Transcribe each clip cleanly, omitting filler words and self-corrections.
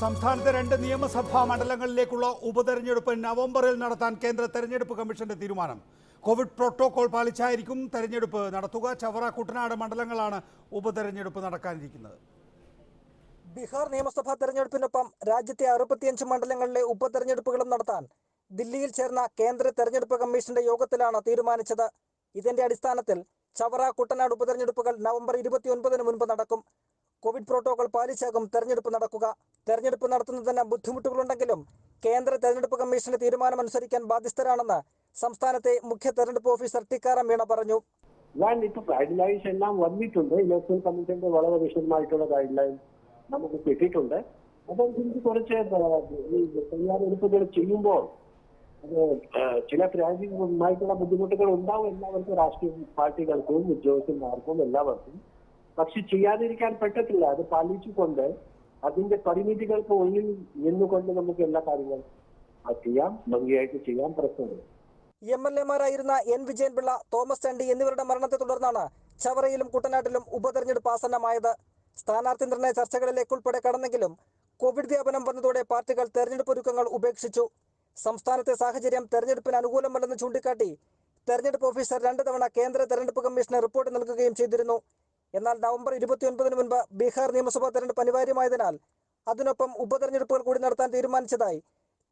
സംസ്ഥാനത്തെ 2 നിയമസഭാ മണ്ഡലങ്ങളിലേക്കുള്ള ഉപതെരഞ്ഞെടുപ്പ് നവംബറിൽ നടത്താൻ കേന്ദ്ര തെരഞ്ഞെടുപ്പ് കമ്മീഷന്റെ തീരുമാനം. കോവിഡ് പ്രോട്ടോകോൾ പാലിച്ചായിരിക്കും തെരഞ്ഞെടുപ്പ് നടത്തുക. ചവറ, കുട്ടനാട് മണ്ഡലങ്ങളാണ് ഉപതെരഞ്ഞെടുപ്പ് നടക്കാനിരിക്കുന്നത്. ബീഹാർ നിയമസഭാ തെരഞ്ഞെടുപ്പിനൊപ്പം രാജ്യത്തെ 65 മണ്ഡലങ്ങളിലെ ഉപതെരഞ്ഞെടുപ്പുകളും നടത്താൻ ദില്ലിയിൽ ചേർന്ന കേന്ദ്ര തെരഞ്ഞെടുപ്പ് കമ്മീഷന്റെ യോഗത്തിലാണ് തീരുമാനിച്ചത്. ഇതിന്റെ അടിസ്ഥാനത്തിൽ ചവറ, കുട്ടനാട് ഉപതെരഞ്ഞെടുപ്പുകൾ നവംബർ 29 മുൻപ് നടക്കും. കോവിഡ് പ്രോട്ടോകോൾ പാലിച്ചാകും തെരഞ്ഞെടുപ്പ് നടക്കുക. തെരഞ്ഞെടുപ്പ് നടത്തുന്നതിന് ബുദ്ധിമുട്ടുകളുണ്ടെങ്കിലും കേന്ദ്ര തെരഞ്ഞെടുപ്പ് കമ്മീഷന്റെ തീരുമാനമനുസരിക്കാൻ ബാധ്യസ്ഥരാണെന്ന് സംസ്ഥാനത്തെ മുഖ്യ തെരഞ്ഞെടുപ്പ് ഓഫീസർ ടിക്കാറാം മീണ പറഞ്ഞു. ഇപ്പോൾ ഗൈഡ് ലൈൻസ് എല്ലാം വന്നിട്ടുണ്ട്. ഇലക്ഷൻ കമ്മീഷന്റെ വളരെ വിശദമായിട്ടുള്ള ഗൈഡ് ലൈൻ നമുക്ക് കിട്ടിയിട്ടുണ്ട്. അതനുസരിച്ച് കുറച്ച് ഈ തയ്യാറെടുപ്പുകൾ ചെയ്യുമ്പോൾ അത് ചില പ്രായോഗികമായിട്ടുള്ള ബുദ്ധിമുട്ടുകൾ ഉണ്ടാവും എല്ലാവർക്കും, രാഷ്ട്രീയ പാർട്ടികൾക്കും ഉദ്യോഗസ്ഥന്മാർക്കും എല്ലാവർക്കും. പക്ഷെ ചെയ്യാതിരിക്കാൻ പറ്റത്തില്ല. അത് പാലിച്ചുകൊണ്ട് അതിന്റെ പരിമിതികൾക്ക് ഉള്ളിൽ നിന്നുകൊണ്ട് നമുക്ക് എല്ലാ കാര്യങ്ങളും ചെയ്യാം, ഭംഗിയായിട്ട് ചെയ്യാം. പ്രശ്നമില്ല. MLA-മാരായിരുന്ന N. വിജയൻപിള്ള, തോമസ് ചാണ്ടി എന്നിവരുടെ മരണത്തെ തുടർന്നാണ് ചവറയിലും കുട്ടനാട്ടിലും ഉപതെരഞ്ഞെടുപ്പ് ആസന്നമായത്. സ്ഥാനാർത്ഥി നിർണയ ചർച്ചകളിലേക്കുൾപ്പെടെ കടന്നെങ്കിലും കോവിഡ് വ്യാപനം വന്നതോടെ പാർട്ടികൾ തെരഞ്ഞെടുപ്പ് ഒരുക്കങ്ങൾ ഉപേക്ഷിച്ചു. സംസ്ഥാനത്തെ സാഹചര്യം തെരഞ്ഞെടുപ്പിന് അനുകൂലമല്ലെന്ന് ചൂണ്ടിക്കാട്ടി തെരഞ്ഞെടുപ്പ് ഓഫീസർ 2 തവണ കേന്ദ്ര തെരഞ്ഞെടുപ്പ് കമ്മീഷന് റിപ്പോർട്ട് നൽകുകയും ചെയ്തിരുന്നു. എന്നാൽ നവംബർ 29 മുൻപ് ബീഹാർ നിയമസഭാ തെരഞ്ഞെടുപ്പ് അനിവാര്യമായതിനാൽ അതിനൊപ്പം ഉപതെരഞ്ഞെടുപ്പുകൾ കൂടി നടത്താൻ തീരുമാനിച്ചതായി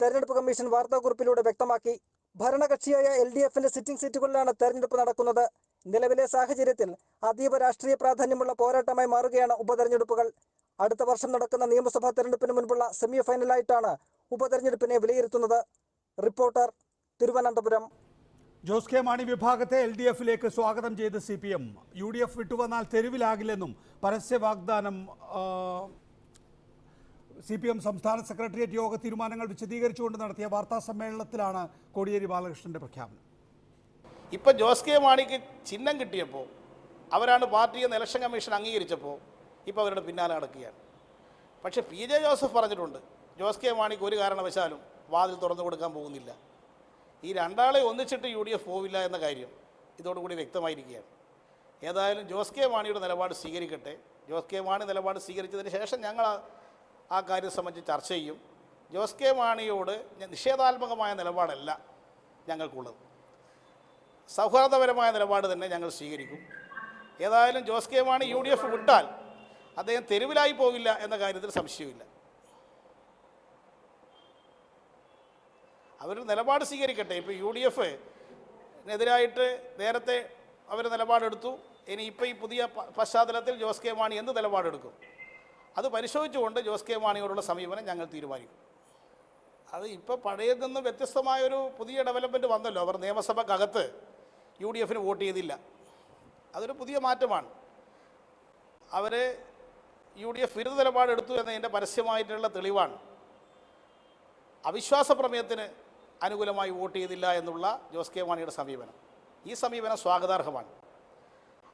തെരഞ്ഞെടുപ്പ് കമ്മീഷൻ വാർത്താക്കുറിപ്പിലൂടെ വ്യക്തമാക്കി. ഭരണകക്ഷിയായ LDF-ന്റെ സിറ്റിംഗ് സീറ്റുകളിലാണ് തെരഞ്ഞെടുപ്പ് നടക്കുന്നത്. നിലവിലെ സാഹചര്യത്തിൽ അതീവ രാഷ്ട്രീയ പ്രാധാന്യമുള്ള പോരാട്ടമായി മാറുകയാണ് ഉപതെരഞ്ഞെടുപ്പുകൾ. അടുത്ത വർഷം നടക്കുന്ന നിയമസഭാ തെരഞ്ഞെടുപ്പിന് മുൻപുള്ള സെമി ഫൈനലായിട്ടാണ് ഉപതെരഞ്ഞെടുപ്പിനെ വിലയിരുത്തുന്നത്. റിപ്പോർട്ടർ, തിരുവനന്തപുരം. ജോസ് കെ മാണി വിഭാഗത്തെ LDF-ലേക്ക് സ്വാഗതം ചെയ്ത് CPM. UDF വിട്ടുവന്നാൽ തെരുവിലാകില്ലെന്നും പരസ്യ വാഗ്ദാനം. CPM സംസ്ഥാന സെക്രട്ടേറിയറ്റ് യോഗ തീരുമാനങ്ങൾ വിശദീകരിച്ചുകൊണ്ട് നടത്തിയ വാർത്താ സമ്മേളനത്തിലാണ് കോടിയേരി ബാലകൃഷ്ണന്റെ പ്രഖ്യാപനം. ഇപ്പോൾ ജോസ് കെ മാണിക്ക് ചിഹ്നം കിട്ടിയപ്പോൾ, അവരാണ് പാർട്ടിയെന്ന് ഇലക്ഷൻ കമ്മീഷൻ അംഗീകരിച്ചപ്പോൾ ഇപ്പോൾ അവരുടെ പിന്നാലെ നടക്കുകയാണ്. പക്ഷേ PJ ജോസഫ് പറഞ്ഞിട്ടുണ്ട്, ജോസ് കെ മാണിക്ക് ഒരു കാരണവശാലും വാതിൽ തുറന്നു കൊടുക്കാൻ പോകുന്നില്ല. ഈ രണ്ടാളെ ഒന്നിച്ചിട്ട് UDF പോവില്ല എന്ന കാര്യം ഇതോടുകൂടി വ്യക്തമായിരിക്കുകയാണ്. ഏതായാലും ജോസ് കെ മാണിയുടെ നിലപാട് സ്വീകരിക്കട്ടെ. ജോസ് കെ മാണി നിലപാട് സ്വീകരിച്ചതിന് ശേഷം ഞങ്ങൾ ആ കാര്യം സംബന്ധിച്ച് ചർച്ച ചെയ്യും. ജോസ് കെ മാണിയോട് നിഷേധാത്മകമായ നിലപാടല്ല ഞങ്ങൾക്കുള്ളത്, സൗഹാർദ്ദപരമായ നിലപാട് തന്നെ ഞങ്ങൾ സ്വീകരിക്കും. ഏതായാലും ജോസ് കെ മാണി UDF വിട്ടാൽ അദ്ദേഹം തെരുവിലായി പോകില്ല എന്ന കാര്യത്തിൽ സംശയമില്ല. അവർ നിലപാട് സ്വീകരിക്കട്ടെ. ഇപ്പോൾ UDF-നെതിരായിട്ട് നേരത്തെ അവർ നിലപാടെടുത്തു. ഇനി ഇപ്പോൾ ഈ പുതിയ പശ്ചാത്തലത്തിൽ ജോസ് കെ മാണി എന്ത് നിലപാടെടുക്കും അത് പരിശോധിച്ചുകൊണ്ട് ജോസ് കെ മാണിയോടുള്ള സമീപനം ഞങ്ങൾ തീരുമാനിക്കും. അത് ഇപ്പോൾ പഴയതിൽ നിന്ന് വ്യത്യസ്തമായൊരു പുതിയ ഡെവലപ്മെൻറ്റ് വന്നല്ലോ. അവർ നിയമസഭക്കകത്ത് UDF-ന് വോട്ട് ചെയ്തില്ല. അതൊരു പുതിയ മാറ്റമാണ്. അവർ UDF വിരുദ്ധ നിലപാടെടുത്തു എന്നതിൻ്റെ പരസ്യമായിട്ടുള്ള തെളിവാണ്. അവിശ്വാസ പ്രമേയത്തിന് അനുകൂലമായി വോട്ട് ചെയ്തില്ല എന്നുള്ള ജോസ് കെ മാണിയുടെ സമീപനം. ഈ സമീപനം സ്വാഗതാർഹമാണ്.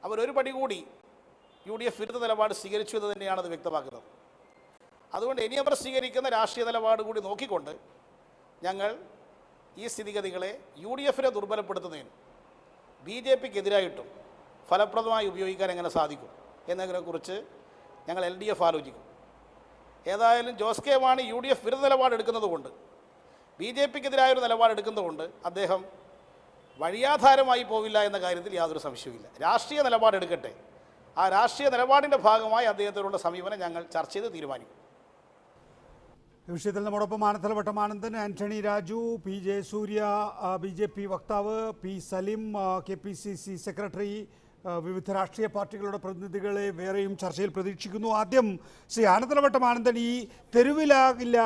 അവരൊരു പടി കൂടി UDF വിരുദ്ധ നിലപാട് സ്വീകരിച്ചു എന്ന് തന്നെയാണ് അത് വ്യക്തമാക്കുന്നത്. അതുകൊണ്ട് ഇനി അവർ സ്വീകരിക്കുന്ന രാഷ്ട്രീയ നിലപാട് കൂടി നോക്കിക്കൊണ്ട് ഞങ്ങൾ ഈ സ്ഥിതിഗതികളെ UDF-നെ ദുർബലപ്പെടുത്തുന്നതിന് BJP-ക്കെതിരായിട്ടും ഫലപ്രദമായി ഉപയോഗിക്കാൻ എങ്ങനെ സാധിക്കും എന്നതിനെക്കുറിച്ച് ഞങ്ങൾ LDF ആലോചിക്കും. ഏതായാലും ജോസ് കെ മാണി UDF വിരുദ്ധ നിലപാടെടുക്കുന്നത് കൊണ്ട്, BJP-ക്കെതിരായൊരു നിലപാടെടുക്കുന്നതുകൊണ്ട് അദ്ദേഹം വഴിയാധാരമായി പോവില്ല എന്ന കാര്യത്തിൽ യാതൊരു സംശയവുമില്ല. രാഷ്ട്രീയ നിലപാടെടുക്കട്ടെ. ആ രാഷ്ട്രീയ നിലപാടിൻ്റെ ഭാഗമായി അദ്ദേഹത്തോടുള്ള സമീപനം ഞങ്ങൾ ചർച്ച ചെയ്ത് തീരുമാനിക്കും. വിഷയത്തിൽ നമ്മോടൊപ്പം ആനത്തലവട്ടം ആനന്ദൻ, ആന്റണി രാജു, PJ സൂര്യ, BJP വക്താവ്, P. സലിം, KPCC സെക്രട്ടറി, വിവിധ രാഷ്ട്രീയ പാർട്ടികളുടെ പ്രതിനിധികളെ വേറെയും ചർച്ചയിൽ പ്രതീക്ഷിക്കുന്നു. ആദ്യം ശ്രീ ആനത്തലവട്ടം ആനന്ദൻ, ഈ തെരുവിലാകില്ല,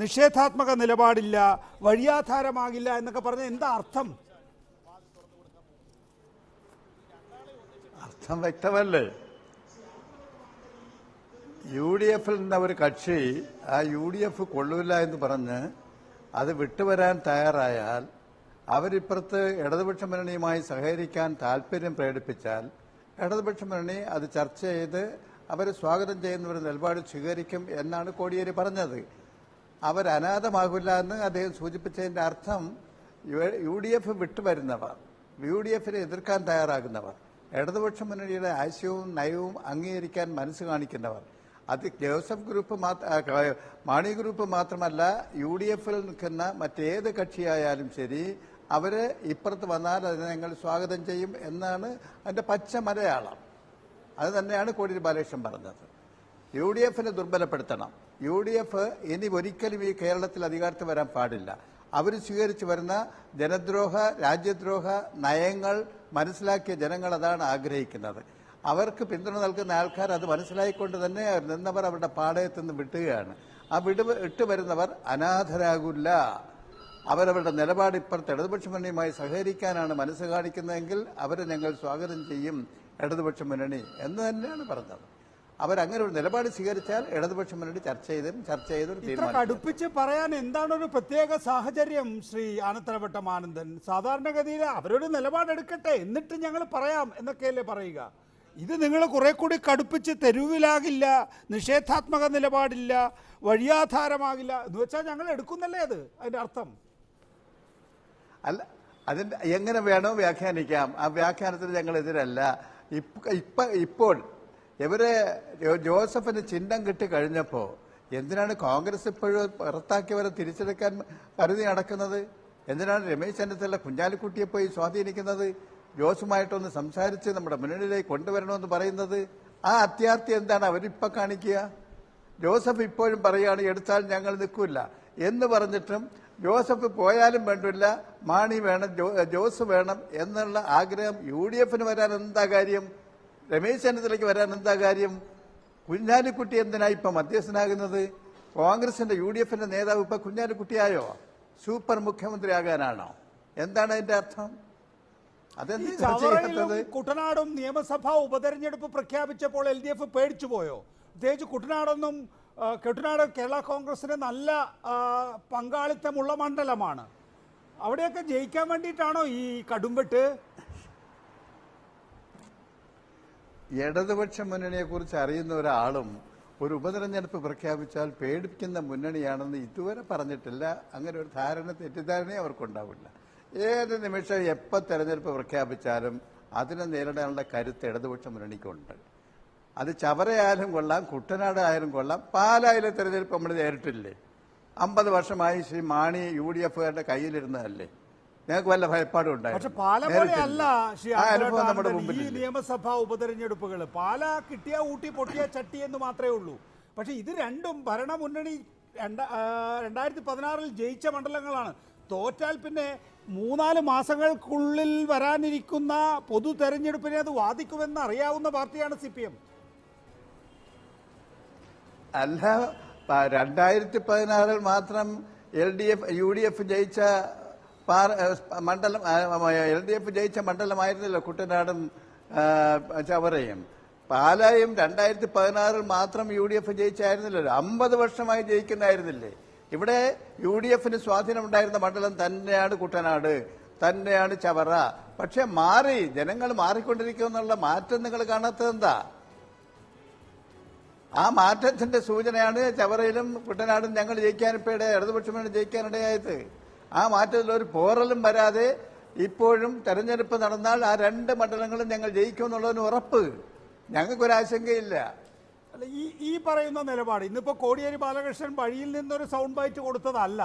നിഷേധാത്മക നിലപാടില്ല, വഴിയാധാരമാകില്ല എന്നൊക്കെ പറഞ്ഞ എന്താ അർത്ഥം? അർത്ഥം വ്യക്തമല്ലേ? UDF-ൽ നിന്ന ഒരു കക്ഷി ആ UDF കൊള്ളൂല എന്ന് പറഞ്ഞ് അത് വിട്ടുവരാൻ തയ്യാറായാൽ, അവരിപ്പുറത്ത് ഇടതുപക്ഷ മുന്നണിയുമായി സഹകരിക്കാൻ താല്പര്യം പ്രകടിപ്പിച്ചാൽ ഇടതുപക്ഷ മുന്നണി അത് ചർച്ച ചെയ്ത് അവർ സ്വാഗതം ചെയ്യുന്ന ഒരു നിലപാട് സ്വീകരിക്കും എന്നാണ് കോടിയേരി പറഞ്ഞത്. അവരനാഥമാകില്ല എന്ന് അദ്ദേഹം സൂചിപ്പിച്ചതിന്റെ അർത്ഥം UDF വിട്ടുവരുന്നവർ, UDF-നെ എതിർക്കാൻ തയ്യാറാകുന്നവർ, ഇടതുപക്ഷ മുന്നണിയുടെ ആശയവും നയവും അംഗീകരിക്കാൻ മനസ്സ് കാണിക്കുന്നവർ, അത് ജോസഫ് ഗ്രൂപ്പ് മാണി ഗ്രൂപ്പ് മാത്രമല്ല, UDF-ൽ നിൽക്കുന്ന മറ്റേത് കക്ഷിയായാലും ശരി, അവര് ഇപ്പുറത്ത് വന്നാൽ അതിനെ ഞങ്ങൾ സ്വാഗതം ചെയ്യും എന്നാണ് അതിന്റെ പച്ച മലയാളം. അത് തന്നെയാണ് കോടിയേരി ബാലകൃഷ്ണൻ പറഞ്ഞത്. UDF-നെ ദുർബലപ്പെടുത്തണം. UDF ഇനി ഒരിക്കലും ഈ കേരളത്തിൽ അധികാരത്തിൽ വരാൻ പാടില്ല. അവർ സ്വീകരിച്ചു വരുന്ന ജനദ്രോഹ രാജ്യദ്രോഹ നയങ്ങൾ മനസ്സിലാക്കിയ ജനങ്ങൾ അതാണ് ആഗ്രഹിക്കുന്നത്. അവർക്ക് പിന്തുണ നൽകുന്ന ആൾക്കാർ അത് മനസ്സിലായിക്കൊണ്ട് തന്നെ നിന്നവർ അവരുടെ പാളയത്തിൽ നിന്ന് വിട്ടുകയാണ്. ആ വിട്ടു വരുന്നവർ അനാഥരാകില്ല. അവരവരുടെ നിലപാട് ഇപ്പുറത്ത് ഇടതുപക്ഷ മുന്നണിയുമായി സഹകരിക്കാനാണ് മനസ്സ് കാണിക്കുന്നതെങ്കിൽ അവരെ ഞങ്ങൾ സ്വാഗതം ചെയ്യും ഇടതുപക്ഷ മുന്നണി എന്ന് തന്നെയാണ് പറഞ്ഞത്. അവരങ്ങനെ ഒരു നിലപാട് സ്വീകരിച്ചാൽ ഇടതുപക്ഷ മുന്നണി ചർച്ച ചെയ്തൊരു തീരുമാനം. അടുപ്പിച്ച് പറയാൻ എന്താണ് ഒരു പ്രത്യേക സാഹചര്യം ശ്രീ ആനത്തലവട്ടം ആനന്ദൻ? സാധാരണഗതിയിൽ അവരൊരു നിലപാടെടുക്കട്ടെ, എന്നിട്ട് ഞങ്ങൾ പറയാം എന്നൊക്കെയല്ലേ പറയുക. ഇത് നിങ്ങൾ കുറെ കൂടി കടുപ്പിച്ച് തെരുവിലാകില്ല, നിഷേധാത്മക നിലപാടില്ല, വഴിയാധാരമാകില്ല എന്ന് വെച്ചാൽ ഞങ്ങൾ എടുക്കുന്നല്ലേ അത് അതിന്റെ അർത്ഥം? അല്ല, അതിന്റെ എങ്ങനെ വേണോ വ്യാഖ്യാനിക്കാം. ആ വ്യാഖ്യാനത്തിന് ഞങ്ങൾ എതിരല്ല. ഇപ്പോൾ ഇവരെ ജോസഫിന് ചിഹ്നം കിട്ടി കഴിഞ്ഞപ്പോൾ എന്തിനാണ് കോൺഗ്രസ് ഇപ്പോഴും പുറത്താക്കിയവരെ തിരിച്ചെടുക്കാൻ കരുതി നടക്കുന്നത്? എന്തിനാണ് രമേശ് ചെന്നിത്തല കുഞ്ഞാലിക്കുട്ടിയെ പോയി സ്വാധീനിക്കുന്നത്? ജോസുമായിട്ടൊന്ന് സംസാരിച്ച് നമ്മുടെ മുന്നണിയിലേക്ക് കൊണ്ടുവരണമെന്ന് പറയുന്നത്? ആ അത്യാർത്ഥി എന്താണ് അവരിപ്പോൾ കാണിക്കുക? ജോസഫ് ഇപ്പോഴും പറയുകയാണ് എടുത്താൽ ഞങ്ങൾ നിൽക്കില്ല എന്ന് പറഞ്ഞിട്ടും ജോസഫ് പോയാലും വേണ്ടില്ല, മാണി വേണം, ജോസ് വേണം എന്നുള്ള ആഗ്രഹം UDF-ന് വരാൻ എന്താ കാര്യം? രമേശ് ചെന്നിത്തലയ്ക്ക് വരാൻ എന്താ കാര്യം? കുഞ്ഞാലിക്കുട്ടി എന്തിനാ ഇപ്പൊ മധ്യസ്ഥനാകുന്നത്? കോൺഗ്രസിന്റെ UDF-ന്റെ നേതാവ് ഇപ്പൊ കുഞ്ഞാലിക്കുട്ടിയായോ? സൂപ്പർ മുഖ്യമന്ത്രി ആകാനാണോ? എന്താണ് അതിന്റെ അർത്ഥം? ചവറയിലും കുട്ടനാടും നിയമസഭാ ഉപതെരഞ്ഞെടുപ്പ് പ്രഖ്യാപിച്ചപ്പോൾ LDF പേടിച്ചു പോയോ? പ്രത്യേകിച്ച് കുട്ടനാട് കേരള കോൺഗ്രസിന് നല്ല പങ്കാളിത്തമുള്ള മണ്ഡലമാണ്. അവിടെയൊക്കെ ജയിക്കാൻ വേണ്ടിയിട്ടാണോ ഈ കടുംവെട്ട്? ഇടതുപക്ഷ മുന്നണിയെ കുറിച്ച് അറിയുന്ന ഒരാളും ഒരു ഉപതെരഞ്ഞെടുപ്പ് പ്രഖ്യാപിച്ചാൽ പേടിപ്പിക്കുന്ന മുന്നണിയാണെന്ന് ഇതുവരെ പറഞ്ഞിട്ടില്ല. അങ്ങനെ ഒരു തെറ്റിദ്ധാരണയും അവർക്കുണ്ടാവില്ല. ഏത് നിമിഷം എപ്പോൾ തെരഞ്ഞെടുപ്പ് പ്രഖ്യാപിച്ചാലും അതിനെ നേരിടാനുള്ള കരുത്ത് ഇടതുപക്ഷ മുന്നണിക്കുണ്ട്. അത് ചവറയായാലും കൊള്ളാം, കുട്ടനാടായാലും കൊള്ളാം. പാലായിലെ തെരഞ്ഞെടുപ്പ് നമ്മൾ നേരിട്ടില്ലേ? 50 വർഷമായി ശ്രീ മാണി UDF-കാരുടെ കയ്യിലിരുന്നതല്ലേ? ഞങ്ങൾക്ക് വല്ല ഭയപ്പാടും ഉണ്ടായിരുന്നു. ഈ നിയമസഭാ ഉപതെരഞ്ഞെടുപ്പുകൾ പാല കിട്ടിയ ഊട്ടി പൊട്ടിയ ചട്ടി എന്ന് മാത്രമേ ഉള്ളൂ. പക്ഷെ ഇത് രണ്ടും ഭരണമുന്നണി 2016 ജയിച്ച മണ്ഡലങ്ങളാണ്. തോറ്റാൽ പിന്നെ 3-4 മാസങ്ങൾക്കുള്ളിൽ വരാനിരിക്കുന്ന പൊതു തെരഞ്ഞെടുപ്പിനെ അത് വാദിക്കുമെന്ന് അറിയാവുന്ന പാർട്ടിയാണ് CPM. അല്ല, 2016 മാത്രം UDF ജയിച്ച മണ്ഡലം, LDF ജയിച്ച മണ്ഡലമായിരുന്നല്ലോ കുട്ടനാടും ചവറയും. പാലായും 2016 മാത്രം UDF ജയിച്ചായിരുന്നില്ലല്ലോ, 50 വർഷമായി ജയിക്കുന്നായിരുന്നില്ലേ? ഇവിടെ UDF-ന് സ്വാധീനമുണ്ടായിരുന്ന മണ്ഡലം തന്നെയാണ് കുട്ടനാട്, തന്നെയാണ് ചവറ. പക്ഷെ ജനങ്ങൾ മാറിക്കൊണ്ടിരിക്കുമെന്നുള്ള മാറ്റം നിങ്ങൾ കാണാത്തത് എന്താ? ആ മാറ്റത്തിന്റെ സൂചനയാണ് ചവറയിലും കുട്ടനാടും ഞങ്ങൾ ജയിക്കാനിപ്പയുടെ ഇടതുപക്ഷമാണ് ജയിക്കാനിടയായത്. ആ മാറ്റത്തിൽ ഒരു പോറലും വരാതെ ഇപ്പോഴും തെരഞ്ഞെടുപ്പ് നടന്നാൽ ആ 2 മണ്ഡലങ്ങളും ഞങ്ങൾ ജയിക്കുമെന്നുള്ളതിന് ഉറപ്പ് ഞങ്ങൾക്കൊരാശങ്കയില്ല. അല്ല, ഈ പറയുന്ന നിലപാട് ഇന്നിപ്പോൾ കോടിയേരി ബാലകൃഷ്ണൻ വഴിയിൽ നിന്നൊരു സൗണ്ട് ബൈറ്റ് കൊടുത്തതല്ല.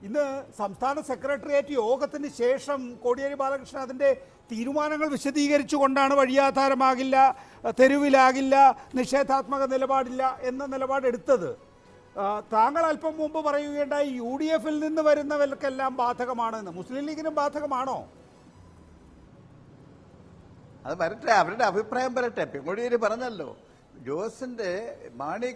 ഇന്ന് സംസ്ഥാന സെക്രട്ടേറിയറ്റ് യോഗത്തിന് ശേഷം കോടിയേരി ബാലകൃഷ്ണൻ അതിൻ്റെ തീരുമാനങ്ങൾ വിശദീകരിച്ചുകൊണ്ടാണ് വഴിയാധാരമാകില്ല, തെരുവിലാകില്ല, നിഷേധാത്മക നിലപാടില്ല എന്ന നിലപാടെടുത്തത്. താങ്കൾ അല്പം മുമ്പ് പറയുകയുണ്ടായി UDF-ൽ നിന്ന് വരുന്നവർക്കെല്ലാം ബാധകമാണെന്ന്. മുസ്ലിം ലീഗിനും ബാധകമാണോ? അത് വരട്ടെ, അവരുടെ അഭിപ്രായം വരട്ടെ. കോടിയേരി പറഞ്ഞല്ലോ, ജോസിന്റെ മാണി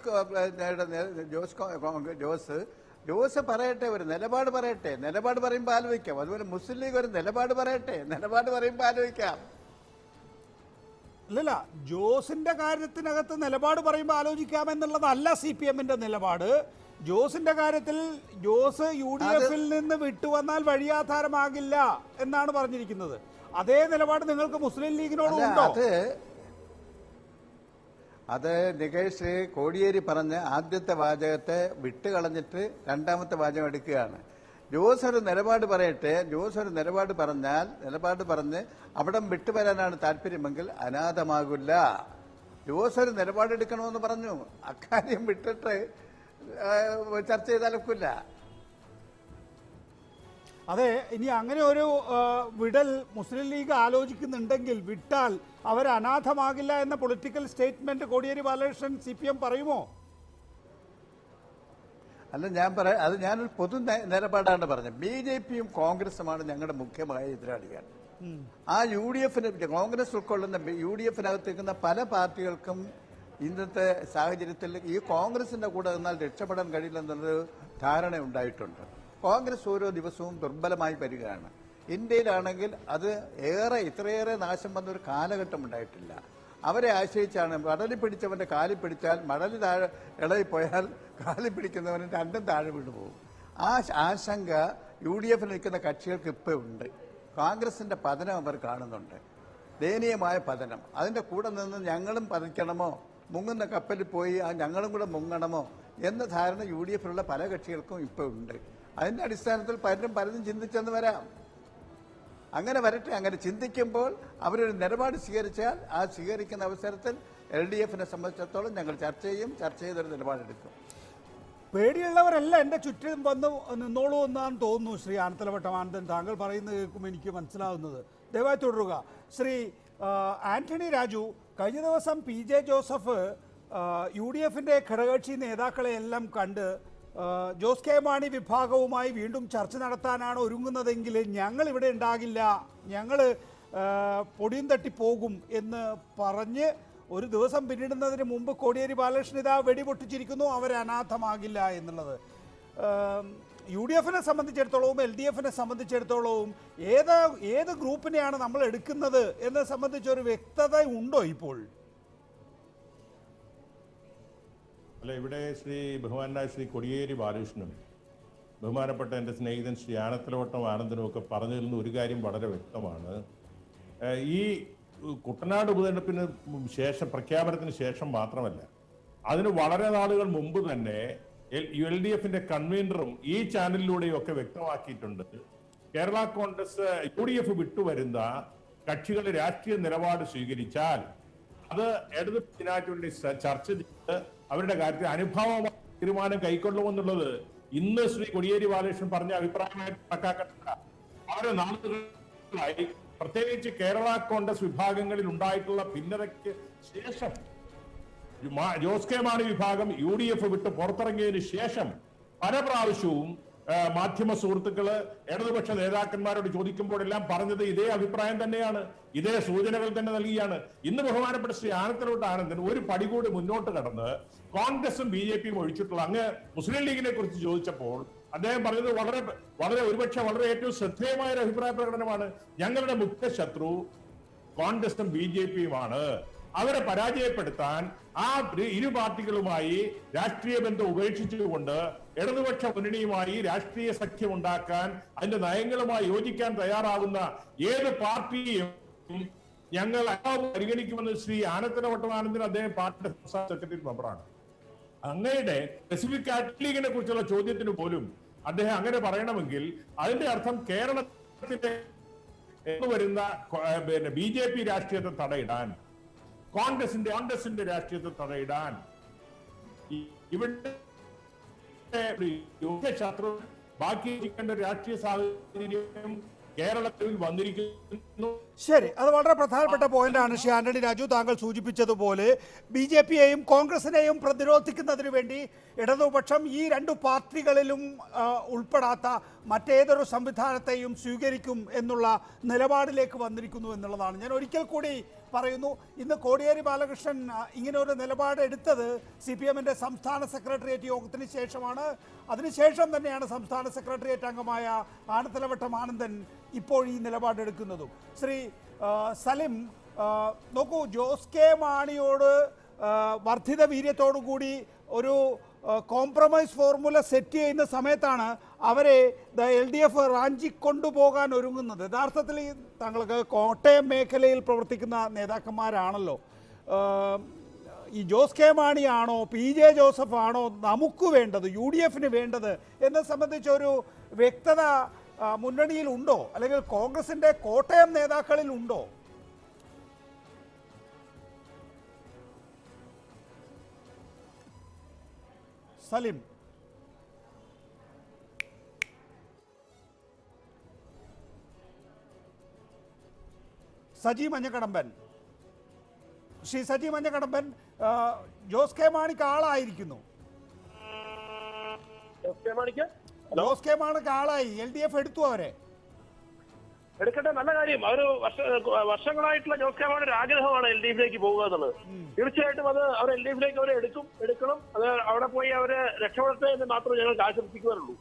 ജോസ് പറയട്ടെ, ഒരു നിലപാട് പറയട്ടെ. നിലപാട് പറയുമ്പോൾ ആലോചിക്കാം. അതുപോലെ മുസ്ലിം ലീഗ് ഒരു നിലപാട് പറയട്ടെ, നിലപാട് പറയുമ്പോൾ ആലോചിക്കാം. അല്ലല്ല, ജോസിന്റെ കാര്യത്തിനകത്ത് നിലപാട് പറയുമ്പോൾ ആലോചിക്കാമെന്നുള്ളതല്ല CPM-ന്റെ നിലപാട്. ജോസിന്റെ കാര്യത്തിൽ ജോസ് UDF-ൽ നിന്ന് വിട്ടുവന്നാൽ വഴിയാധാരമാകില്ല എന്നാണ് പറഞ്ഞിരിക്കുന്നത്. അതേ നിലപാട് നിങ്ങൾക്ക് മുസ്ലിം ലീഗിനോട് ഉണ്ടോ? അത് നികേഷ് കോടിയേരി പറഞ്ഞ ആദ്യത്തെ വാചകത്തെ വിട്ടുകളഞ്ഞിട്ട് രണ്ടാമത്തെ വാചകം എടുക്കുകയാണ്. ജോസ് ഒരു നിലപാട് പറയട്ടെ. ജോസ് ഒരു നിലപാട് പറഞ്ഞ് അവിടം വിട്ടുവരാനാണ് താല്പര്യമെങ്കിൽ അനാഥമാകില്ല. ജോസ് ഒരു നിലപാടെടുക്കണമെന്ന് പറഞ്ഞു. അക്കാര്യം വിട്ടിട്ട് ചർച്ച ചെയ്താലൊക്കില്ല. അതെ, ഇനി അങ്ങനെ ഒരു വിടൽ മുസ്ലിം ലീഗ് ആലോചിക്കുന്നുണ്ടെങ്കിൽ വിട്ടാൽ അവർ അനാഥമാകില്ല എന്ന political statement Kodiyeri Balakrishnan CPM പറയുമോ? അല്ല, അത് ഞാനൊരു പൊതു നിലപാടാണ് പറഞ്ഞത്. BJPയും കോൺഗ്രസുമാണ് ഞങ്ങളുടെ മുഖ്യമായ എതിരാളികൾ. ആ UDF കോൺഗ്രസ് ഉൾക്കൊള്ളുന്ന UDFനകത്ത് നിൽക്കുന്ന പല പാർട്ടികൾക്കും ഇന്നത്തെ സാഹചര്യത്തിൽ ഈ കോൺഗ്രസിന്റെ കൂടെ നിന്നാൽ രക്ഷപ്പെടാൻ കഴിയില്ലെന്നുള്ളൊരു ധാരണ ഉണ്ടായിട്ടുണ്ട്. കോൺഗ്രസ് ഓരോ ദിവസവും ദുർബലമായി വരികയാണ്. ഇന്ത്യയിലാണെങ്കിൽ അത് ഇത്രയേറെ നാശം വന്നൊരു കാലഘട്ടം ഉണ്ടായിട്ടില്ല. അവരെ ആശ്രയിച്ചാണ്. മടലി പിടിച്ചവന്റെ കാലിൽ പിടിച്ചാൽ മടലി താഴെ ഇളകിപ്പോയാൽ കാലിൽ പിടിക്കുന്നവന് രണ്ടും താഴെ വീണുപോകും. ആ ആശങ്ക UDF നിൽക്കുന്ന കക്ഷികൾക്ക് ഇപ്പോൾ ഉണ്ട്. കോൺഗ്രസിന്റെ പതനം അവർ കാണുന്നുണ്ട്, ദയനീയമായ പതനം. അതിന്റെ കൂടെ നിന്ന് ഞങ്ങളും പതിക്കണമോ, മുങ്ങുന്ന കപ്പലിൽ പോയി ഞങ്ങളും കൂടെ മുങ്ങണമോ എന്ന ധാരണ UDFിലുള്ള പല കക്ഷികൾക്കും ഇപ്പോൾ ഉണ്ട്. അതിന്റെ അടിസ്ഥാനത്തിൽ പലരും ചിന്തിച്ചെന്ന് വരാം. അങ്ങനെ വരട്ടെ. അങ്ങനെ ചിന്തിക്കുമ്പോൾ അവരൊരു നിലപാട് സ്വീകരിച്ചാൽ ആ സ്വീകരിക്കുന്ന അവസരത്തിൽ LDFനെ സംബന്ധിച്ചിടത്തോളം ഞങ്ങൾ ചർച്ച ചെയ്തൊരു നിലപാടെടുക്കും. പേടിയുള്ളവരല്ല എൻ്റെ ചുറ്റും വന്ന് നിന്നോളൂ എന്നാണ് തോന്നുന്നു. ശ്രീ ആനത്തലവട്ടം ആനന്ദൻ, താങ്കൾ പറയുന്നത് കേൾക്കുമ്പോൾ എനിക്ക് മനസ്സിലാവുന്നത്. ദയവായി തുടരുക. ശ്രീ ആന്റണി രാജു, കഴിഞ്ഞ ദിവസം PJ ജോസഫ് UDFിൻ്റെ ഘടകകക്ഷി നേതാക്കളെ എല്ലാം കണ്ട് ജോസ് കെ മാണി വിഭാഗവുമായി വീണ്ടും ചർച്ച നടത്താനാണ് ഒരുങ്ങുന്നതെങ്കിൽ ഞങ്ങൾ ഇവിടെ ഉണ്ടാകില്ല, ഞങ്ങൾ പൊടിയും തട്ടി പോകും എന്ന് പറഞ്ഞ് ഒരു ദിവസം പിന്നിടുന്നതിന് മുമ്പ് കോടിയേരി ബാലകൃഷ്ണൻ ഇതാ വെടിപൊട്ടിച്ചിരിക്കുന്നു, അവർ അനാഥമാകില്ല എന്നുള്ളത്. UDFിനെ സംബന്ധിച്ചിടത്തോളവും LDFിനെ സംബന്ധിച്ചിടത്തോളവും ഏത് ഗ്രൂപ്പിനെയാണ് നമ്മൾ എടുക്കുന്നത് എന്നെ സംബന്ധിച്ചൊരു വ്യക്തത ഉണ്ടോ ഇപ്പോൾ? അല്ല, ഇവിടെ ബഹുമാനായ ശ്രീ കോടിയേരി ബാലകൃഷ്ണനും ബഹുമാനപ്പെട്ട എൻ്റെ സ്നേഹിതൻ ശ്രീ ആനത്തലവട്ടം ആനന്ദനും ഒക്കെ പറഞ്ഞതിൽ നിന്ന് ഒരു കാര്യം വളരെ വ്യക്തമാണ്. ഈ കുട്ടനാട് ഉപതെരഞ്ഞെടുപ്പിന് ശേഷം, പ്രഖ്യാപനത്തിന് ശേഷം മാത്രമല്ല, അതിന് വളരെ നാളുകൾ മുമ്പ് തന്നെ LDFിന്റെ കൺവീനറും ഈ ചാനലിലൂടെയും ഒക്കെ വ്യക്തമാക്കിയിട്ടുണ്ട്. കേരള കോൺഗ്രസ് UDF വിട്ടുവരുന്ന കക്ഷികൾ രാഷ്ട്രീയ നിലപാട് സ്വീകരിച്ചാൽ അത് ഇടതുപക്ഷത്തിനായിട്ട് വേണ്ടി ചർച്ച ചെയ്ത് അവരുടെ കാര്യത്തിൽ അനുഭാവമായ തീരുമാനം കൈക്കൊള്ളുമെന്നുള്ളത് ഇന്ന് ശ്രീ കോടിയേരി ബാലകൃഷ്ണൻ പറഞ്ഞ അഭിപ്രായമായി കണക്കാക്കണ്ട. വളരെ നാളുകളായി പ്രത്യേകിച്ച് കേരള കോൺഗ്രസ് വിഭാഗങ്ങളിൽ ഉണ്ടായിട്ടുള്ള ഭിന്നതയ്ക്ക് ശേഷം ജോസ് കെ മാണി വിഭാഗം UDF വിട്ട് പുറത്തിറങ്ങിയതിനു ശേഷം പല പ്രാവശ്യവും മാധ്യമ സുഹൃത്തുക്കള് ഇടതുപക്ഷ നേതാക്കന്മാരോട് ചോദിക്കുമ്പോഴെല്ലാം പറഞ്ഞത് ഇതേ അഭിപ്രായം തന്നെയാണ്, ഇതേ സൂചനകൾ തന്നെ നൽകിയാണ്. ഇന്ന് ബഹുമാനപ്പെട്ട ശ്രീ ആനത്തലവട്ടം ആനന്ദൻ ഒരു പടി കൂടി മുന്നോട്ട് കടന്ന് കോൺഗ്രസും BJPയും ഒഴിച്ചിട്ടുള്ള അങ്ങ് മുസ്ലിം ലീഗിനെ കുറിച്ച് ചോദിച്ചപ്പോൾ അദ്ദേഹം പറഞ്ഞത് വളരെ ഒരുപക്ഷെ വളരെ ഏറ്റവും ശ്രദ്ധേയമായ ഒരു അഭിപ്രായ പ്രകടനമാണ്. ഞങ്ങളുടെ മുഖ്യ ശത്രു കോൺഗ്രസും BJPയുമാണ്. അവരെ പരാജയപ്പെടുത്താൻ ആ ഇരു പാർട്ടികളുമായി രാഷ്ട്രീയ ബന്ധം ഉപേക്ഷിച്ചുകൊണ്ട് ഇടതുപക്ഷ മുന്നണിയുമായി രാഷ്ട്രീയ സഖ്യം ഉണ്ടാക്കാൻ, അതിന്റെ നയങ്ങളുമായി യോജിക്കാൻ തയ്യാറാകുന്ന ഏത് പാർട്ടിയും ഞങ്ങൾ പരിഗണിക്കുമെന്ന് ശ്രീ ആനത്തലവട്ടം ആനന്ദൻ, അദ്ദേഹം പാർട്ടിയുടെ സംസ്ഥാന സെക്രട്ടറി മെമ്പറാണ്. അങ്ങയുടെ സ്പെസിഫിക് ലീഗിനെ കുറിച്ചുള്ള ചോദ്യത്തിന് പോലും അദ്ദേഹം അങ്ങനെ പറയണമെങ്കിൽ അതിന്റെ അർത്ഥം കേരളത്തിന്റെ വരുന്ന BJP രാഷ്ട്രീയത്തെ തടയിടാൻ, കോൺഗ്രസിന്റെ രാഷ്ട്രീയത്തെ തടയിടാൻ ഇവിടെ ശത്രു ബാക്കി രാഷ്ട്രീയ സാഹചര്യം കേരളത്തിൽ വന്നിരിക്കുന്നു. ശരി, അത് വളരെ പ്രധാനപ്പെട്ട പോയിന്റാണ് ശ്രീ ആന്റണി രാജു. താങ്കൾ സൂചിപ്പിച്ചതുപോലെ BJPയെയും കോൺഗ്രസിനെയും പ്രതിരോധിക്കുന്നതിന് വേണ്ടി ഇടതുപക്ഷം ഈ രണ്ടു പാർട്ടികളിലും ഉൾപ്പെടാത്ത മറ്റേതൊരു സംവിധാനത്തെയും സ്വീകരിക്കും എന്നുള്ള നിലപാടിലേക്ക് വന്നിരിക്കുന്നു എന്നുള്ളതാണ്. ഞാൻ ഒരിക്കൽ കൂടി പറയുന്നു, ഇന്ന് കോടിയേരി ബാലകൃഷ്ണൻ ഇങ്ങനെ ഒരു നിലപാട് എടുത്തത് CPMന്റെ സംസ്ഥാന സെക്രട്ടേറിയറ്റ് യോഗത്തിന് ശേഷമാണ്. അതിനുശേഷം തന്നെയാണ് സംസ്ഥാന സെക്രട്ടേറിയറ്റ് അംഗമായ ആനത്തലവട്ടം ആനന്ദൻ ഇപ്പോൾ ഈ നിലപാടെടുക്കുന്നതും. ശ്രീ സലിം, നോക്കൂ, ജോസ് കെ മാണിയോട് വർദ്ധിത വീര്യത്തോടു കൂടി ഒരു കോംപ്രമൈസ് ഫോർമുല സെറ്റ് ചെയ്യുന്ന സമയത്താണ് അവരെ LDF റാഞ്ചി കൊണ്ടുപോകാൻ ഒരുങ്ങുന്നത്. യഥാർത്ഥത്തിൽ താങ്കൾക്ക് കോട്ടയം മേഖലയിൽ പ്രവർത്തിക്കുന്ന നേതാക്കന്മാരാണല്ലോ. ഈ ജോസ് കെ മാണിയാണോ PJ ജോസഫ് ആണോ നമുക്ക് വേണ്ടത്, UDFന് വേണ്ടത് എന്നെ സംബന്ധിച്ചൊരു വ്യക്തത മുന്നണിയിൽ ഉണ്ടോ, അല്ലെങ്കിൽ കോൺഗ്രസിന്റെ കോട്ടയം നേതാക്കളിൽ ഉണ്ടോ? സലിം. സജി മഞ്ഞക്കടമ്പൻ. ശ്രീ സജി മഞ്ഞക്കടമ്പൻ, ജോസ് കെ മാണിക്ക് ആളായിരിക്കുന്നു. ജോസ് കെ മാണിക്ക് ആളായി. LDF എടുത്തു അവരെ. എടുക്കട്ടെ, നല്ല കാര്യം. അവർ വർഷങ്ങളായിട്ടുള്ള ജോസ് കെ മാണിയുടെ ആഗ്രഹമാണ് LDFിലേക്ക് പോകുക എന്നുള്ളത്. തീർച്ചയായിട്ടും അത് അവർ LDFിലേക്ക് അവരെ എടുക്കണം. അത് അവിടെ പോയി അവരെ രക്ഷപ്പെടട്ടെ എന്ന് മാത്രമേ ഞങ്ങൾക്ക് ആശംസിക്കുവാനുള്ളൂ.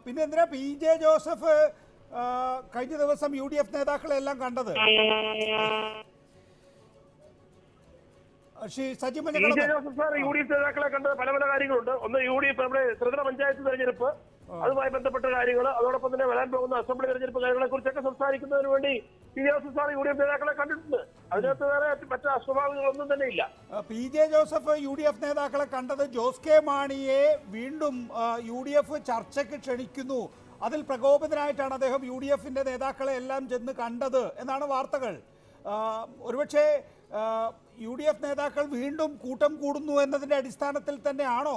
പിന്നെ എന്തിനാ PJ ജോസഫ് കഴിഞ്ഞ ദിവസം UDF നേതാക്കളെ എല്ലാം കണ്ടത്? ജോസഫ് സാർ UDF നേതാക്കളെ കണ്ടത് പല കാര്യങ്ങളുണ്ട്. ഒന്ന് UDF നമ്മുടെ ത്രിതല പഞ്ചായത്ത് തെരഞ്ഞെടുപ്പ്, അതുമായി ബന്ധപ്പെട്ട കാര്യങ്ങൾ, അതോടൊപ്പം തന്നെ വരാൻ പോകുന്ന അസംബ്ലി തെരഞ്ഞെടുപ്പ് കാര്യങ്ങളെ കുറിച്ചൊക്കെ സംസാരിക്കുന്നതിന് വേണ്ടി ജോസഫ് സാർ UDF നേതാക്കളെ കണ്ടിട്ടുണ്ട്. അതിനകത്ത് വേറെ മറ്റ് അസ്വാഭാവികങ്ങളൊന്നും തന്നെ ഇല്ല. PJ ജോസഫ് UDF നേതാക്കളെ കണ്ടത് ജോസ് കെ മാണിയെ വീണ്ടും UDF ചർച്ചയ്ക്ക് ക്ഷണിക്കുന്നു, അതിൽ പ്രകോപിതനായിട്ടാണ് അദ്ദേഹം UDFന്റെ നേതാക്കളെ എല്ലാം ചെന്ന് കണ്ടത് എന്നാണ് വാർത്തകൾ. ഒരുപക്ഷെ UDF നേതാക്കൾ വീണ്ടും കൂട്ടം കൂടുന്നു എന്നതിൻ്റെ അടിസ്ഥാനത്തിൽ തന്നെയാണോ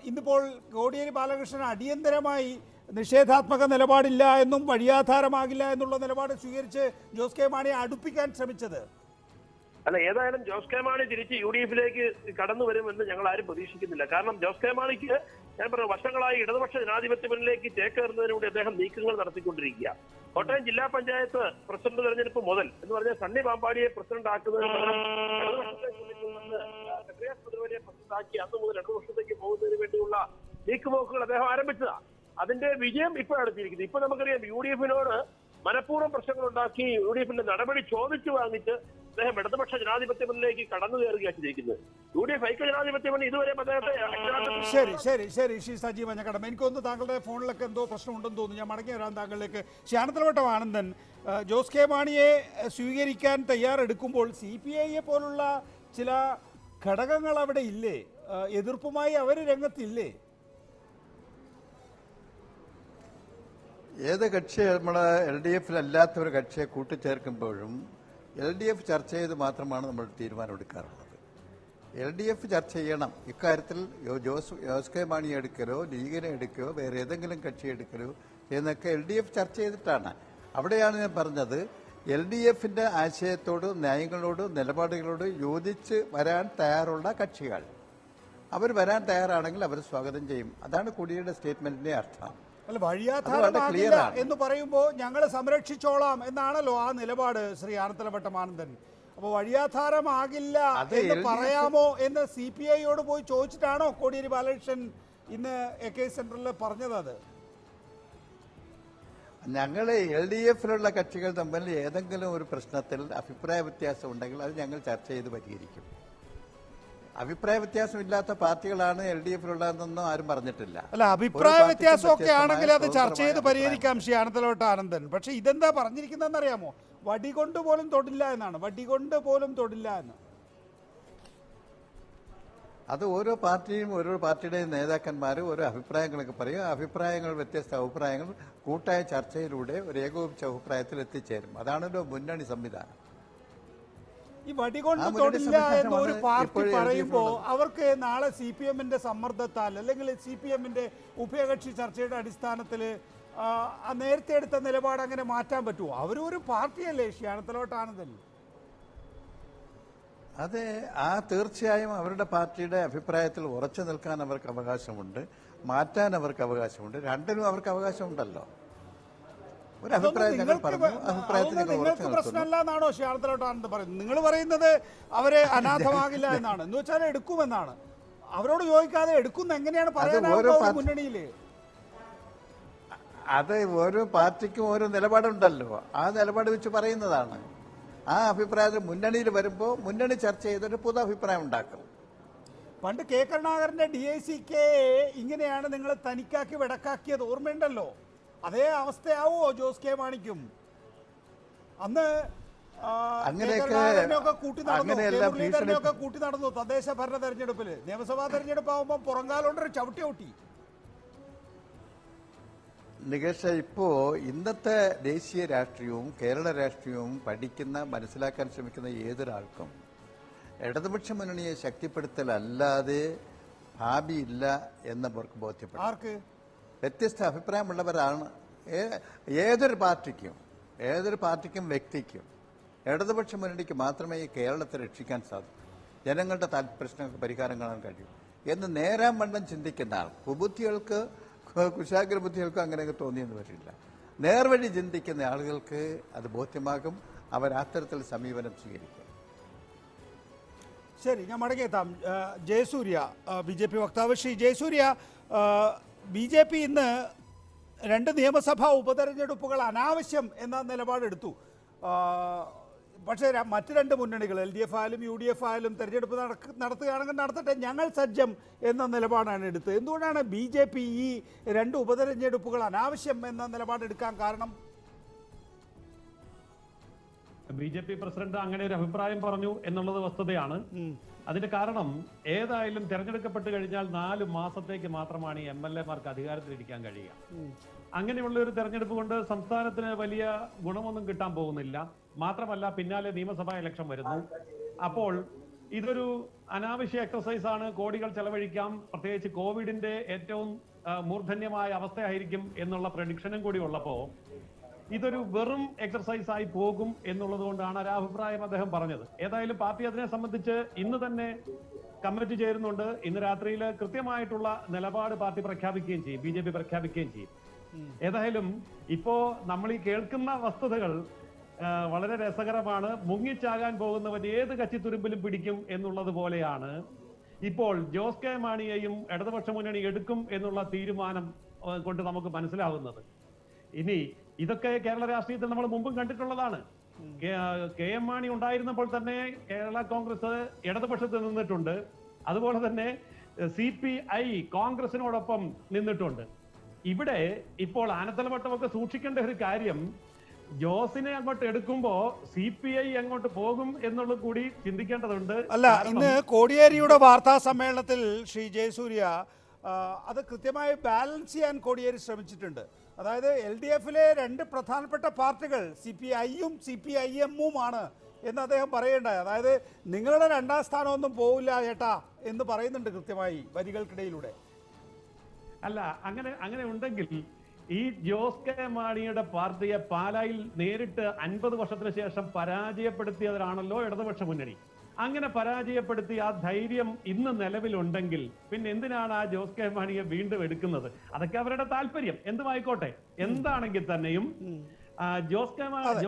ഇന്നിപ്പോൾ കോടിയേരി ബാലകൃഷ്ണൻ അടിയന്തരമായി നിഷേധാത്മക നിലപാടില്ല എന്നും വഴിയാധാരമാകില്ല എന്നുള്ള നിലപാട് സ്വീകരിച്ച് ജോസ് കെ മാണിയെ അടുപ്പിക്കാൻ ശ്രമിച്ചത്? അല്ല, ഏതായാലും ജോസ് കെ മാണി തിരിച്ച് UDFിലേക്ക് കടന്നു വരുമെന്ന് ഞങ്ങൾ ആരും പ്രതീക്ഷിക്കുന്നില്ല. കാരണം ജോസ് കെ മാണിക്ക് ഞാൻ പറഞ്ഞു, വർഷങ്ങളായി ഇടതുപക്ഷ ജനാധിപത്യ മുന്നിലേക്ക് ചേക്കേറുന്നതിനുകൂടി അദ്ദേഹം നീക്കങ്ങൾ നടത്തിക്കൊണ്ടിരിക്കുക. കോട്ടയം ജില്ലാ പഞ്ചായത്ത് പ്രസിഡന്റ് തെരഞ്ഞെടുപ്പ് മുതൽ എന്ന് പറഞ്ഞാൽ സണ്ണി പാമ്പാടിയെ പ്രസിഡന്റ് ആക്കുന്നതിന് പകരം പ്രസിഡന്റ് ആക്കി അന്ന് മുതൽ 2 വർഷത്തേക്ക് പോകുന്നതിന് വേണ്ടിയുള്ള നീക്കുപോക്കുകൾ അദ്ദേഹം ആരംഭിച്ചതാണ്. അതിന്റെ വിജയം ഇപ്പോഴാണ് എത്തിയിരിക്കുന്നത്. ഇപ്പൊ നമുക്കറിയാം, UDFിനോട് മനഃപൂർവ്വം പ്രശ്നങ്ങളുണ്ടാക്കി UDFിന്റെ നടപടി ചോദിച്ചു വാങ്ങിച്ച് അദ്ദേഹം ഇടതുപക്ഷ ജനാധിപത്യ മുന്നിലേക്ക് കടന്നു കയറുകയാണ് ചെയ്തിരിക്കുന്നത്. UDF ഐക്യ ജനാധിപത്യ മുന്നണി ഇതുവരെ ശരി ശരി ശരി ശ്രീ സജി മഞ്ഞക്കടം, എനിക്കൊന്ന് താങ്കളുടെ ഫോണിലൊക്കെ എന്തോ പ്രശ്നമുണ്ടെന്ന് തോന്നുന്നു. ഞാൻ മടങ്ങി വരാൻ താങ്കളിലേക്ക്. ശ്യാനത്തലവട്ടം ആനന്ദൻ, ജോസ് കെ മാണിയെ സ്വീകരിക്കാൻ തയ്യാറെടുക്കുമ്പോൾ CPIയെ പോലുള്ള ചില ഘടകങ്ങൾ അവിടെ ഇല്ലേ? എതിർപ്പുമായി അവർ രംഗത്തില്ലേ? ഏത് കക്ഷി നമ്മളെ LDFിലല്ലാത്ത ഒരു കക്ഷിയെ കൂട്ടിച്ചേർക്കുമ്പോഴും LDF ചർച്ച ചെയ്ത് മാത്രമാണ് നമ്മൾ തീരുമാനം എടുക്കാറുള്ളത്. LDF ചർച്ച ചെയ്യണം. ഇക്കാര്യത്തിൽ ജോസ് കെ മാണിയെ എടുക്കലോ ലീഗിനെ എടുക്കലോ വേറെ ഏതെങ്കിലും കക്ഷി എടുക്കലോ എന്നൊക്കെ LDF ചർച്ച ചെയ്തിട്ടാണ്. അവിടെയാണ് ഞാൻ പറഞ്ഞത്, LDFിന്റെ ആശയത്തോട് നയങ്ങളോട് നിലപാടുകളോട് യോജിച്ച് വരാൻ തയ്യാറുള്ള കക്ഷികൾ അവർ വരാൻ തയ്യാറാണെങ്കിൽ അവർ സ്വാഗതം ചെയ്യും. അതാണ് കൊടിയുടെ സ്റ്റേറ്റ്മെന്റിന്റെ അർത്ഥം. അല്ല, വഴിയാധാരമാകില്ല എന്ന് പറയുമ്പോൾ ഞങ്ങൾ സംരക്ഷിച്ചോളാം എന്നാണല്ലോ ആ നിലപാട് ശ്രീ ആനത്തലവട്ടം ആനന്ദൻ. അപ്പോൾ വഴിയാധാരമാകില്ല എന്ന് പറയാമോ എന്ന് CPIയോട് പോയി ചോദിച്ചിട്ടാണോ കോടിയേരി ബാലകൃഷ്ണൻ ഇന്ന് AK സെന്ററിൽ പറഞ്ഞത്? അത് ഞങ്ങൾ LDFിലുള്ള കക്ഷികൾ തമ്മിൽ ഏതെങ്കിലും ഒരു പ്രശ്നത്തിൽ അഭിപ്രായ വ്യത്യാസം ഉണ്ടെങ്കിൽ അത് ഞങ്ങൾ ചർച്ച ചെയ്ത് പരിഹരിക്കും. അഭിപ്രായ വ്യത്യാസമില്ലാത്ത പാർട്ടികളാണ് LDFിലുള്ളതെന്നൊന്നും ആരും പറഞ്ഞിട്ടില്ല. അല്ല, അഭിപ്രായ വ്യത്യാസമൊക്കെ ആണെങ്കിൽ അത് ചർച്ച ചെയ്ത് പരിഹരിക്കാം ശ്രീ ആനത്തലവട്ട ആനന്ദൻ. പക്ഷെ ഇതെന്താ പറഞ്ഞിരിക്കുന്നതെന്ന് അറിയാമോ? വടികൊണ്ട് പോലും തൊടില്ല എന്നാണ്. വടികൊണ്ട് പോലും തൊടില്ല എന്ന്. അത് ഓരോ പാർട്ടിയും ഓരോ പാർട്ടിയുടെയും നേതാക്കന്മാർ ഓരോ അഭിപ്രായങ്ങളൊക്കെ പറയും. അഭിപ്രായങ്ങൾ, വ്യത്യസ്ത അഭിപ്രായങ്ങൾ കൂട്ടായ ചർച്ചയിലൂടെ ഒരു ഏകോപിച്ച അഭിപ്രായത്തിൽ എത്തിച്ചേരും. അതാണല്ലോ മുന്നണി സംവിധാനം. ഈ വടികൊണ്ട് തൊടില്ല എന്ന് ഒരു പാർട്ടി പറയുമ്പോൾ അവർക്ക് നാളെ CPMന്റെ സമ്മർദ്ദത്താൽ അല്ലെങ്കിൽ CPMന്റെ ഉഭയകക്ഷി ചർച്ചയുടെ അടിസ്ഥാനത്തിൽ നേരത്തെ എടുത്ത നിലപാട് അങ്ങനെ മാറ്റാൻ പറ്റുമോ? അവരൊരു പാർട്ടിയല്ലേ ശ്യാനത്തലവട്ട ആനന്ദൻ? അതെ, തീർച്ചയായും അവരുടെ പാർട്ടിയുടെ അഭിപ്രായത്തിൽ ഉറച്ചു നിൽക്കാൻ അവർക്ക് അവകാശമുണ്ട്, മാറ്റാൻ അവർക്ക് അവകാശമുണ്ട്. രണ്ടിനും അവർക്ക് അവകാശമുണ്ടല്ലോ. ഒരു അഭിപ്രായം ഞങ്ങൾ പറഞ്ഞു, അഭിപ്രായത്തിൽ നിങ്ങൾക്ക് പ്രശ്നമല്ല എന്നാണോ ശ്യാനത്തലവട്ട ആനന്ദൻ പറയുന്നത്? നിങ്ങൾ പറയുന്നത് അവരെ അനാഥമാകില്ല എന്നാണ്, എന്ന് വെച്ചാൽ എടുക്കുമെന്നാണ്. അവരോട് ചോദിക്കാതെ എടുക്കുന്ന എങ്ങനെയാണ് പറയാനാവുക മുന്നണിയില്? അത് ഓരോ പാർട്ടിക്കും ഓരോ നിലപാടുണ്ടല്ലോ, ആ നിലപാട് വെച്ച് പറയുന്നതാണ്. ആ അഭിപ്രായത്തിൽ മുന്നണിയിൽ വരുമ്പോൾ മുന്നണി ചർച്ച ചെയ്തൊരു പുതു അഭിപ്രായം ഉണ്ടാക്കും. പണ്ട് K കരുണാകരന്റെ DICK ഇങ്ങനെയാണ് നിങ്ങൾ തനിക്കാക്കി വെടക്കാക്കിയത്, ഓർമ്മയുണ്ടല്ലോ? അതേ അവസ്ഥയാവോ ജോസ് കെ മാണിക്കും? അന്ന് കൂട്ടി നടന്നു തദ്ദേശ ഭരണ തെരഞ്ഞെടുപ്പില്. നിയമസഭാ തെരഞ്ഞെടുപ്പ് ആവുമ്പോൾ പുറങ്കാലോണ്ടൊരു ചവിട്ടി ഔട്ടി. നികേഷ്, ഇപ്പോ ഇന്നത്തെ ദേശീയ രാഷ്ട്രീയവും കേരള രാഷ്ട്രീയവും മനസ്സിലാക്കാൻ ശ്രമിക്കുന്ന ഏതൊരാൾക്കും ഇടതുപക്ഷ മുന്നണിയെ ശക്തിപ്പെടുത്തലല്ലാതെ ഭാവിയില്ല എന്ന് അവർക്ക് ബോധ്യപ്പെട്ടു. ആർക്ക്? വ്യത്യസ്ത അഭിപ്രായമുള്ളവരാണ് ഏതൊരു പാർട്ടിക്കും വ്യക്തിക്കും ഇടതുപക്ഷ മുന്നണിക്ക് മാത്രമേ ഈ കേരളത്തെ രക്ഷിക്കാൻ സാധിക്കൂ, ജനങ്ങളുടെ പ്രശ്നങ്ങൾക്ക് പരിഹാരം കാണാൻ കഴിയും എന്ന് നേരാം വണ്ണം ചിന്തിക്കുന്ന ആൾ. കുബുദ്ധികൾക്ക് കുശാഗ്ര ബുദ്ധികൾക്കും അങ്ങനെയൊക്കെ തോന്നിയെന്ന് വരില്ല. നേർവഴി ചിന്തിക്കുന്ന ആളുകൾക്ക് അത് ബോധ്യമാകും. അവർ അത്തരത്തിൽ സമീപനം സ്വീകരിക്കും. ശരി, ഞാൻ മടങ്ങിയെത്താം. ജയസൂര്യ, BJP വക്താവ്. ശ്രീ ജയസൂര്യ, BJP ഇന്ന് 2 നിയമസഭാ ഉപതെരഞ്ഞെടുപ്പുകൾ അനാവശ്യം എന്ന നിലപാടെടുത്തു. പക്ഷേ മറ്റ് 2 മുന്നണികൾ LDF ആയാലും UDF ആയാലും തെരഞ്ഞെടുപ്പ് നടത്തുകയാണെങ്കിൽ നടത്തട്ടെ, ഞങ്ങൾ സജ്ജം എന്ന നിലപാടാണ് എടുത്തത്. എന്തുകൊണ്ടാണ് BJP ഈ 2 ഉപതെരഞ്ഞെടുപ്പുകൾ അനാവശ്യം എന്ന നിലപാടെടുക്കാൻ കാരണം? BJP പ്രസിഡന്റ് അങ്ങനെ ഒരു അഭിപ്രായം പറഞ്ഞു എന്നുള്ളത് വസ്തുതയാണ്. അതിന്റെ കാരണം ഏതായാലും തെരഞ്ഞെടുക്കപ്പെട്ട് കഴിഞ്ഞാൽ 4 മാസത്തേക്ക് മാത്രമാണ് ഈ MLA-മാർക്ക് അധികാരത്തിലിരിക്കാൻ കഴിയുക. അങ്ങനെയുള്ള ഒരു തെരഞ്ഞെടുപ്പ് കൊണ്ട് സംസ്ഥാനത്തിന് വലിയ ഗുണമൊന്നും കിട്ടാൻ പോകുന്നില്ല. മാത്രമല്ല പിന്നാലെ നിയമസഭാ ഇലക്ഷൻ വരുന്നു. അപ്പോൾ ഇതൊരു അനാവശ്യ എക്സസൈസ് ആണ്. കോടികൾ ചെലവഴിക്കാം. പ്രത്യേകിച്ച് കോവിഡിന്റെ ഏറ്റവും മൂർധന്യമായ അവസ്ഥയായിരിക്കും എന്നുള്ള പ്രഡിക്ഷനും കൂടി ഉള്ളപ്പോ ഇതൊരു വെറും എക്സർസൈസ് ആയി പോകും എന്നുള്ളത് കൊണ്ടാണ് ഒരു അഭിപ്രായം അദ്ദേഹം പറഞ്ഞത്. ഏതായാലും പാർട്ടി അതിനെ സംബന്ധിച്ച് ഇന്ന് തന്നെ കമ്മിറ്റി ചേരുന്നുണ്ട്. ഇന്ന് രാത്രിയിൽ കൃത്യമായിട്ടുള്ള നിലപാട് പാർട്ടി പ്രഖ്യാപിക്കുകയും ചെയ്യും, BJP പ്രഖ്യാപിക്കുകയും ചെയ്യും. ഏതായാലും ഇപ്പോ നമ്മൾ ഈ കേൾക്കുന്ന വസ്തുതകൾ വളരെ രസകരമാണ്. മുങ്ങിച്ചാകാൻ പോകുന്നവൻ ഏത് കച്ചിത്തുരുമ്പിലും പിടിക്കും എന്നുള്ളത് പോലെയാണ് ഇപ്പോൾ ജോസ് കെ മാണിയെയും ഇടതുപക്ഷ മുന്നണി എടുക്കും എന്നുള്ള തീരുമാനം കൊണ്ട് നമുക്ക് മനസ്സിലാവുന്നത്. ഇനി ഇതൊക്കെ കേരള രാഷ്ട്രീയത്തിൽ നമ്മൾ മുമ്പും കണ്ടിട്ടുള്ളതാണ്. KM മാണി ഉണ്ടായിരുന്നപ്പോൾ തന്നെ കേരള കോൺഗ്രസ് ഇടതുപക്ഷത്ത് നിന്നിട്ടുണ്ട്. അതുപോലെ തന്നെ CPI കോൺഗ്രസിനോടൊപ്പം നിന്നിട്ടുണ്ട്. ഇവിടെ ഇപ്പോൾ ആനത്തലവട്ടമൊക്കെ സൂക്ഷിക്കേണ്ട ഒരു കാര്യം, ജോസിനെ അങ്ങോട്ട് എടുക്കുമ്പോ CPI അങ്ങോട്ട് പോകും എന്നുള്ളത് കൂടി ചിന്തിക്കേണ്ടതുണ്ട്. അല്ല, ഇന്ന് കോടിയേരിയുടെ വാർത്താ സമ്മേളനത്തിൽ ശ്രീ ജയസൂര്യ അത് കൃത്യമായി ബാലൻസ് ചെയ്യാൻ കോടിയേരി ശ്രമിച്ചിട്ടുണ്ട്. അതായത് LDF-ലെ 2 പ്രധാനപ്പെട്ട പാർട്ടികൾ CPI-യും CPIM-ഉമാണ് എന്ന് അദ്ദേഹം പറയേണ്ടായി. അതായത് നിങ്ങളുടെ 2ാം സ്ഥാനമൊന്നും പോവില്ല ചേട്ടാ എന്ന് പറയുന്നുണ്ട് കൃത്യമായി വരികൾക്കിടയിലൂടെ. അല്ല, അങ്ങനെ ഉണ്ടെങ്കിൽ ഈ ജോസ് കെ മാണിയുടെ പാർട്ടിയെ പാലായിൽ നേരിട്ട് 50 വർഷത്തിന് ശേഷം പരാജയപ്പെടുത്തിയവരാണല്ലോ ഇടതുപക്ഷ മുന്നണി. അങ്ങനെ പരാജയപ്പെടുത്തിയ ആ ധൈര്യം ഇന്ന് നിലവിലുണ്ടെങ്കിൽ പിന്നെ എന്തിനാണ് ആ ജോസ് കെ മാണിയെ വീണ്ടും എടുക്കുന്നത്? അതൊക്കെ അവരുടെ താല്പര്യം. എന്തുമായിക്കോട്ടെ, എന്താണെങ്കിൽ തന്നെയും ജോസ് കെ മാണി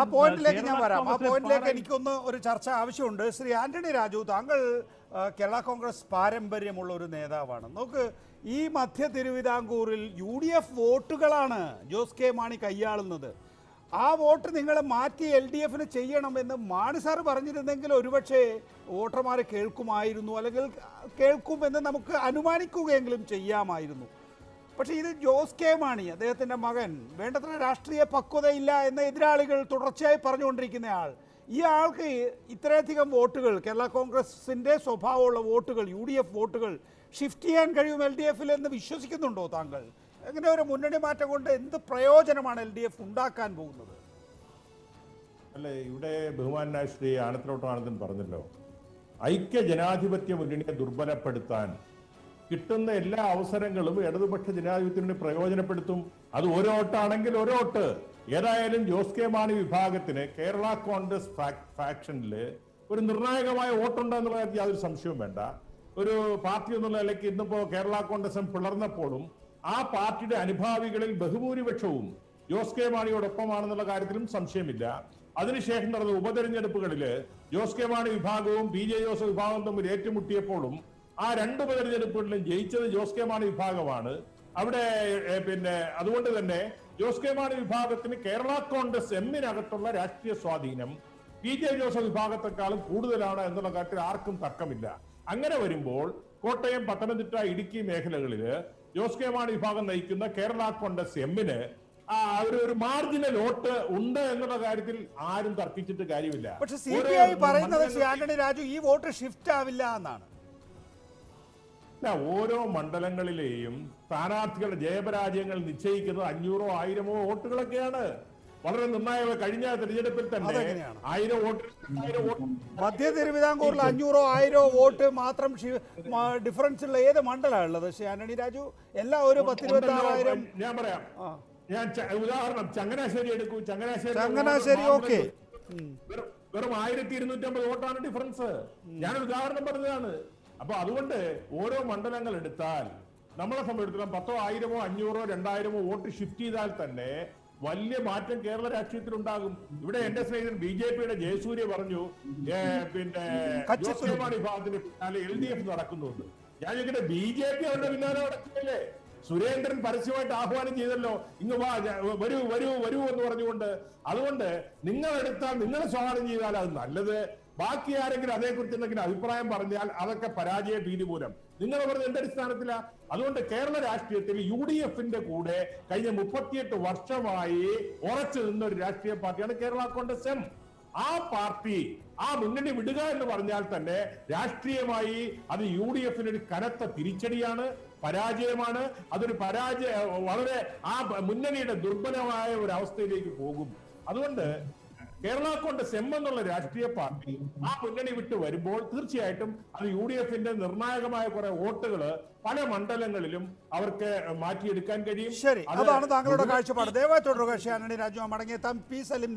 ആ പോയിന്റിലേക്ക് ഞാൻ വരാം. ആ പോയിന്റിലേക്ക് എനിക്കൊന്ന് ഒരു ചർച്ച ആവശ്യമുണ്ട്. ശ്രീ ആന്റണി രാജു, താങ്കൾ കേരള കോൺഗ്രസ് പാരമ്പര്യമുള്ള ഒരു നേതാവാണ്. നോക്ക്, ഈ മധ്യ തിരുവിതാംകൂറിൽ UDF വോട്ടുകളാണ് ജോസ് കെ മാണി കൈയാളുന്നത്. ആ വോട്ട് നിങ്ങൾ മാറ്റി LDF-ന് ചെയ്യണമെന്ന് മാണി സാർ പറഞ്ഞിരുന്നെങ്കിൽ ഒരുപക്ഷെ വോട്ടർമാർ കേൾക്കുമായിരുന്നു, അല്ലെങ്കിൽ കേൾക്കുമെന്ന് നമുക്ക് അനുമാനിക്കുകയെങ്കിലും ചെയ്യാമായിരുന്നു. പക്ഷേ ഇത് ജോസ് കെ മാണി, അദ്ദേഹത്തിൻ്റെ മകൻ, വേണ്ടത്ര രാഷ്ട്രീയ പക്വതയില്ല എന്ന എതിരാളികൾ തുടർച്ചയായി പറഞ്ഞുകൊണ്ടിരിക്കുന്ന ആൾ, ഈ ആൾക്ക് ഇത്രയധികം വോട്ടുകൾ, കേരള കോൺഗ്രസിൻ്റെ സ്വഭാവമുള്ള വോട്ടുകൾ, UDF വോട്ടുകൾ ഷിഫ്റ്റ് ചെയ്യാൻ കഴിയും LDF-ൽ എന്ന് വിശ്വസിക്കുന്നുണ്ടോ താങ്കൾ? അങ്ങനെ ഒരു മുന്നണി മാറ്റം കൊണ്ട് എന്ത് പ്രയോജനമാണ് LDF ഉണ്ടാക്കാൻ പോകുന്നത്? അല്ലെ, ഇവിടെ ബഹുമാനായ ശ്രീ ആനത്തലോട്ട് ആനന്ദൻ പറഞ്ഞല്ലോ, ഐക്യ ജനാധിപത്യ മുന്നണിയെ ദുർബലപ്പെടുത്താൻ കിട്ടുന്ന എല്ലാ അവസരങ്ങളും ഇടതുപക്ഷ ജനാധിപത്യത്തിന് പ്രയോജനപ്പെടുത്തും. അത് ഒരു വോട്ടാണെങ്കിൽ ഒരു വോട്ട്. ഏതായാലും ജോസ് കെ മാണി വിഭാഗത്തിന് കേരള കോൺഗ്രസ് ഫാക്ഷനിൽ ഒരു നിർണായകമായ വോട്ടുണ്ടെന്നുള്ള കാര്യത്തിൽ യാതൊരു സംശയവും വേണ്ട. ഒരു പാർട്ടി എന്നുള്ള നിലയ്ക്ക് ഇന്നിപ്പോ കേരള കോൺഗ്രസ് പിളർന്നപ്പോഴും ആ പാർട്ടിയുടെ അനുഭാവികളിൽ ബഹുഭൂരിപക്ഷവും ജോസ് കെ മാണിയോടൊപ്പമാണെന്നുള്ള കാര്യത്തിലും സംശയമില്ല. അതിനുശേഷം നടന്ന ഉപതെരഞ്ഞെടുപ്പുകളിൽ ജോസ് കെ മാണി വിഭാഗവും PJ ജോസഫ് വിഭാഗവും തമ്മിൽ ഏറ്റുമുട്ടിയപ്പോഴും ആ 2 ഉപതെരഞ്ഞെടുപ്പുകളിലും ജയിച്ചത് ജോസ് കെ മാണി വിഭാഗമാണ്. അവിടെ അതുകൊണ്ട് തന്നെ ജോസ് കെ മാണി വിഭാഗത്തിന് കേരള കോൺഗ്രസ് എമ്മിനകത്തുള്ള രാഷ്ട്രീയ സ്വാധീനം PJ ജോസഫ് വിഭാഗത്തെക്കാളും കൂടുതലാണ് എന്നുള്ള കാര്യത്തിൽ ആർക്കും തർക്കമില്ല. അങ്ങനെ വരുമ്പോൾ കോട്ടയം, പത്തനംതിട്ട, ഇടുക്കി മേഖലകളിൽ ജോസ് കെ മാണി വിഭാഗം നയിക്കുന്ന കേരള കോൺഗ്രസ് എമ്മിന് ഒരു മാർജിനൽ വോട്ട് ഉണ്ട് എന്നുള്ള കാര്യത്തിൽ ആരും തർക്കിച്ചിട്ട് കാര്യമില്ല. പക്ഷെ CPI പറയുന്നത് ശ്രീ ആന്റണി രാജു ഈ വോട്ട് ഷിഫ്റ്റ് ആവില്ല എന്നാണ്. ഓരോ മണ്ഡലങ്ങളിലെയും സ്ഥാനാർത്ഥികളുടെ ജയപരാജയങ്ങൾ നിശ്ചയിക്കുന്നത് 500-1000 വോട്ടുകളൊക്കെയാണ്. വളരെ നിർണായക. കഴിഞ്ഞ തെരഞ്ഞെടുപ്പിൽ തന്നെ അതെങ്ങനെയാണ്? 1000 വോട്ട് മധ്യ തിരുവിതാംകൂറിൽ 500 1000 വോട്ട് മാത്രം ഡിഫറൻസ് ഉള്ള ഏത് മണ്ഡലമാണ് ഉള്ളത് ശ്രീ ആന്റണി രാജു? എല്ലാം ഒരു 10,26,000. ഞാൻ പറയാം. ഞാൻ ഉദാഹരണം ചങ്ങനാശ്ശേരി എടുക്കൂ. ചങ്ങനാശ്ശേരി ഓക്കെ, വെറും 1250 വോട്ടാണ് ഡിഫറൻസ്. ഞാനൊരു ഉദാഹരണം പറഞ്ഞതാണ്. അപ്പൊ അതുകൊണ്ട് ഓരോ മണ്ഡലങ്ങൾ എടുത്താൽ നമ്മളെ സംബന്ധിച്ചിടത്തോളം 10,000, 1000, 500, 2000 വോട്ട് ഷിഫ്റ്റ് ചെയ്താൽ തന്നെ വലിയ മാറ്റം കേരള രാഷ്ട്രീയത്തിൽ ഉണ്ടാകും. ഇവിടെ എന്റെ സ്നേഹിതൻ BJP-യുടെ ജയസൂര്യ പറഞ്ഞു പിന്നെ വിഭാഗത്തിന് പിന്നാലെ LDF നടക്കുന്നുണ്ട്. ഞാൻ ചോദിക്കട്ടെ, BJP അവരുടെ പിന്നാലെ നടക്കില്ലേ? സുരേന്ദ്രൻ പരസ്യമായിട്ട് ആഹ്വാനം ചെയ്തല്ലോ, ഇങ്ങ് വാ, വരൂ വരൂ വരൂ എന്ന് പറഞ്ഞുകൊണ്ട്. അതുകൊണ്ട് നിങ്ങൾ എടുത്താൽ, നിങ്ങൾ സ്വാഗതം ചെയ്താൽ അത് നല്ലത്. ബാക്കി ആരെങ്കിലും അതേക്കുറിച്ച് എന്തെങ്കിലും അഭിപ്രായം പറഞ്ഞാൽ അതൊക്കെ പരാജയ ഭീതി മൂലം. നിങ്ങൾ പറഞ്ഞത് എന്റെ അടിസ്ഥാനത്തില. അതുകൊണ്ട് കേരള രാഷ്ട്രീയത്തിൽ UDF-ന്റെ കൂടെ കഴിഞ്ഞ 38 വർഷമായി ഉറച്ചു നിന്ന ഒരു രാഷ്ട്രീയ പാർട്ടിയാണ് കേരള കോൺഗ്രസ് എം. ആ പാർട്ടി, ആ മുന്നണി വിടുക എന്ന് പറഞ്ഞാൽ തന്നെ രാഷ്ട്രീയമായി അത് UDF-ന് ഒരു കനത്ത തിരിച്ചടിയാണ്, പരാജയമാണ്. അതൊരു വളരെ ആ മുന്നണിയുടെ ദുർബലമായ ഒരു അവസ്ഥയിലേക്ക് പോകും. അതുകൊണ്ട് കേരള കോൺഗ്രസ് എം എന്നുള്ള രാഷ്ട്രീയ പാർട്ടി ആ മുന്നണി വിട്ട് വരുമ്പോൾ തീർച്ചയായിട്ടും അത് UDF-ന്റെ നിർണായകമായ കുറെ വോട്ടുകൾ പല മണ്ഡലങ്ങളിലും അവർക്ക് മാറ്റിയെടുക്കാൻ കഴിയും. ശരി, അതാണ് താങ്കളുടെ കാഴ്ചപ്പാട്. ദയവായി തുടരുക ശ്രീ ആന്റണി രാജു. മടങ്ങിയെത്താം. P Salim,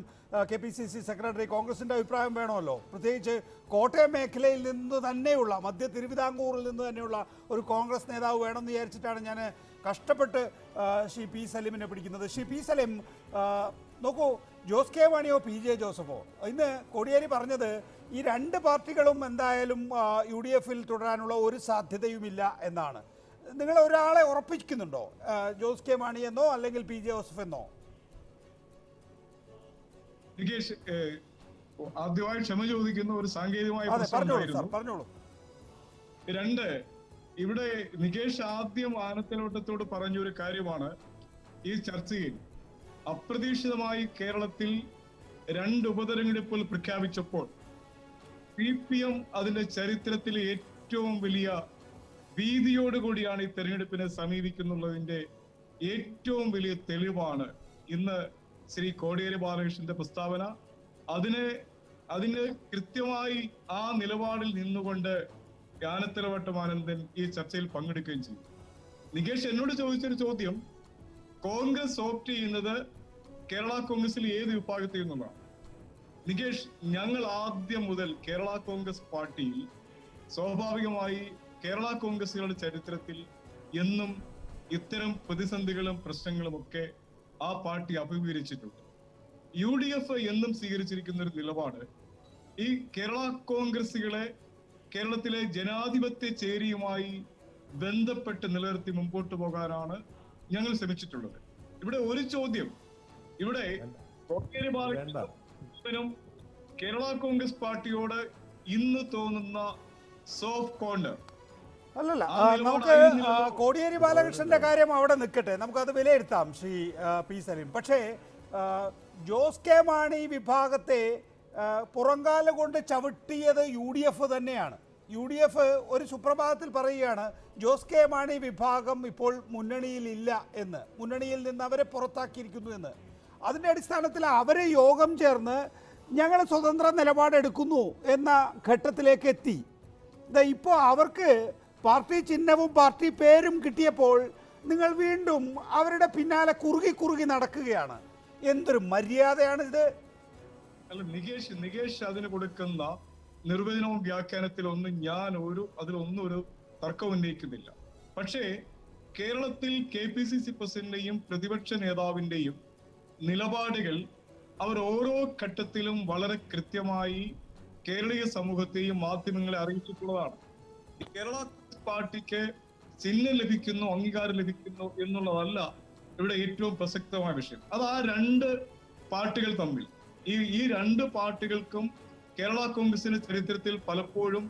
KPCC secretary. കോൺഗ്രസിന്റെ അഭിപ്രായം വേണമല്ലോ, പ്രത്യേകിച്ച് കോട്ടയം മേഖലയിൽ നിന്ന് തന്നെയുള്ള, മധ്യ തിരുവിതാംകൂറിൽ നിന്ന് തന്നെയുള്ള ഒരു കോൺഗ്രസ് നേതാവ് വേണമെന്ന് വിചാരിച്ചിട്ടാണ് ഞാൻ കഷ്ടപ്പെട്ട് ശ്രീ പി സലിമിനെ പിടിക്കുന്നത്. ശ്രീ പി സലിം, നോക്കൂ, ജോസ് കെ മാണിയോ PJ ജോസഫോ, ഇന്ന് കോടിയേരി പറഞ്ഞത് ഈ രണ്ട് പാർട്ടികളും എന്തായാലും UDF-ൽ തുടരാനുള്ള ഒരു സാധ്യതയുമില്ല എന്നാണ്. നിങ്ങൾ ഒരാളെ ഉറപ്പിക്കുന്നുണ്ടോ, ജോസ് കെ മാണി എന്നോ അല്ലെങ്കിൽ PJ ജോസഫ് എന്നോ? നികേഷ്, ആദ്യമായി ക്ഷമ ചോദിക്കുന്ന ഒരു സാങ്കേതികമായ പറഞ്ഞോളൂ. രണ്ട്, ഇവിടെ നികേഷ് ആദ്യം ആനത്തലോട്ടത്തോട് പറഞ്ഞൊരു കാര്യമാണ്, ഈ ചർച്ചയിൽ അപ്രതീക്ഷിതമായി കേരളത്തിൽ 2 ഉപതെരഞ്ഞെടുപ്പുകൾ പ്രഖ്യാപിച്ചപ്പോൾ CPM അതിന്റെ ചരിത്രത്തിലെ ഏറ്റവും വലിയ ഭീതിയോടുകൂടിയാണ് ഈ തെരഞ്ഞെടുപ്പിനെ സമീപിക്കുന്നുള്ളതിന്റെ ഏറ്റവും വലിയ തെളിവാണ് ഇന്ന് ശ്രീ കോടിയേരി ബാലകൃഷ്ണന്റെ പ്രസ്താവന. അതിന് കൃത്യമായി ആ നിലപാടിൽ നിന്നുകൊണ്ട് ആനത്തലവട്ടം ആനന്ദൻ ഈ ചർച്ചയിൽ പങ്കെടുക്കുകയും ചെയ്തു. നികേഷ് എന്നോട് ചോദിച്ചൊരു ചോദ്യം, കോൺഗ്രസ് ഓപ്റ്റ് ചെയ്യുന്നത് കേരള കോൺഗ്രസിൽ ഏത് വിഭാഗത്തിൽ നിന്നുള്ളതാണ്? നികേഷ്, ഞങ്ങൾ ആദ്യം മുതൽ കേരള കോൺഗ്രസ് പാർട്ടിയിൽ സ്വാഭാവികമായി കേരള കോൺഗ്രസുകളുടെ ചരിത്രത്തിൽ എന്നും ഇത്തരം പ്രതിസന്ധികളും പ്രശ്നങ്ങളും ഒക്കെ ആ പാർട്ടി അഭിമുഖീകരിച്ചിട്ടുണ്ട്. UDF എന്നും സ്വീകരിച്ചിരിക്കുന്ന ഒരു നിലപാട് ഈ കേരള കോൺഗ്രസുകളെ കേരളത്തിലെ ജനാധിപത്യ ചേരിയുമായി ബന്ധപ്പെട്ട് നിലനിർത്തി മുമ്പോട്ട് പോകാനാണ് ഞങ്ങൾ ശ്രമിച്ചിട്ടുള്ളത്. ഇവിടെ ഒരു ചോദ്യം, ഇവിടെ കോടിയേരി ബാലകൃഷ്ണനും കേരള കോൺഗ്രസ് പാർട്ടിയോട് ഇന്ന് തോന്നുന്ന സോഫ്റ്റ് കോർണർ അല്ലല്ല, നമുക്ക് കോടിയേരി ബാലകൃഷ്ണന്റെ കാര്യം അവിടെ നിൽക്കട്ടെ, നമുക്കത് വിലയിരുത്താം ശ്രീ പി സലീം. പക്ഷേ ജോസ് കെ മാണി വിഭാഗത്തെ പുറങ്കാല കൊണ്ട് ചവിട്ടിയത് UDF തന്നെയാണ്. UDF ഒരു സുപ്രഭാതത്തിൽ പറയുകയാണ് ജോസ് കെ മാണി വിഭാഗം ഇപ്പോൾ മുന്നണിയിലില്ല എന്ന്, മുന്നണിയിൽ നിന്ന് അവരെ പുറത്താക്കിയിരിക്കുന്നു എന്ന്. അതിൻ്റെ അടിസ്ഥാനത്തിൽ അവരെ യോഗം ചേർന്ന് ഞങ്ങൾ സ്വതന്ത്ര നിലപാടെടുക്കുന്നു എന്ന ഘട്ടത്തിലേക്ക് എത്തി. ഇപ്പോൾ അവർക്ക് പാർട്ടി ചിഹ്നവും പാർട്ടി പേരും കിട്ടിയപ്പോൾ നിങ്ങൾ വീണ്ടും അവരുടെ പിന്നാലെ കുറുകി നടക്കുകയാണ്. എന്തൊരു മര്യാദയാണിത്? അല്ല നികേഷ് അതിന് കൊടുക്കുന്ന നിർവചനവും വ്യാഖ്യാനത്തിലൊന്നും അതിലൊന്നും ഒരു തർക്കം ഉന്നയിക്കുന്നില്ല. പക്ഷേ കേരളത്തിൽ KPCC പ്രസിഡന്റിന്റെയും പ്രതിപക്ഷ നേതാവിന്റെയും നിലപാടുകൾ അവർ ഓരോ ഘട്ടത്തിലും വളരെ കൃത്യമായി കേരളീയ സമൂഹത്തെയും മാധ്യമങ്ങളെ അറിയിച്ചിട്ടുള്ളതാണ്. കേരള പാർട്ടിക്ക് ചിഹ്നം ലഭിക്കുന്നു, അംഗീകാരം ലഭിക്കുന്നു എന്നുള്ളതല്ല ഇവിടെ ഏറ്റവും പ്രസക്തമായ വിഷയം. അത് ആ 2 പാർട്ടികൾ തമ്മിൽ, ഈ 2 പാർട്ടികൾക്കും കേരള കോൺഗ്രസിന്റെ ചരിത്രത്തിൽ പലപ്പോഴും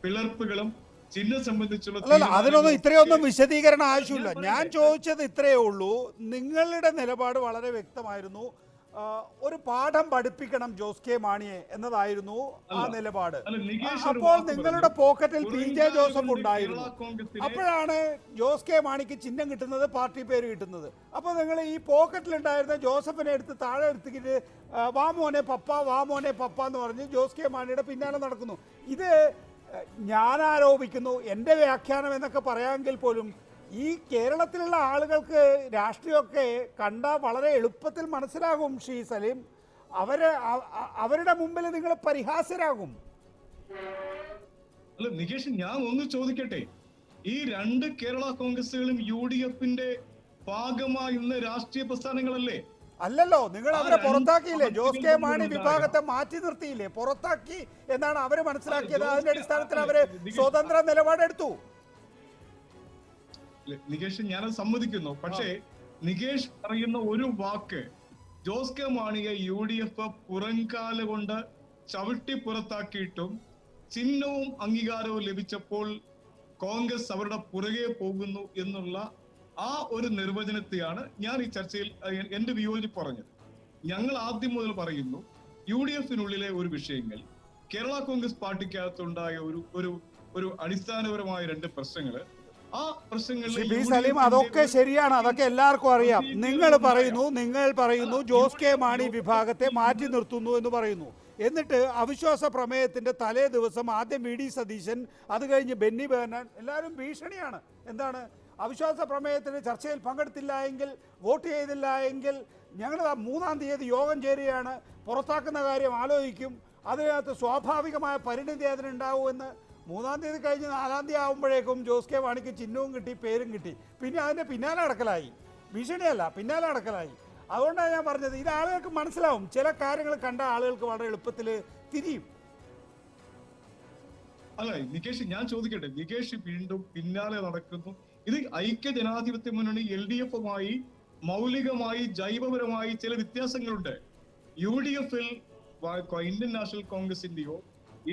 പിളർപ്പുകളും ചിഹ്നം സംബന്ധിച്ചുള്ള അതിനൊന്നും ഇത്രയൊന്നും വിശദീകരണം ആവശ്യമില്ല. ഞാൻ ചോദിച്ചത് ഇത്രയേ ഉള്ളൂ. നിങ്ങളുടെ നിലപാട് വളരെ വ്യക്തമായിരുന്നു. ഒരു പാഠം പഠിപ്പിക്കണം ജോസ് കെ മാണിയെ എന്നതായിരുന്നു ആ നിലപാട്. നികേഷ് ഒരു അപ്പോൾ വാക്ക് നിങ്ങളുടെ പറഞ്ഞു. പോക്കറ്റിൽ പി ജെ ജോസഫ് കേരള ഉണ്ടായിരുന്നു. കോൺഗ്രസിനെ അപ്പോഴാണ് ജോസ് കെ മാണിക്ക് ചിഹ്നം കിട്ടുന്നത്, പാർട്ടി പേര് കിട്ടുന്നത്. അപ്പോൾ നിങ്ങൾ ഈ പോക്കറ്റിലുണ്ടായിരുന്ന ജോസഫിനെ എടുത്ത് താഴെ എടുത്തിട്ട് വാ മോനെ പപ്പ എന്ന് പറഞ്ഞ് ജോസ് കെ മാണിയുടെ പിന്നാലെ നടക്കുന്നു. ഇത് ഞാൻ ആരോപിക്കുന്നു, എൻ്റെ വ്യാഖ്യാനം എന്നൊക്കെ പറയാമെങ്കിൽ പോലും ഈ കേരളത്തിലുള്ള ആളുകൾക്ക് രാഷ്ട്രീയമൊക്കെ കണ്ടാൽ വളരെ എളുപ്പത്തിൽ മനസ്സിലാകും. ശ്രീ സലീം, അവരുടെ മുമ്പിൽ നിങ്ങൾ പരിഹാസ്യരാകും. അല്ല നികേഷ്, ഞാൻ ഒന്ന് ചോദിക്കട്ടെ, ഈ രണ്ട് കേരള കോൺഗ്രസുകളും UDF-ന്റെ ഭാഗമായുന്ന രാഷ്ട്രീയ പ്രസ്ഥാനങ്ങളല്ലേ? അല്ലല്ലോ, നിങ്ങൾ അവരെ പുറത്താക്കിയില്ലേ? ജോസ് കെ മാണി ഉണ്ടാകാം. വിഭാഗത്തെ മാറ്റി നിർത്തിയില്ലേ? പുറത്താക്കി എന്നാണ് അവര് മനസ്സിലാക്കിയത്. അതിന്റെ അടിസ്ഥാനത്തിൽ അവര് സ്വതന്ത്ര നിലപാടെടുത്തു. നികേഷ്, ഞാനത് സമ്മതിക്കുന്നു. പക്ഷേ നികേഷ് പറയുന്ന ഒരു വാക്ക്, ജോസ് കെ മാണിയെ UDF പുറംകാല കൊണ്ട് ചവിട്ടി പുറത്താക്കിയിട്ടും ചിഹ്നവും അംഗീകാരവും ലഭിച്ചപ്പോൾ കോൺഗ്രസ് അവരുടെ പുറകെ പോകുന്നു എന്നുള്ള ആ ഒരു നിർവചനത്തെയാണ് ഞാൻ ഈ ചർച്ചയിൽ എന്റെ വിയോജിപ്പ് പറഞ്ഞത്. ഞങ്ങൾ ആദ്യം മുതൽ പറയുന്നു, UDF-നുള്ളിലെ ഒരു വിഷയങ്ങൾ, കേരള കോൺഗ്രസ് പാർട്ടിക്കകത്തുണ്ടായ ഒരു അടിസ്ഥാനപരമായ രണ്ട് പ്രശ്നങ്ങള്, ആ പ്രശ്നങ്ങളിൽ സലീം, അതൊക്കെ ശരിയാണ്, അതൊക്കെ എല്ലാവർക്കും അറിയാം. നിങ്ങൾ പറയുന്നു ജോസ് കെ മാണി വിഭാഗത്തെ മാറ്റി നിർത്തുന്നു എന്ന് പറയുന്നു. എന്നിട്ട് അവിശ്വാസ പ്രമേയത്തിന്റെ തലേ ദിവസം ആദ്യം VD സതീശൻ, അത് കഴിഞ്ഞ് ബെന്നി ബെഹനാൻ, എല്ലാവരും ഭീഷണിയാണ്. എന്താണ്? അവിശ്വാസ പ്രമേയത്തിന് ചർച്ചയിൽ പങ്കെടുത്തില്ല എങ്കിൽ, വോട്ട് ചെയ്തില്ല എങ്കിൽ ഞങ്ങൾ 3-ാം തീയതി യോഗം ചേരുകയാണ്, പുറത്താക്കുന്ന കാര്യം ആലോചിക്കും, അതിനകത്ത് സ്വാഭാവികമായ പരിണിതി അതിനുണ്ടാവുമെന്ന്. 3-ാം തീയതി കഴിഞ്ഞ് 4-ാം തീയതി ആകുമ്പോഴേക്കും ജോസ് കെ മാണിക്ക് ചിഹ്നവും കിട്ടി, പേരും കിട്ടി. പിന്നെ അതിൻ്റെ പിന്നാലെ അടക്കലായി, ഭീഷണിയല്ല, പിന്നാലെ അടക്കലായി. അതുകൊണ്ടാണ് ഞാൻ പറഞ്ഞത്, ഇത് ആളുകൾക്ക് മനസ്സിലാവും. ചില കാര്യങ്ങൾ കണ്ട ആളുകൾക്ക് വളരെ എളുപ്പത്തിൽ തിരിയും. അല്ല നികേഷ്, ഞാൻ ചോദിക്കട്ടെ, നികേഷ് വീണ്ടും പിന്നാലെ നടക്കുന്നു. ഇത് ഐക്യ ജനാധിപത്യ മുന്നണി LDF-മായി മൗലികമായി ജൈവപരമായി ചില വ്യത്യാസങ്ങളുണ്ട്. UDF-ൽ ഇന്ത്യൻ നാഷണൽ കോൺഗ്രസിന്റെയോ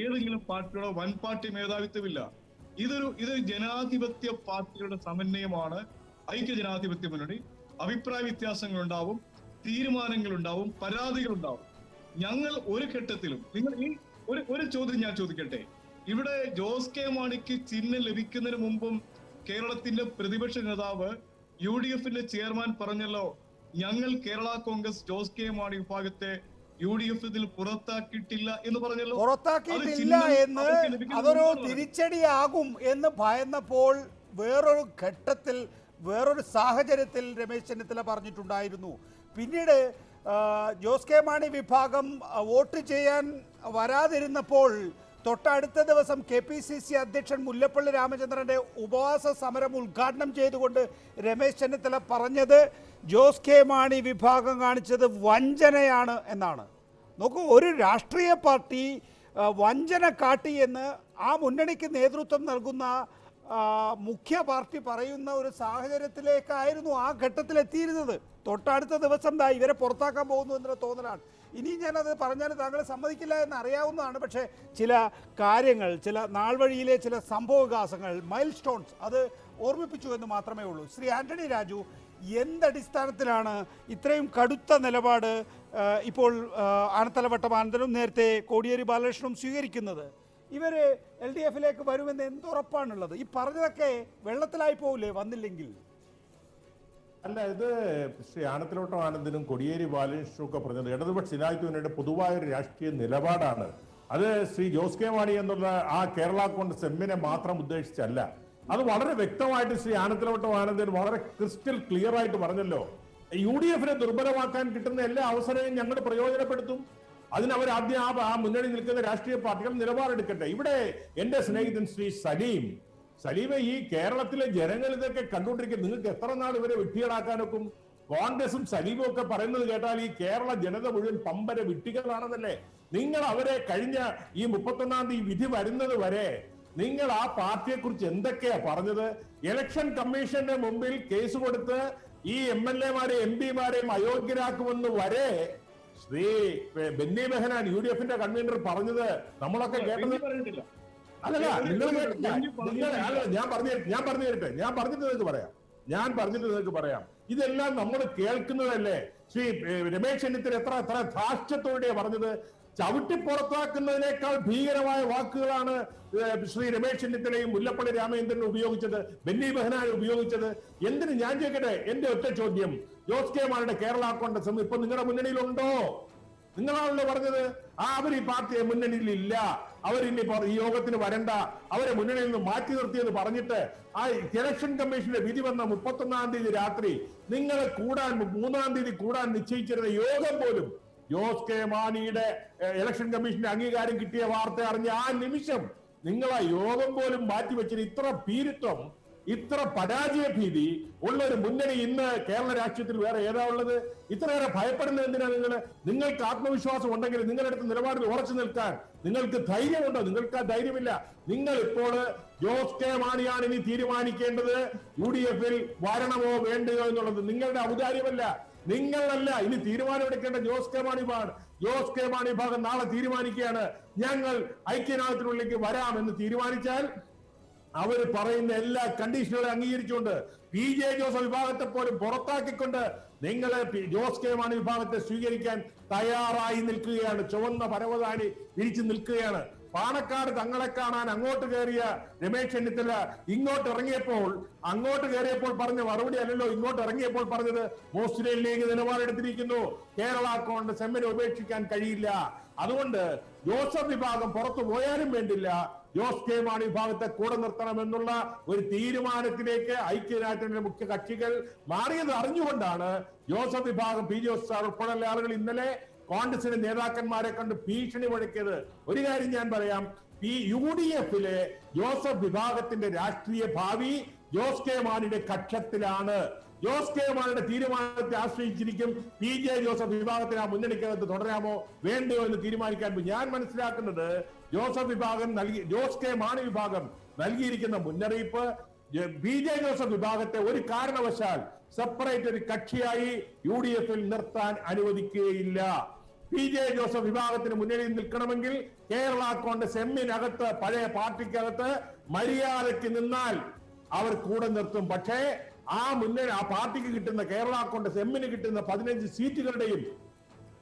ഏതെങ്കിലും പാർട്ടിയുടെ വൻ പാർട്ടി മേധാവിത്വമില്ല. ഇതൊരു ജനാധിപത്യ പാർട്ടികളുടെ സമന്വയമാണ് ഐക്യ ജനാധിപത്യ മുന്നണി. അഭിപ്രായ വ്യത്യാസങ്ങൾ ഉണ്ടാവും, തീരുമാനങ്ങൾ ഉണ്ടാവും, പരാതികൾ ഉണ്ടാവും. ഞങ്ങൾ ഒരു ഘട്ടത്തിലും, നിങ്ങൾ ഈ ഒരു ചോദ്യം ഞാൻ ചോദിക്കട്ടെ, ഇവിടെ ജോസ് കെ മാണിക്ക് ചിഹ്നം ലഭിക്കുന്നതിന് മുമ്പും കേരളത്തിന്റെ പ്രതിപക്ഷ നേതാവ് UDF-ന്റെ ചെയർമാൻ പറഞ്ഞല്ലോ, ഞങ്ങൾ കേരള കോൺഗ്രസ് ജോസ് കെ മാണി വിഭാഗത്തെ UDF-ൽ പുറത്താക്കിയിട്ടില്ല എന്ന് പറഞ്ഞല്ലോ. പുറത്താക്കിയിട്ടില്ല എന്ന്, അതൊരു തിരിച്ചടിയാകും എന്ന് ഭയന്നപ്പോൾ വേറൊരു ഘട്ടത്തിൽ, വേറൊരു സാഹചര്യത്തിൽ രമേശ് ചെന്നിത്തല പറഞ്ഞിട്ടുണ്ടായിരുന്നു. പിന്നീട് ജോസ് കെ മാണി വിഭാഗം വോട്ട് ചെയ്യാൻ വരാതിരുന്നപ്പോൾ തൊട്ടടുത്ത ദിവസം KPCC അധ്യക്ഷൻ മുല്ലപ്പള്ളി രാമചന്ദ്രന്റെ ഉപവാസ സമരം ഉദ്ഘാടനം ചെയ്തുകൊണ്ട് രമേശ് ചെന്നിത്തല പറഞ്ഞത് ജോസ് കെ മാണി വിഭാഗം കാണിച്ചത് വഞ്ചനയാണ് എന്നാണ്. നോക്കൂ, ഒരു രാഷ്ട്രീയ പാർട്ടി വഞ്ചന കാട്ടി എന്ന് ആ മുന്നണിക്ക് നേതൃത്വം നൽകുന്ന മുഖ്യ പാർട്ടി പറയുന്ന ഒരു സാഹചര്യത്തിലേക്കായിരുന്നു ആ ഘട്ടത്തിലെത്തിയിരുന്നത്. തൊട്ടടുത്ത ദിവസം ഇവരെ പുറത്താക്കാൻ പോകുന്നു എന്നൊരു തോന്നലാണ്. ഇനി ഞാനത് പറഞ്ഞാൽ താങ്കൾ സമ്മതിക്കില്ല എന്ന് അറിയാവുന്നതാണ്. പക്ഷേ ചില കാര്യങ്ങൾ, ചില നാൾ വഴിയിലെ ചില സംഭവവികാസങ്ങൾ, മൈൽ സ്റ്റോൺസ്, അത് ഓർമ്മിപ്പിച്ചു എന്ന് മാത്രമേ ഉള്ളൂ. ശ്രീ ആന്റണി രാജു, എന്തടിസ്ഥാനത്തിലാണ് ഇത്രയും കടുത്ത നിലപാട് ഇപ്പോൾ ആനത്തലവട്ടം ആനന്ദനും നേരത്തെ കോടിയേരി ബാലകൃഷ്ണനും സ്വീകരിക്കുന്നത്? ഇവർ LDF-ലേക്ക് വരുമെന്ന് എന്തുറപ്പാണുള്ളത്? ഈ പറഞ്ഞതൊക്കെ വെള്ളത്തിലായി പോവില്ലേ വന്നില്ലെങ്കിൽ? അല്ല, ഇത് ശ്രീ ആനത്തലവട്ടം ആനന്ദനും കോടിയേരി ബാലകൃഷ്ണനും ഒക്കെ പറഞ്ഞത് ഇടതുപക്ഷ ജനാധിപത്യത്തിന്റെ പൊതുവായ ഒരു രാഷ്ട്രീയ നിലപാടാണ്. അത് ശ്രീ ജോസ് കെ മാണി എന്നുള്ള ആ കേരള കോൺഗ്രസ് എമ്മിനെ മാത്രം ഉദ്ദേശിച്ചല്ല. അത് വളരെ വ്യക്തമായിട്ട് ശ്രീ ആനത്തലവട്ടം ആനന്ദൻ വളരെ ക്രിസ്റ്റൽ ക്ലിയർ ആയിട്ട് പറഞ്ഞല്ലോ. UDF-നെ ദുർബലമാക്കാൻ കിട്ടുന്ന എല്ലാ അവസരവും ഞങ്ങൾ പ്രയോജനപ്പെടുത്തും. അതിനവർ ആദ്യം ആ മുന്നണി നിൽക്കുന്ന രാഷ്ട്രീയ പാർട്ടികൾ നിലപാടെടുക്കട്ടെ. ഇവിടെ എന്റെ സ്നേഹിതൻ ശ്രീ സലീമെ, ഈ കേരളത്തിലെ ജനങ്ങൾ ഇതൊക്കെ കണ്ടുകൊണ്ടിരിക്കും. നിങ്ങൾക്ക് എത്ര നാൾ ഇവരെ വിട്ടികളാക്കാനൊക്കും? കോൺഗ്രസും സലീമും ഒക്കെ പറയുന്നത് കേട്ടാൽ ഈ കേരള ജനത മുഴുവൻ പമ്പര വിട്ടികളാണെന്നല്ലേ. നിങ്ങൾ അവരെ കഴിഞ്ഞ ഈ 31-ാം തീയതി വിധി വരുന്നത് വരെ നിങ്ങൾ ആ പാർട്ടിയെ കുറിച്ച് എന്തൊക്കെയാ പറഞ്ഞത്? ഇലക്ഷൻ കമ്മീഷന്റെ മുമ്പിൽ കേസ് കൊടുത്ത് ഈ MLA-മാരെയും MP-മാരെയും അയോഗ്യരാക്കുമെന്ന് വരെ ശ്രീ ബെന്നി ബെഹനാൻ UDF-ന്റെ കൺവീനർ പറഞ്ഞത് നമ്മളൊക്കെ കേട്ടത്. അല്ലല്ല, നിങ്ങൾ ഞാൻ പറഞ്ഞു തരട്ടെ, ഞാൻ പറഞ്ഞിട്ട് നിങ്ങൾക്ക് പറയാം. ഞാൻ പറഞ്ഞിട്ട് നിങ്ങൾക്ക് പറയാം. ഇതെല്ലാം നമ്മൾ കേൾക്കുന്നതല്ലേ. ശ്രീ രമേശ് ചെന്നിത്തല എത്ര ധാർഷ്ട്യത്തോടെയാ പറഞ്ഞത്. ചവിട്ടി പുറത്താക്കുന്നതിനേക്കാൾ ഭീകരമായ വാക്കുകളാണ് ശ്രീ രമേശ് ചെന്നിത്തലയും മുല്ലപ്പള്ളി രാമചന്ദ്രനും ഉപയോഗിച്ചത്, ബെന്നി ബെഹനാൻ ഉപയോഗിച്ചത്. എന്തിന്? ഞാൻ ചോദിക്കട്ടെ, എന്റെ ഒറ്റ ചോദ്യം, ജോസ് കെ മാണിയുടെ കേരള കോൺഗ്രസ് ഇപ്പൊ നിങ്ങളുടെ മുന്നണിയിലുണ്ടോ? നിങ്ങളാണല്ലോ പറഞ്ഞത് അവർ ഈ പാർട്ടിയെ മുന്നണിയിൽ ഇല്ല, അവരിനി ഈ യോഗത്തിന് വരണ്ട, അവരെ മുന്നണിയിൽ നിന്ന് മാറ്റി നിർത്തിയെന്ന് പറഞ്ഞിട്ട് ആ ഇലക്ഷൻ കമ്മീഷന്റെ വിധി വന്ന 31-ാം തീയതി രാത്രി നിങ്ങളെ കൂടാൻ 3-ാം തീയതി കൂടാൻ നിശ്ചയിച്ചിരുന്ന യോഗം പോലും ജോസ് കെ മാണിയുടെ ഇലക്ഷൻ കമ്മീഷന്റെ അംഗീകാരം കിട്ടിയ വാർത്ത അറിഞ്ഞ ആ നിമിഷം നിങ്ങൾ ആ യോഗം പോലും മാറ്റിവെച്ചിട്ട് ഇത്ര ഭീരുത്വം, ഇത്ര പരാജയ ഭീതി ഉള്ള ഒരു മുന്നണി ഇന്ന് കേരള രാഷ്ട്രീയത്തിൽ വേറെ ഏതാ ഉള്ളത്? ഇത്രയേറെ ഭയപ്പെടുന്നത് എന്തിനാ? നിങ്ങൾക്ക് ആത്മവിശ്വാസം ഉണ്ടെങ്കിൽ നിങ്ങളുടെ അടുത്ത് നിലപാടിൽ ഉറച്ചു നിൽക്കാൻ നിങ്ങൾക്ക് ധൈര്യമുണ്ടോ? നിങ്ങൾക്ക് ആ ധൈര്യമില്ല. നിങ്ങൾ ഇപ്പോൾ ജോസ് കെ മാണിയാണ് ഇനി തീരുമാനിക്കേണ്ടത് UDF-ൽ വരണമോ വേണ്ടയോ എന്നുള്ളത്. നിങ്ങളുടെ ഔദാര്യമല്ല, നിങ്ങളല്ല ഇനി തീരുമാനമെടുക്കേണ്ട ജോസ് കെ മാണി വിഭാഗം. ജോസ് കെ മാണി വിഭാഗം നാളെ തീരുമാനിക്കുകയാണ് ഞങ്ങൾ ഐക്യനാഥത്തിനുള്ളിലേക്ക് വരാമെന്ന് തീരുമാനിച്ചാൽ അവർ പറയുന്ന എല്ലാ കണ്ടീഷനുകളും അംഗീകരിച്ചുകൊണ്ട് PJ ജോസഫ് വിഭാഗത്തെ പോലും പുറത്താക്കിക്കൊണ്ട് നിങ്ങളെ ജോസ് കെ മാണി വിഭാഗത്തെ സ്വീകരിക്കാൻ തയ്യാറായി നിൽക്കുകയാണ്. ചുവന്ന പരവതാനി വിരിച്ചു നിൽക്കുകയാണ്. പാണക്കാട് തങ്ങളെ കാണാൻ അങ്ങോട്ട് കയറിയ രമേശ് ചെന്നിത്തല ഇങ്ങോട്ട് കയറിയപ്പോൾ പറഞ്ഞ മറുപടി അല്ലല്ലോ ഇങ്ങോട്ട് ഇറങ്ങിയപ്പോൾ പറഞ്ഞത്. മുസ്ലിം ലീഗ് നിലപാടെടുത്തിരിക്കുന്നു, കേരള കോൺഗ്രസ് എമ്മിനെ ഉപേക്ഷിക്കാൻ കഴിയില്ല, അതുകൊണ്ട് ജോസഫ് വിഭാഗം പുറത്തു പോയാലും വേണ്ടില്ല, ജോസ് കെ മാണി വിഭാഗത്തെ കൂടെ നിർത്തണമെന്നുള്ള ഒരു തീരുമാനത്തിലേക്ക് ഐക്യരാഷ്ട്രത്തിന്റെ മുഖ്യ കക്ഷികൾ മാറിയത് അറിഞ്ഞുകൊണ്ടാണ് ജോസഫ് വിഭാഗം PJ ജോസഫ് ഉൾപ്പെടെയുള്ള ആളുകൾ ഇന്നലെ കോൺഗ്രസിന്റെ നേതാക്കന്മാരെ കണ്ട് ഭീഷണി മുഴക്കിയത്. ഒരു കാര്യം ഞാൻ പറയാം, ഈ UDF-ലെ ജോസഫ് വിഭാഗത്തിന്റെ രാഷ്ട്രീയ ഭാവി ജോസ് കെ മാണിയുടെ കക്ഷത്തിലാണ്. ജോസ് കെ മാണിയുടെ തീരുമാനത്തെ ആശ്രയിച്ചിരിക്കും PJ ജോസഫ് വിഭാഗത്തിന് ആ മുന്നണിക്കകത്ത് തുടരാമോ വേണ്ടയോ എന്ന് തീരുമാനിക്കാൻ. ഞാൻ മനസ്സിലാക്കുന്നത് ജോസ് കെ മാണി വിഭാഗം നൽകിയിരിക്കുന്ന മുന്നറിയിപ്പ് PJ ജോസഫ് വിഭാഗത്തെ ഒരു കാരണവശാൽ സെപ്പറേറ്റ് ഒരു കക്ഷിയായി UDF-ൽ നിർത്താൻ അനുവദിക്കുകയില്ല. PJ ജോസഫ് വിഭാഗത്തിന് മുന്നണിയിൽ നിൽക്കണമെങ്കിൽ കേരള കോൺഗ്രസ് എമ്മിനകത്ത് പഴയ പാർട്ടിക്കകത്ത് മര്യാദയ്ക്ക് നിന്നാൽ അവർ കൂടെ നിർത്തും. പക്ഷേ ആ പാർട്ടിക്ക് കിട്ടുന്ന കേരള കോൺഗ്രസ് എമ്മിന് കിട്ടുന്ന 15 സീറ്റുകളുടെയും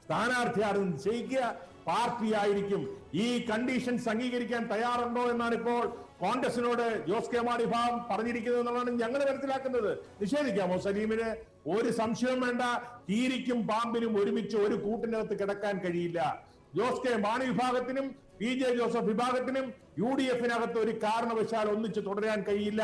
സ്ഥാനാർത്ഥിയാണെന്ന് നിശ്ചയിക്കുക പാർട്ടിയായിരിക്കും. ഈ കണ്ടീഷൻസ് അംഗീകരിക്കാൻ തയ്യാറുണ്ടോ എന്നാണ് ഇപ്പോൾ കോൺഗ്രസിനോട് ജോസ് കെ മാണി വിഭാഗം പറഞ്ഞിരിക്കുന്നത് എന്നുള്ളതാണ് ഞങ്ങൾ മനസ്സിലാക്കുന്നത്. നിഷേധിക്കാമോ സലീമിന്? ഒരു സംശയവും വേണ്ട, കീരിക്കും പാമ്പിനും ഒരുമിച്ച് ഒരു കൂട്ടിനകത്ത് കിടക്കാൻ കഴിയില്ല. ജോസ് കെ മാണി വിഭാഗത്തിനും PJ ജോസഫ് വിഭാഗത്തിനും UDF-നകത്ത് ഒരു കാരണവശാൽ ഒന്നിച്ച് തുടരാൻ കഴിയില്ല.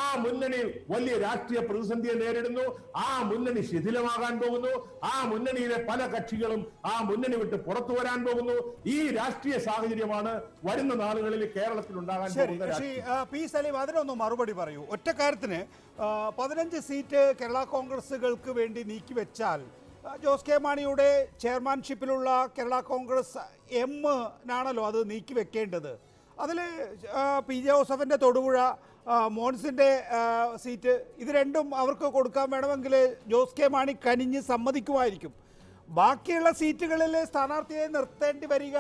ആ മുന്നണി വലിയ രാഷ്ട്രീയ പ്രതിസന്ധിയെ നേരിടുന്നു. ആ മുന്നണി ശിഥിലമാകാൻ പോകുന്നു. ആ മുന്നണിയിലെ പല കക്ഷികളും ആ മുന്നണി വിട്ട് പുറത്തു വരാൻ പോകുന്നു. ഈ രാഷ്ട്രീയ സാഹചര്യമാണ് വരുന്ന നാളുകളിൽ കേരളത്തിൽ ഉണ്ടാകാൻ പോകുന്നത്. P. സലീം, അതിനൊന്ന് മറുപടി പറയൂ. ഒറ്റ കാര്യത്തിന് 15 സീറ്റ് കേരള കോൺഗ്രസുകൾക്ക് വേണ്ടി നീക്കിവെച്ചാൽ ജോസ് കെ മാണിയുടെ ചെയർമാൻഷിപ്പിലുള്ള കേരള കോൺഗ്രസ് എമ്മിനാണല്ലോ അത് നീക്കിവെക്കേണ്ടത്. അതിൽ PJ ജോസഫിൻ്റെ തൊടുപുഴ, മോൻസിൻ്റെ സീറ്റ്, ഇത് രണ്ടും അവർക്ക് കൊടുക്കാൻ വേണമെങ്കിൽ ജോസ് കെ മാണി കനിഞ്ഞ് സമ്മതിക്കുമായിരിക്കും. ബാക്കിയുള്ള സീറ്റുകളിൽ സ്ഥാനാർത്ഥിയെ നിർത്തേണ്ടി വരിക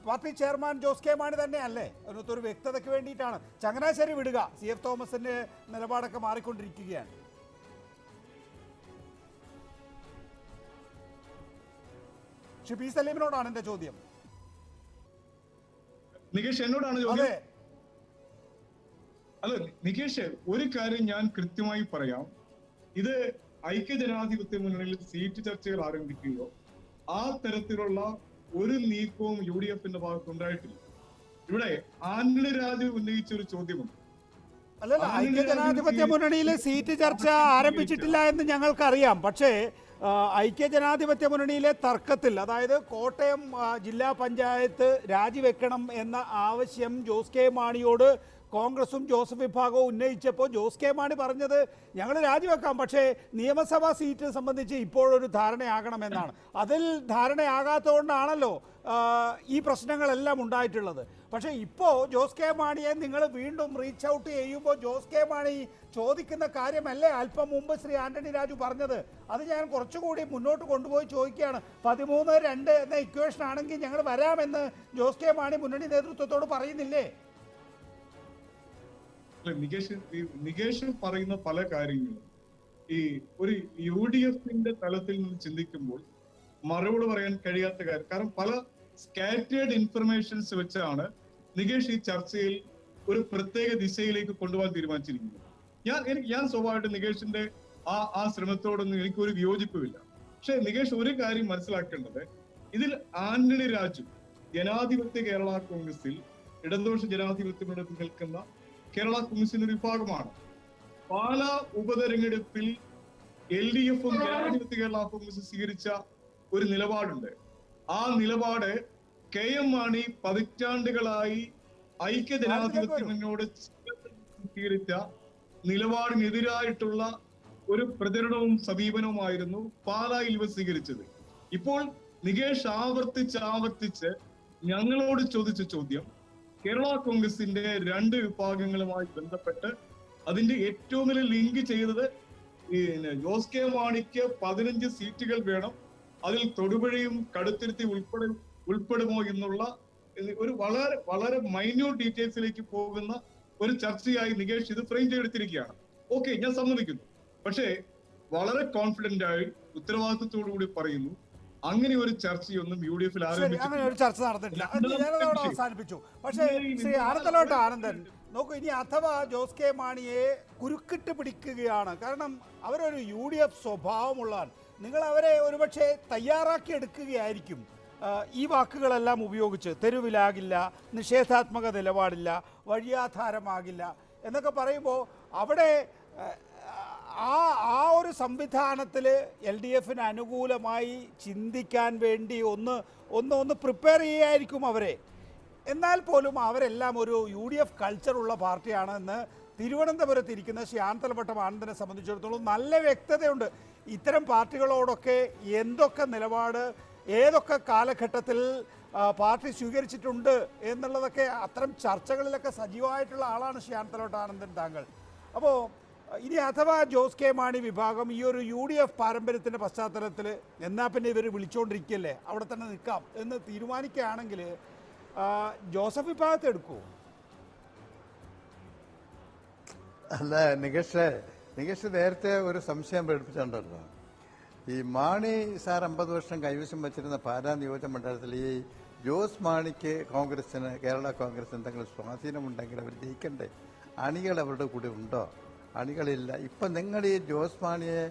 party chairman Jose K Mani തന്നെയല്ലേ? അതിനകത്തൊരു വ്യക്തതയ്ക്ക് വേണ്ടിയിട്ടാണ്. ചങ്ങനാശ്ശേരി വിടുക, CF തോമസിൻ്റെ നിലപാടൊക്കെ മാറിക്കൊണ്ടിരിക്കുകയാണ്. P. സലീമിനോടാണ് എന്റെ ചോദ്യം. നികേഷ് എന്നോടാണ് ചോദ്യം? അല്ല നികേഷ്, ഒരു കാര്യം ഞാൻ കൃത്യമായി പറയാം. ഇത് ഐക്യജനാധിപത്യ മുന്നണിയിൽ സീറ്റ് ചർച്ചകൾ ആരംഭിക്കുകയോ ആ തരത്തിലുള്ള ഒരു നീക്കവും UDF-ന്റെ ഭാഗത്തുണ്ടായിട്ടില്ല. ഇവിടെ ആന്റണി രാജു ഉന്നയിച്ച ഒരു ചോദ്യമുണ്ട്. അല്ലല്ല, ഐക്യജനാധിപത്യ മുന്നണിയിലെ സീറ്റ് ചർച്ച ആരംഭിച്ചിട്ടില്ല എന്ന് ഞങ്ങൾക്കറിയാം. പക്ഷേ ഐക്യജനാധിപത്യ മുന്നണിയിലെ തർക്കത്തിൽ, അതായത് കോട്ടയം ജില്ലാ പഞ്ചായത്ത് രാജിവെക്കണം എന്ന ആവശ്യം ജോസ് കെ മാണിയോട് കോൺഗ്രസും ജോസഫ് വിഭാഗവും ഉന്നയിച്ചപ്പോൾ ജോസ് കെ മാണി പറഞ്ഞത് ഞങ്ങൾ രാജിവെക്കാം, പക്ഷേ നിയമസഭാ സീറ്റ് സംബന്ധിച്ച് ഇപ്പോഴൊരു ധാരണയാകണമെന്നാണ്. അതിൽ ധാരണയാകാത്തതുകൊണ്ടാണല്ലോ ഈ പ്രശ്നങ്ങളെല്ലാം ഉണ്ടായിട്ടുള്ളത്. പക്ഷേ ഇപ്പോൾ ജോസ് കെ മാണിയെ നിങ്ങൾ വീണ്ടും റീച്ച് ഔട്ട് ചെയ്യുമ്പോൾ ജോസ് കെ മാണി ചോദിക്കുന്ന കാര്യമല്ലേ അല്പം മുമ്പ് ശ്രീ ആന്റണി രാജു പറഞ്ഞത്? അത് ഞാൻ കുറച്ചുകൂടി മുന്നോട്ട് കൊണ്ടുപോയി ചോദിക്കുകയാണ്. 13-2 എന്ന ഇക്വേഷൻ ആണെങ്കിൽ ഞങ്ങൾ വരാമെന്ന് ജോസ് കെ മാണി മുന്നണി നേതൃത്വത്തോട് പറയുന്നില്ലേ? നികേഷ് പറയുന്ന പല കാര്യങ്ങളും ഈ ഒരു UDF-ന്റെ തലത്തിൽ നിന്ന് ചിന്തിക്കുമ്പോൾ മറുപടി പറയാൻ കഴിയാത്ത കാര്യം. കാരണം പല സ്കാറ്റേർഡ് ഇൻഫർമേഷൻസ് വെച്ചാണ് നികേഷ് ഈ ചർച്ചയിൽ ഒരു പ്രത്യേക ദിശയിലേക്ക് കൊണ്ടുപോകാൻ തീരുമാനിച്ചിരിക്കുന്നത്. ഞാൻ സ്വാഭാവികമായിട്ട് നികേഷിന്റെ ആ ശ്രമത്തോടൊന്നും എനിക്കൊരു വിയോജിപ്പുമില്ല. പക്ഷെ നികേഷ് ഒരു കാര്യം മനസ്സിലാക്കേണ്ടത്, ഇതിൽ ആന്റണി രാജു ജനാധിപത്യ കേരള കോൺഗ്രസിൽ ഇടതുപക്ഷ ജനാധിപത്യ മുന്നണിയിൽ നിൽക്കുന്ന കേരള കോൺഗ്രസിന്റെ ഒരു വിഭാഗമാണ്. പാലാ ഉപതെരഞ്ഞെടുപ്പിൽ LDF-ഉം ജനാധിപത്യ കേരള കോൺഗ്രസ് സ്വീകരിച്ച ഒരു നിലപാടുണ്ട്. ആ നിലപാട് KM മാണി പതിറ്റാണ്ടുകളായി ഐക്യ ജനാധിപത്യ മുന്നോട് സ്വീകരിച്ച നിലപാടിനെതിരായിട്ടുള്ള ഒരു പ്രചരണവും സമീപനവുമായിരുന്നു പാലായിൽ ഇവർ സ്വീകരിച്ചത്. ഇപ്പോൾ നികേഷ് ആവർത്തിച്ച് ഞങ്ങളോട് ചോദിച്ച ചോദ്യം കേരള കോൺഗ്രസിന്റെ രണ്ട് വിഭാഗങ്ങളുമായി ബന്ധപ്പെട്ട് അതിന്റെ ഏറ്റവും വലിയ ലിങ്ക് ചെയ്തത് ജോസ് കെ മാണിക്ക് 15 സീറ്റുകൾ വേണം, അതിൽ തൊടുപുഴയും കടുത്തുരുത്തി ഉൾപ്പെടുമോ എന്നുള്ള ഒരു വളരെ വളരെ മൈന്യൂട്ട് ഡീറ്റെയിൽസിലേക്ക് പോകുന്ന ഒരു ചർച്ചയായി നികേഷ് ഇത് ഫ്രെയിം ചെയ്തെടുത്തിരിക്കുകയാണ്. ഓക്കെ, ഞാൻ സമ്മതിക്കുന്നു. പക്ഷേ വളരെ കോൺഫിഡന്റ് ആയി ഉത്തരവാദിത്വത്തോടു കൂടി പറയുന്നു, അങ്ങനെ ഒരു ചർച്ചയൊന്നും UDF-ൽ അങ്ങനെ ഒരു ചർച്ച നടന്നിട്ടില്ല. ഞാനതോടെ അവസാനിപ്പിച്ചു. പക്ഷേ ശ്രീ ആനന്ദലോട്ട് ആനന്ദൻ നോക്കൂ, ഇനി അഥവാ ജോസ് കെ മാണിയെ കുരുക്കിട്ട് പിടിക്കുകയാണ്. കാരണം അവരൊരു UDF സ്വഭാവമുള്ളതാണ്. നിങ്ങൾ അവരെ ഒരുപക്ഷെ തയ്യാറാക്കി എടുക്കുകയായിരിക്കും ഈ വാക്കുകളെല്ലാം ഉപയോഗിച്ച്. തെരുവിലാകില്ല, നിഷേധാത്മക നിലപാടില്ല, വഴിയാധാരമാകില്ല എന്നൊക്കെ പറയുമ്പോൾ അവിടെ ആ ഒരു സംവിധാനത്തിൽ LDF-ന് അനുകൂലമായി ചിന്തിക്കാൻ വേണ്ടി ഒന്ന് പ്രിപ്പയർ ചെയ്യായിരിക്കും അവരെ. എന്നാൽ പോലും അവരെല്ലാം ഒരു UDF കൾച്ചറുള്ള പാർട്ടിയാണെന്ന് തിരുവനന്തപുരത്ത് ഇരിക്കുന്ന ശ്രീ ആനന്ദലവട്ടം ആനന്ദനെ സംബന്ധിച്ചിടത്തോളം നല്ല വ്യക്തതയുണ്ട്. ഇത്തരം പാർട്ടികളോടൊക്കെ എന്തൊക്കെ നിലപാട് ഏതൊക്കെ കാലഘട്ടത്തിൽ പാർട്ടി സ്വീകരിച്ചിട്ടുണ്ട് എന്നുള്ളതൊക്കെ അത്തരം ചർച്ചകളിലൊക്കെ സജീവമായിട്ടുള്ള ആളാണ് ശ്രീ ആനന്ദലവട്ടം ആനന്ദൻ താങ്കൾ. അപ്പോൾ ഇനി അഥവാ ജോസ് കെ മാണി വിഭാഗം ഈ ഒരു UDF പാരമ്പര്യത്തിൻ്റെ പശ്ചാത്തലത്തിൽ എന്നാൽ പിന്നെ ഇവർ വിളിച്ചുകൊണ്ടിരിക്കുകയല്ലേ, അവിടെ തന്നെ നിൽക്കാം എന്ന് തീരുമാനിക്കുകയാണെങ്കിൽ ജോസഫ് വിഭാഗത്തെ എടുക്കുമോ? അല്ല, നികേഷ് നേരത്തെ ഒരു സംശയം പ്രകടിപ്പിച്ചിട്ടുണ്ടല്ലോ. ഈ മാണി സാർ 50 വർഷം കൈവശം വച്ചിരുന്ന പാലാ നിയോജക മണ്ഡലത്തിൽ ഈ ജോസ് മാണിക്ക് കോൺഗ്രസിന് കേരള കോൺഗ്രസ് എന്തെങ്കിലും സ്വാധീനമുണ്ടെങ്കിൽ അവർ ജയിക്കണ്ടേ? അണികൾ അവരുടെ കൂടെ ഉണ്ടോ? അണികളില്ല. ഇപ്പം നിങ്ങൾ ഈ ജോസ് മാണിയെ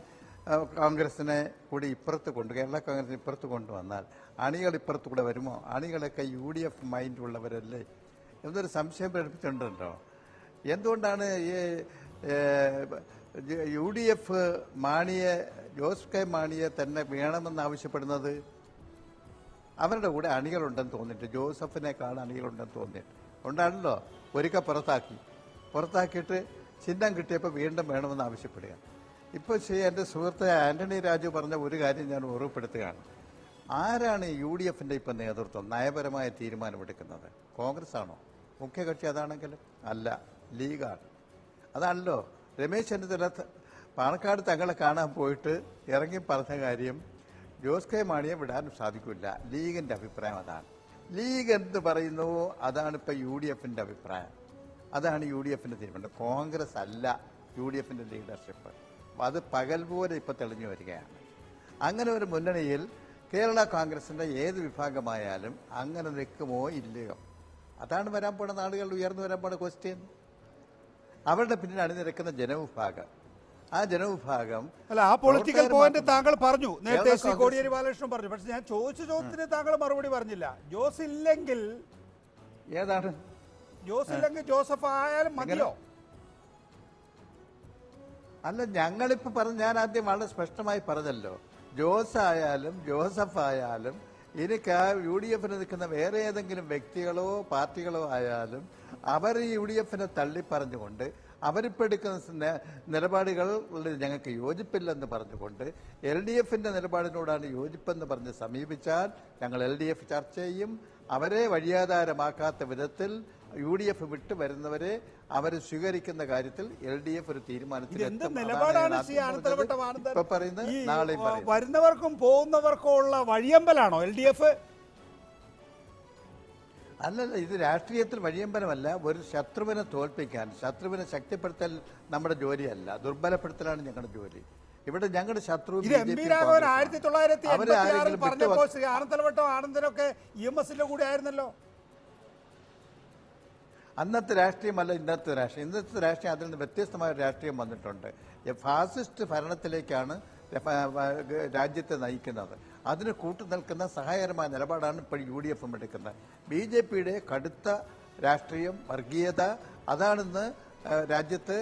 കോൺഗ്രസിനെ കൂടി കേരള കോൺഗ്രസിന് ഇപ്പുറത്ത് കൊണ്ടുവന്നാൽ അണികൾ ഇപ്പുറത്ത് കൂടെ വരുമോ? അണികളൊക്കെ UDF മൈൻഡ് ഉള്ളവരല്ലേ എന്നൊരു സംശയം പ്രകടിപ്പിച്ചിട്ടുണ്ടല്ലോ. എന്തുകൊണ്ടാണ് ഈ UDF ജോസ് കെ മാണിയെ തന്നെ വേണമെന്ന് ആവശ്യപ്പെടുന്നത്? അവരുടെ കൂടെ അണികളുണ്ടെന്ന് തോന്നിയിട്ട്, ജോസഫിനേക്കാൾ അണികളുണ്ടെന്ന് തോന്നിയിട്ട് ഉണ്ടാണല്ലോ. ഒരിക്കൽ പുറത്താക്കിയിട്ട് ചിഹ്നം കിട്ടിയപ്പോൾ വീണ്ടും വേണമെന്ന് ആവശ്യപ്പെടുക. ഇപ്പോൾ എൻ്റെ സുഹൃത്ത് ആന്റണി രാജു പറഞ്ഞ ഒരു കാര്യം ഞാൻ ഓർമ്മപ്പെടുത്തുകയാണ്. ആരാണ് UDF-ന്റെ ഇപ്പം നേതൃത്വം നയപരമായ തീരുമാനമെടുക്കുന്നത്? കോൺഗ്രസ് ആണോ? മുഖ്യകക്ഷി അതാണെങ്കിലും അല്ല, ലീഗാണ്. അതാണല്ലോ രമേശ് ചെന്നിത്തല പാണക്കാട് തങ്ങളെ കാണാൻ പോയിട്ട് ഇറങ്ങി പറഞ്ഞ കാര്യം ജോസ് കെ മാണിയെ വിടാനും സാധിക്കില്ല. ലീഗിന്റെ അഭിപ്രായം അതാണ്. ലീഗ് എന്ത് പറയുന്നു അതാണ് ഇപ്പം UDF-ന്റെ അഭിപ്രായം, അതാണ് UDF-ന്റെ തീരുമാനം. കോൺഗ്രസ് അല്ല UDF-ന്റെ ലീഡർഷിപ്പ്. അത് പകൽ പോലെ ഇപ്പം തെളിഞ്ഞു വരികയാണ്. അങ്ങനെ ഒരു മുന്നണിയിൽ കേരള കോൺഗ്രസിന്റെ ഏത് വിഭാഗമായാലും അങ്ങനെ നിൽക്കുമോ ഇല്ലയോ? അതാണ് വരാൻ പോണ നാടുകളിൽ ഉയർന്നു വരാൻ പോണ ക്വസ്റ്റ്യൻ. അവരുടെ പിന്നിൽ അണിനിരക്കുന്ന ജനവിഭാഗം, ആ ജനവിഭാഗം അല്ല, ആ പൊളിറ്റിക്കൽ പോയിന്റ് താങ്കൾ പറഞ്ഞു നേരത്തെ. ശ്രീ കോടിയേരി ബാലകൃഷ്ണൻ പറഞ്ഞു. പക്ഷെ ഞാൻ ചോദിച്ച ചോദ്യത്തിന് താങ്കൾ മറുപടി പറഞ്ഞില്ല. ജോസ് ഇല്ലെങ്കിൽ ഏതാണ്? ജോസ് ഇല്ലെങ്കിൽ ജോസഫ് ആയാലും മതിയോ? അല്ല, ഞങ്ങളിപ്പോൾ ഞാൻ ആദ്യം വളരെ സ്പഷ്ടമായി പറഞ്ഞല്ലോ, ജോസ് ആയാലും ജോസഫ് ആയാലും എനിക്ക് ആ UDF-ന് നിൽക്കുന്ന വേറെ ഏതെങ്കിലും വ്യക്തികളോ പാർട്ടികളോ ആയാലും അവർ UDF-നെ തള്ളിപ്പറഞ്ഞുകൊണ്ട് അവരിപ്പോൾ എടുക്കുന്ന നിലപാടുകൾ ഞങ്ങൾക്ക് യോജിപ്പില്ലെന്ന് പറഞ്ഞുകൊണ്ട് LDF-ന്റെ നിലപാടിനോടാണ് യോജിപ്പെന്ന് പറഞ്ഞ് സമീപിച്ചാൽ ഞങ്ങൾ LDF ചർച്ച ചെയ്യും. അവരെ വഴിയാധാരമാക്കാത്ത വിധത്തിൽ UDF വിട്ടു വരുന്നവരെ അവർ സ്വീകരിക്കുന്ന കാര്യത്തിൽ LDF ഒരു തീരുമാനത്തിലെത്തും. വരുന്നവർക്കും പോകുന്നവർക്കും ഉള്ള വഴിയമ്പലാണോ LDF? അല്ലല്ല, ഇത് രാഷ്ട്രീയത്തിൽ വഴിയമ്പലമല്ല. ഒരു ശത്രുവിനെ തോൽപ്പിക്കാൻ, ശത്രുവിനെ ശക്തിപ്പെടുത്തൽ നമ്മുടെ ജോലിയല്ല, ദുർബലപ്പെടുത്തലാണ് ഞങ്ങളുടെ ജോലി. ഇവിടെ ഞങ്ങളുടെ ശത്രു ഇത് എം പി രാഘവൻ 1986 പറഞ്ഞപ്പോൾ ശ്രീ ആനന്ദലവട്ടം ആനന്ദനൊക്കെ EMSന്റെ കൂടെ ആയിരുന്നല്ലോ. അന്നത്തെ രാഷ്ട്രീയമല്ല ഇന്നത്തെ രാഷ്ട്രീയം. ഇന്നത്തെ രാഷ്ട്രീയം അതിൽ നിന്ന് വ്യത്യസ്തമായ രാഷ്ട്രീയം വന്നിട്ടുണ്ട്. ഫാസിസ്റ്റ് ഭരണത്തിലേക്കാണ് രാജ്യത്തെ നയിക്കുന്നത്. അതിന് കൂട്ടുനിൽക്കുന്ന സഹായകരമായ നിലപാടാണ് ഇപ്പോൾ UDF എടുക്കുന്നത്. BJPയുടെ കടുത്ത രാഷ്ട്രീയം, വർഗീയത, അതാണിന്ന് രാജ്യത്ത്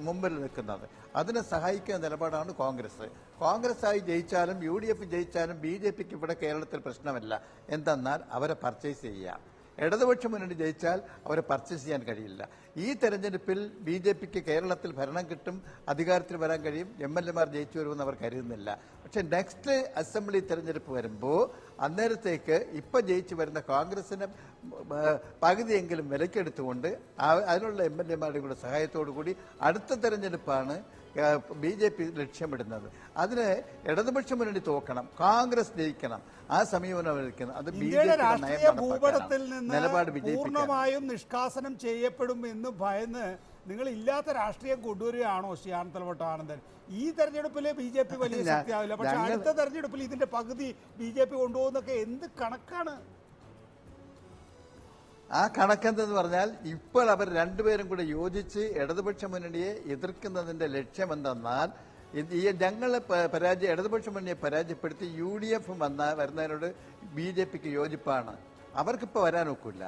മുമ്പിൽ നിൽക്കുന്നത്. അതിനെ സഹായിക്കുന്ന നിലപാടാണ് കോൺഗ്രസ്. കോൺഗ്രസ്സായി ജയിച്ചാലും UDF ജയിച്ചാലും BJPക്ക് ഇവിടെ കേരളത്തിൽ പ്രശ്നമല്ല. എന്തെന്നാൽ അവരെ പർച്ചേസ് ചെയ്യാം. ഇടതുപക്ഷ മുന്നണി ജയിച്ചാൽ അവരെ പർച്ചേസ് ചെയ്യാൻ കഴിയില്ല. ഈ തെരഞ്ഞെടുപ്പിൽ BJPക്ക് കേരളത്തിൽ ഭരണം കിട്ടും, അധികാരത്തിൽ വരാൻ കഴിയും, MLA ജയിച്ചു വരുമെന്ന് അവർ കരുതുന്നില്ല. പക്ഷെ നെക്സ്റ്റ് അസംബ്ലി തെരഞ്ഞെടുപ്പ് വരുമ്പോൾ അന്നേരത്തേക്ക് ഇപ്പം ജയിച്ചു വരുന്ന കോൺഗ്രസിന് പകുതിയെങ്കിലും വിലക്കെടുത്തുകൊണ്ട് അതിനുള്ള MLA കൂടെ സഹായത്തോടു കൂടി അടുത്ത തെരഞ്ഞെടുപ്പാണ് BJP ലക്ഷ്യമിടുന്നത്. അതിന് ഇടതുപക്ഷ മുന്നണി തോക്കണം, കോൺഗ്രസ് ജയിക്കണം. ആ സമീപനം എടുക്കണം. അത് ഇന്ത്യയുടെ രാഷ്ട്രീയ ഭൂപടത്തിൽ നിന്ന് പൂർണ്ണമായും നിഷ്കാസനം ചെയ്യപ്പെടും എന്ന് ഭയന്ന് നിങ്ങൾ ഇല്ലാത്ത രാഷ്ട്രീയം കൊണ്ടുവരികയാണോ ശ്രീ ആനന്ദലവട്ടം ആനന്ദൻ? ഈ തെരഞ്ഞെടുപ്പിൽ BJP വലിയ ശക്തിയാവില്ല, പക്ഷെ അടുത്ത തെരഞ്ഞെടുപ്പിൽ ഇതിന്റെ പകുതി BJP കൊണ്ടുപോകുന്നൊക്കെ എന്ത് കണക്കാണ്? ആ കണക്കെന്തെന്ന് പറഞ്ഞാൽ ഇപ്പോൾ അവർ രണ്ടുപേരും കൂടെ യോജിച്ച് ഇടതുപക്ഷ മുന്നണിയെ എതിർക്കുന്നതിന്റെ ലക്ഷ്യം എന്തെന്നാൽ ഞങ്ങളെ ഇടതുപക്ഷ മുന്നണിയെ പരാജയപ്പെടുത്തി UDF വരുന്നതിനോട് BJPക്ക് യോജിപ്പാണ്. അവർക്കിപ്പോൾ വരാൻ ഒക്കില്ല.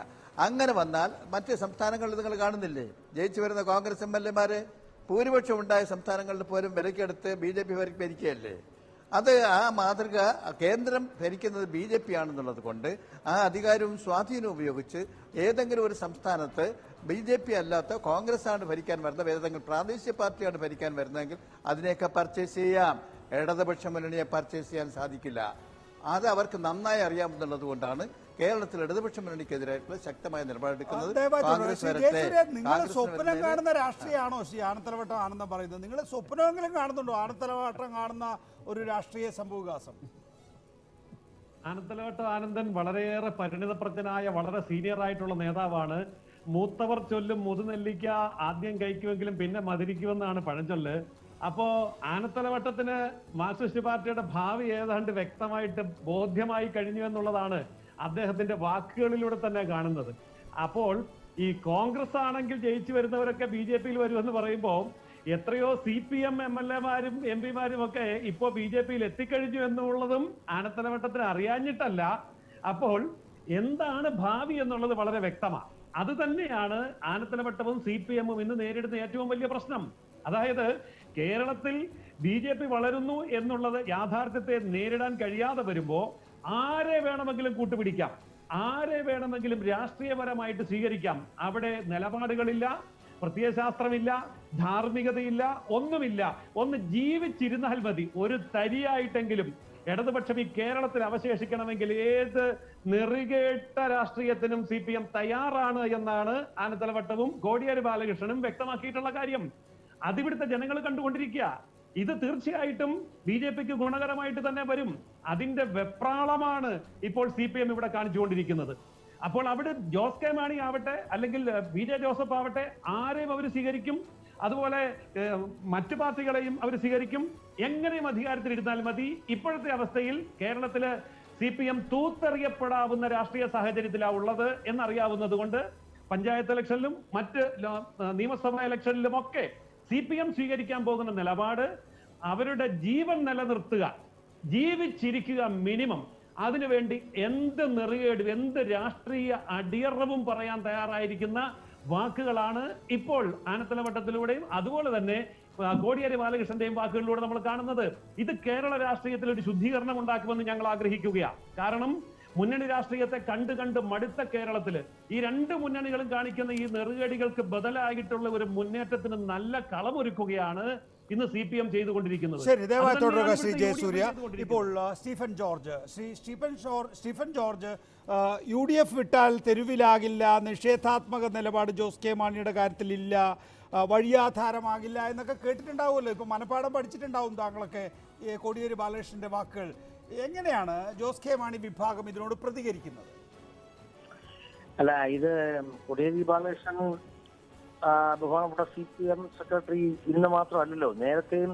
അങ്ങനെ വന്നാൽ മറ്റ് സംസ്ഥാനങ്ങളിൽ നിങ്ങൾ കാണുന്നില്ലേ, ജയിച്ചു വരുന്ന കോൺഗ്രസ് MLA ഭൂരിപക്ഷം ഉണ്ടായ സംസ്ഥാനങ്ങളിൽ പോലും വിലക്കെടുത്ത് BJP ഭരിക്കുകയല്ലേ. അത് ആ മാതൃക കേന്ദ്രം ഭരിക്കുന്നത് BJP ആണെന്നുള്ളത് കൊണ്ട് ആ അധികാരവും സ്വാധീനവും ഉപയോഗിച്ച് ഏതെങ്കിലും ഒരു സംസ്ഥാനത്ത് BJP അല്ലാത്ത കോൺഗ്രസ് ആണ് ഭരിക്കാൻ വരുന്നത്, ഏതെങ്കിലും പ്രാദേശിക പാർട്ടിയാണ് ഭരിക്കാൻ വരുന്നതെങ്കിൽ അതിനെയൊക്കെ പർച്ചേസ് ചെയ്യാം. ഇടതുപക്ഷ മുന്നണിയെ പർച്ചേസ് ചെയ്യാൻ സാധിക്കില്ല. അത് അവർക്ക് നന്നായി അറിയാമെന്നുള്ളത് കൊണ്ടാണ് കേരളത്തിൽ ഇടതുപക്ഷ മുന്നണിക്കെതിരായിട്ടുള്ള ശക്തമായ നിലപാടെടുക്കുന്നത്. നിങ്ങൾ സ്വപ്നം കാണുന്ന രാഷ്ട്രീയമാണോ ശ്രീ ആനന്ദലവട്ടം ആനന്ദം പറയുന്നത്? നിങ്ങൾ സ്വപ്നമെങ്കിലും കാണുന്നുണ്ടോ ആനന്ദലവട്ടം കാണുന്ന ഒരു രാഷ്ട്രീയ സംഭവവികാസം? ആനന്ദലവട്ടം ആനന്ദൻ വളരെയേറെ പരിണിതപ്രജ്ഞനായ വളരെ സീനിയർ ആയിട്ടുള്ള നേതാവാണ്. മൂത്തവർ ചൊല്ലും മുതുനെല്ലിക്ക ആദ്യം കഴിക്കുമെങ്കിലും പിന്നെ മധുരിക്കുമെന്നാണ് പഴഞ്ചൊല്ല്. അപ്പോ ആനത്തലവട്ടത്തിന് മാർക്സിസ്റ്റ് പാർട്ടിയുടെ ഭാവി ഏതാണ്ട് വ്യക്തമായിട്ട് ബോധ്യമായി കഴിഞ്ഞു എന്നുള്ളതാണ് അദ്ദേഹത്തിന്റെ വാക്കുകളിലൂടെ തന്നെ കാണുന്നത്. അപ്പോൾ ഈ കോൺഗ്രസ് ആണെങ്കിൽ ജയിച്ചു വരുന്നവരൊക്കെ BJPയിൽ വരുമെന്ന് പറയുമ്പോൾ എത്രയോ CPM MLA-മാരും MP-മാരും ഒക്കെ ഇപ്പോ BJPയിൽ എത്തിക്കഴിഞ്ഞു എന്നുള്ളതും ആനത്തലവട്ടത്തിന് അറിയാഞ്ഞിട്ടല്ല. അപ്പോൾ എന്താണ് ഭാവി എന്നുള്ളത് വളരെ വ്യക്തമാണ്. അത് തന്നെയാണ് ആനത്തലവട്ടവും CPM-ഉം ഇന്ന് നേരിടുന്ന ഏറ്റവും വലിയ പ്രശ്നം. അതായത് കേരളത്തിൽ BJP വളരുന്നു എന്നുള്ളത് യാഥാർത്ഥ്യത്തെ നേരിടാൻ കഴിയാതെ വരുമ്പോൾ ആരെ വേണമെങ്കിലും കൂട്ടുപിടിക്കാം, ആരെ വേണമെങ്കിലും രാഷ്ട്രീയപരമായിട്ട് സ്വീകരിക്കാം. അവിടെ നിലപാടുകളില്ല, പ്രത്യയശാസ്ത്രമില്ല, ധാർമ്മികതയില്ല, ഒന്നുമില്ല. ഒന്ന് ജീവിച്ചിരുന്നാൽ മതി. ഒരു തരിയായിട്ടെങ്കിലും ഇടതുപക്ഷം ഈ കേരളത്തിൽ അവശേഷിക്കണമെങ്കിൽ ഏത് നെറികേട്ട രാഷ്ട്രീയത്തിനും CPM തയ്യാറാണ് എന്നാണ് ആനന്ദലവട്ടവും കോടിയേരി ബാലകൃഷ്ണനും വ്യക്തമാക്കിയിട്ടുള്ള കാര്യം. അതിവിടുത്തെ ജനങ്ങൾ കണ്ടുകൊണ്ടിരിക്കുക. ഇത് തീർച്ചയായിട്ടും BJPക്ക് ഗുണകരമായിട്ട് തന്നെ വരും. അതിന്റെ വെപ്രാളമാണ് ഇപ്പോൾ CPM ഇവിടെ കാണിച്ചുകൊണ്ടിരിക്കുന്നത്. അപ്പോൾ അവിടെ ജോസ് കെ മാണി ആവട്ടെ അല്ലെങ്കിൽ BJ ജോസഫ് ആവട്ടെ ആരെയും അവർ സ്വീകരിക്കും, അതുപോലെ മറ്റു പാർട്ടികളെയും അവർ സ്വീകരിക്കും. എങ്ങനെയും അധികാരത്തിലിരുന്നാൽ മതി. ഇപ്പോഴത്തെ അവസ്ഥയിൽ കേരളത്തില് CPM തൂത്തെറിയപ്പെടാവുന്ന രാഷ്ട്രീയ സാഹചര്യത്തിലാണ് ഉള്ളത് എന്നറിയാവുന്നത് കൊണ്ട് പഞ്ചായത്ത് ഇലക്ഷനിലും മറ്റ് നിയമസഭാ ഇലക്ഷനിലും ഒക്കെ CPM സ്വീകരിക്കാൻ പോകുന്ന നിലപാട് അവരുടെ ജീവൻ നിലനിർത്തുക, ജീവിച്ചിരിക്കുക മിനിമം. അതിനുവേണ്ടി എന്ത് നെറികേടും എന്ത് രാഷ്ട്രീയ അടിയറവും പറയാൻ തയ്യാറായിരിക്കുന്ന വാക്കുകളാണ് ഇപ്പോൾ ആനത്തലവട്ടത്തിലൂടെയും അതുപോലെ തന്നെ കോടിയേരി ബാലകൃഷ്ണന്റെയും വാക്കുകളിലൂടെ നമ്മൾ കാണുന്നത്. ഇത് കേരള രാഷ്ട്രീയത്തിൽ ഒരു ശുദ്ധീകരണം ഉണ്ടാക്കുമെന്ന് ഞങ്ങൾ ആഗ്രഹിക്കുകയാണ്. കാരണം മുന്നണി രാഷ്ട്രീയത്തെ കണ്ട് മടുത്ത കേരളത്തില് ഈ രണ്ട് മുന്നണികളും കാണിക്കുന്ന ഈ നെറുകേടികൾക്ക് ബദലായിട്ടുള്ള ഒരു മുന്നേറ്റത്തിന് നല്ല കളമൊരുക്കുകയാണ് ഇന്ന് CPM ചെയ്തുകൊണ്ടിരിക്കുന്നത്. ശരി, ദയവായി തുടരുക ശ്രീ ജയസൂര്യ. ഇപ്പോൾ സ്റ്റീഫൻ ജോർജ് UDF വിട്ടാൽ തെരുവിലാകില്ല, നിഷേധാത്മക നിലപാട് ജോസ് കെ മാണിയുടെ കാര്യത്തിൽ ഇല്ല, വഴിയാധാരമാകില്ല എന്നൊക്കെ കേട്ടിട്ടുണ്ടാവുമല്ലോ. ഇപ്പൊ മനപ്പാഠം പഠിച്ചിട്ടുണ്ടാവും താങ്കളൊക്കെ കോടിയേരി ബാലകൃഷ്ണന്റെ വാക്കുകൾ. എങ്ങനെയാണ് ജോസ് കെ മാണി വിഭാഗം ഇതിനോട് പ്രതികരിക്കുന്നത്? അല്ല, ഇത് കോടിയേരി ബാലകൃഷ്ണൻ ബഹുമാനപ്പെട്ട CPM സെക്രട്ടറി ഇന്ന് മാത്രമല്ലല്ലോ, നേരത്തെയും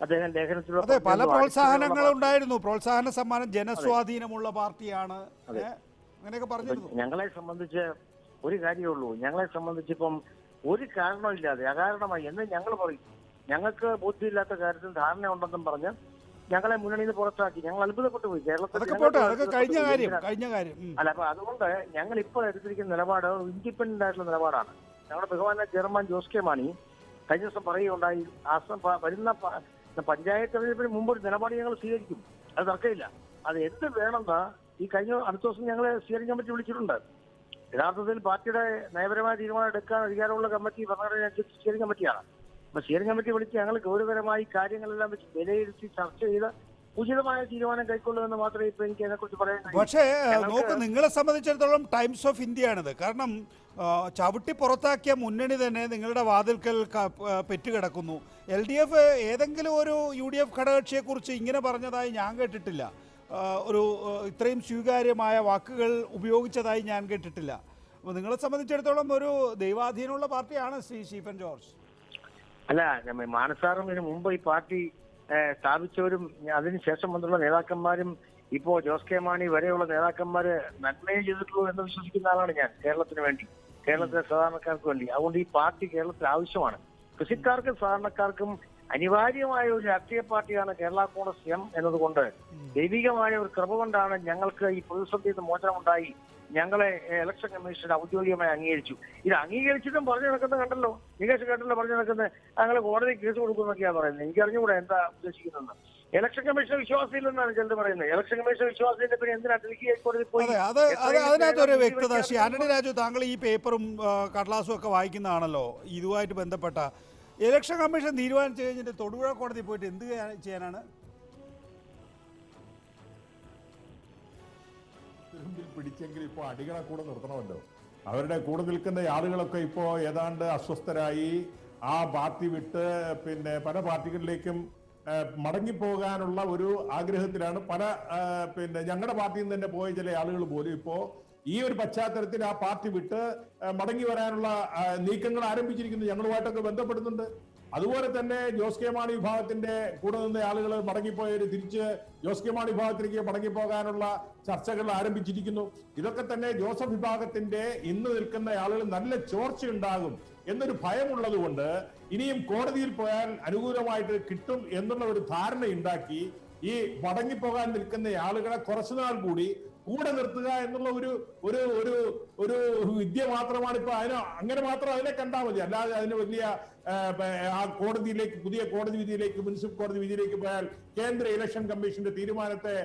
അദ്ദേഹം ലേഖനത്തിലൂടെ അതെ, പല പ്രോത്സാഹനങ്ങളും ഉണ്ടായിരുന്നു. പ്രോത്സാഹന സമ്മാനം, ജനസ്വാധീനമുള്ള പാർട്ടിയാണ്, അങ്ങനെയൊക്കെ പറഞ്ഞിരുന്നു. ഞങ്ങളെ സംബന്ധിച്ച് ഒരു കാര്യമേ ഉള്ളൂ. ഞങ്ങളെ സംബന്ധിച്ച് ഇപ്പം ഒരു കാരണമില്ലാതെ അകാരണമായി എന്ന് ഞങ്ങൾ പറയും. ഞങ്ങൾക്ക് ബോധ്യമില്ലാത്ത കാര്യത്തിൽ ധാരണ ഉണ്ടെന്നും പറഞ്ഞ് ഞങ്ങളെ മുന്നണിയിൽ നിന്ന് പുറത്താക്കി. ഞങ്ങൾ അത്ഭുതപ്പെട്ടു പോയി. കഴിഞ്ഞ കാര്യം അല്ല, അപ്പൊ അതുകൊണ്ട് ഞങ്ങൾ ഇപ്പോൾ എടുത്തിരിക്കുന്ന നിലപാട് ഇൻഡിപെൻഡന്റ് ആയിട്ടുള്ള നിലപാടാണ്. ഞങ്ങളുടെ ബഹുമാന ചെയർമാൻ ജോസ് കെ മാണി കഴിഞ്ഞ ദിവസം പറയുകയുണ്ടായി, വരുന്ന പഞ്ചായത്ത് തെരഞ്ഞെടുപ്പിന് മുമ്പ് ഒരു നിലപാട് ഞങ്ങൾ സ്വീകരിക്കും, അത് തർക്കമില്ല. അത് എന്ത് വേണമെന്ന് ഈ കഴിഞ്ഞ അടുത്ത ദിവസം ഞങ്ങൾ സ്റ്റിയറിംഗ് കമ്മിറ്റി വിളിച്ചിട്ടുണ്ട്. യഥാർത്ഥത്തിൽ പാർട്ടിയുടെ നയപരമായ തീരുമാനം എടുക്കാൻ അധികാരമുള്ള കമ്മിറ്റി ഭരണഘടനയനുസരിച്ച് സ്റ്റിയറിംഗ് കമ്മിറ്റിയാണ്. അപ്പൊ സ്റ്റിയറിംഗ് കമ്മിറ്റി വിളിച്ച് ഞങ്ങൾ ഗൗരവകരമായി കാര്യങ്ങളെല്ലാം വെച്ച് വിലയിരുത്തി ചർച്ച ചെയ്ത് ഉചിതമായ തീരുമാനം കൈക്കൊള്ളുമെന്ന് മാത്രമേ ഇപ്പൊ എനിക്ക് അതിനെക്കുറിച്ച് പറയാൻ കഴിയൂ. പക്ഷേ നോക്ക്, നിങ്ങളെ സംബന്ധിച്ചിടത്തോളം ടൈംസ് ഓഫ് ഇന്ത്യയാണിത്. കാരണം ചവിട്ടി പുറത്താക്കിയ മുന്നണി തന്നെ നിങ്ങളുടെ വാതിൽക്കൽ പെറ്റുകിടക്കുന്നു. LDF ഏതെങ്കിലും ഒരു UDF ഘടകകക്ഷിയെക്കുറിച്ച് ഇങ്ങനെ പറഞ്ഞതായി ഞാൻ കേട്ടിട്ടില്ല. ഒരു ഇത്രയും സ്വീകാര്യമായ വാക്കുകൾ ഉപയോഗിച്ചതായി ഞാൻ കേട്ടിട്ടില്ല. അപ്പോൾ നിങ്ങളെ സംബന്ധിച്ചിടത്തോളം ഒരു ദൈവാധീനമുള്ള പാർട്ടിയാണ് ശ്രീ സ്റ്റീഫൻ ജോർജ്. അല്ല, മാനസാറും ഇതിനു മുമ്പ് ഈ പാർട്ടി സ്ഥാപിച്ചവരും അതിനുശേഷം വന്നുള്ള നേതാക്കന്മാരും ഇപ്പോ ജോസ് കെ മാണി വരെയുള്ള നേതാക്കന്മാര് നന്മയെ ചെയ്തിട്ടുള്ളൂ എന്ന് വിശ്വസിക്കുന്ന ആളാണ് ഞാൻ. കേരളത്തിന് വേണ്ടി, കേരളത്തിലെ സാധാരണക്കാർക്ക് വേണ്ടി. അതുകൊണ്ട് ഈ പാർട്ടി കേരളത്തിൽ ആവശ്യമാണ്. കൃഷിക്കാർക്കും സാധാരണക്കാർക്കും അനിവാര്യമായ ഒരു രാഷ്ട്രീയ പാർട്ടിയാണ് കേരള കോൺഗ്രസ് എം എന്നതുകൊണ്ട് ദൈവികമായ ഒരു കൃപ കൊണ്ടാണ് ഞങ്ങൾക്ക് ഈ പ്രതിസന്ധിയിൽ നിന്ന് മോചനമുണ്ടായി ഞങ്ങളെ ഇലക്ഷൻ കമ്മീഷൻ ഔദ്യോഗികമായി അംഗീകരിച്ചു. ഇത് അംഗീകരിച്ചിട്ടും പറഞ്ഞു നടക്കുന്നത് കണ്ടല്ലോ, നികേഷ് കേട്ടല്ലോ പറഞ്ഞു നടക്കുന്നത് ഞങ്ങൾ കോടതി കേസ് കൊടുക്കുമെന്നൊക്കെയാണ് പറയുന്നത്. എനിക്കറിഞ്ഞുകൂടെ എന്താ ഉദ്ദേശിക്കുന്നതെന്ന്. ഇലക്ഷൻ കമ്മീഷൻ വിശ്വാസത്തിലെന്നാണ് ചിലത് പറയുന്നത്. ഇലക്ഷൻ കമ്മീഷൻ വിശ്വാസത്തിന്റെ പിന്നെ എന്തിനാ ഡൽഹി ഹൈക്കോടതി പോയി? അതിനകത്തൊരു വ്യക്തത. ശ്രീ ആന്റണി രാജു, താങ്കൾ ഈ പേപ്പറും കടലാസും ഒക്കെ വായിക്കുന്നതാണല്ലോ. ഇതുമായിട്ട് ബന്ധപ്പെട്ട ഇലക്ഷൻ കമ്മീഷൻ തീരുമാനിച്ചു കഴിഞ്ഞിട്ട് തൊടുപുഴ കോടതി പോയിട്ട് എന്ത് ചെയ്യാനാണ്? പിടിച്ചെങ്കിൽ ഇപ്പോൾ അടികളെ കൂടെ നിർത്തണമല്ലോ. അവരുടെ കൂടെ നിൽക്കുന്ന ആളുകളൊക്കെ ഇപ്പോൾ ഏതാണ്ട് അസ്വസ്ഥരായി ആ പാർട്ടി വിട്ട് പിന്നെ പല പാർട്ടികളിലേക്കും മടങ്ങിപ്പോകാനുള്ള ഒരു ആഗ്രഹത്തിലാണ്. പല പിന്നെ ഞങ്ങളുടെ പാർട്ടിയിൽ നിന്ന് തന്നെ പോയ ചില ആളുകൾ പോലും ഇപ്പോൾ ഈ ഒരു പശ്ചാത്തലത്തിൽ ആ പാർട്ടി വിട്ട് മടങ്ങി വരാനുള്ള നീക്കങ്ങൾ ആരംഭിച്ചിരിക്കുന്നു. ഞങ്ങളുമായിട്ടൊക്കെ ബന്ധപ്പെടുന്നുണ്ട്. അതുപോലെ തന്നെ ജോസ് കെ മാണി വിഭാഗത്തിന്റെ കൂടെ നിന്ന ആളുകൾ മടങ്ങിപ്പോയവർ തിരിച്ച് ജോസ് കെ മാണി വിഭാഗത്തിലേക്ക് മടങ്ങിപ്പോകാനുള്ള ചർച്ചകൾ ആരംഭിച്ചിരിക്കുന്നു. ഇതൊക്കെ തന്നെ ജോസഫ് വിഭാഗത്തിന്റെ ഇന്ന് നിൽക്കുന്ന ആളുകൾ നല്ല ചോർച്ചയുണ്ടാകും എന്നൊരു ഭയമുള്ളത് കൊണ്ട് ഇനിയും കോടതിയിൽ പോയാൽ അനുകൂലമായിട്ട് കിട്ടും എന്നുള്ള ഒരു ധാരണ ഉണ്ടാക്കി ഈ മടങ്ങിപ്പോകാൻ നിൽക്കുന്ന ആളുകളെ കുറച്ചുനാൾ കൂടെ നിർത്തുക എന്നുള്ള ഒരു ഒരു ഒരു ഒരു വിദ്യ മാത്രമാണ് ഇപ്പൊ. അങ്ങനെ മാത്രം അതിനെ കണ്ടാൽ മതി. അല്ലാതെ അതിന് വലിയ ആ കോടതിയിലേക്ക്, പുതിയ കോടതി വിധിയിലേക്ക്, മുനിസിപ്പൽ കോടതി വിധിയിലേക്ക് പോയാൽ കേന്ദ്ര ഇലക്ഷൻ കമ്മീഷന്റെ തീരുമാനത്തെ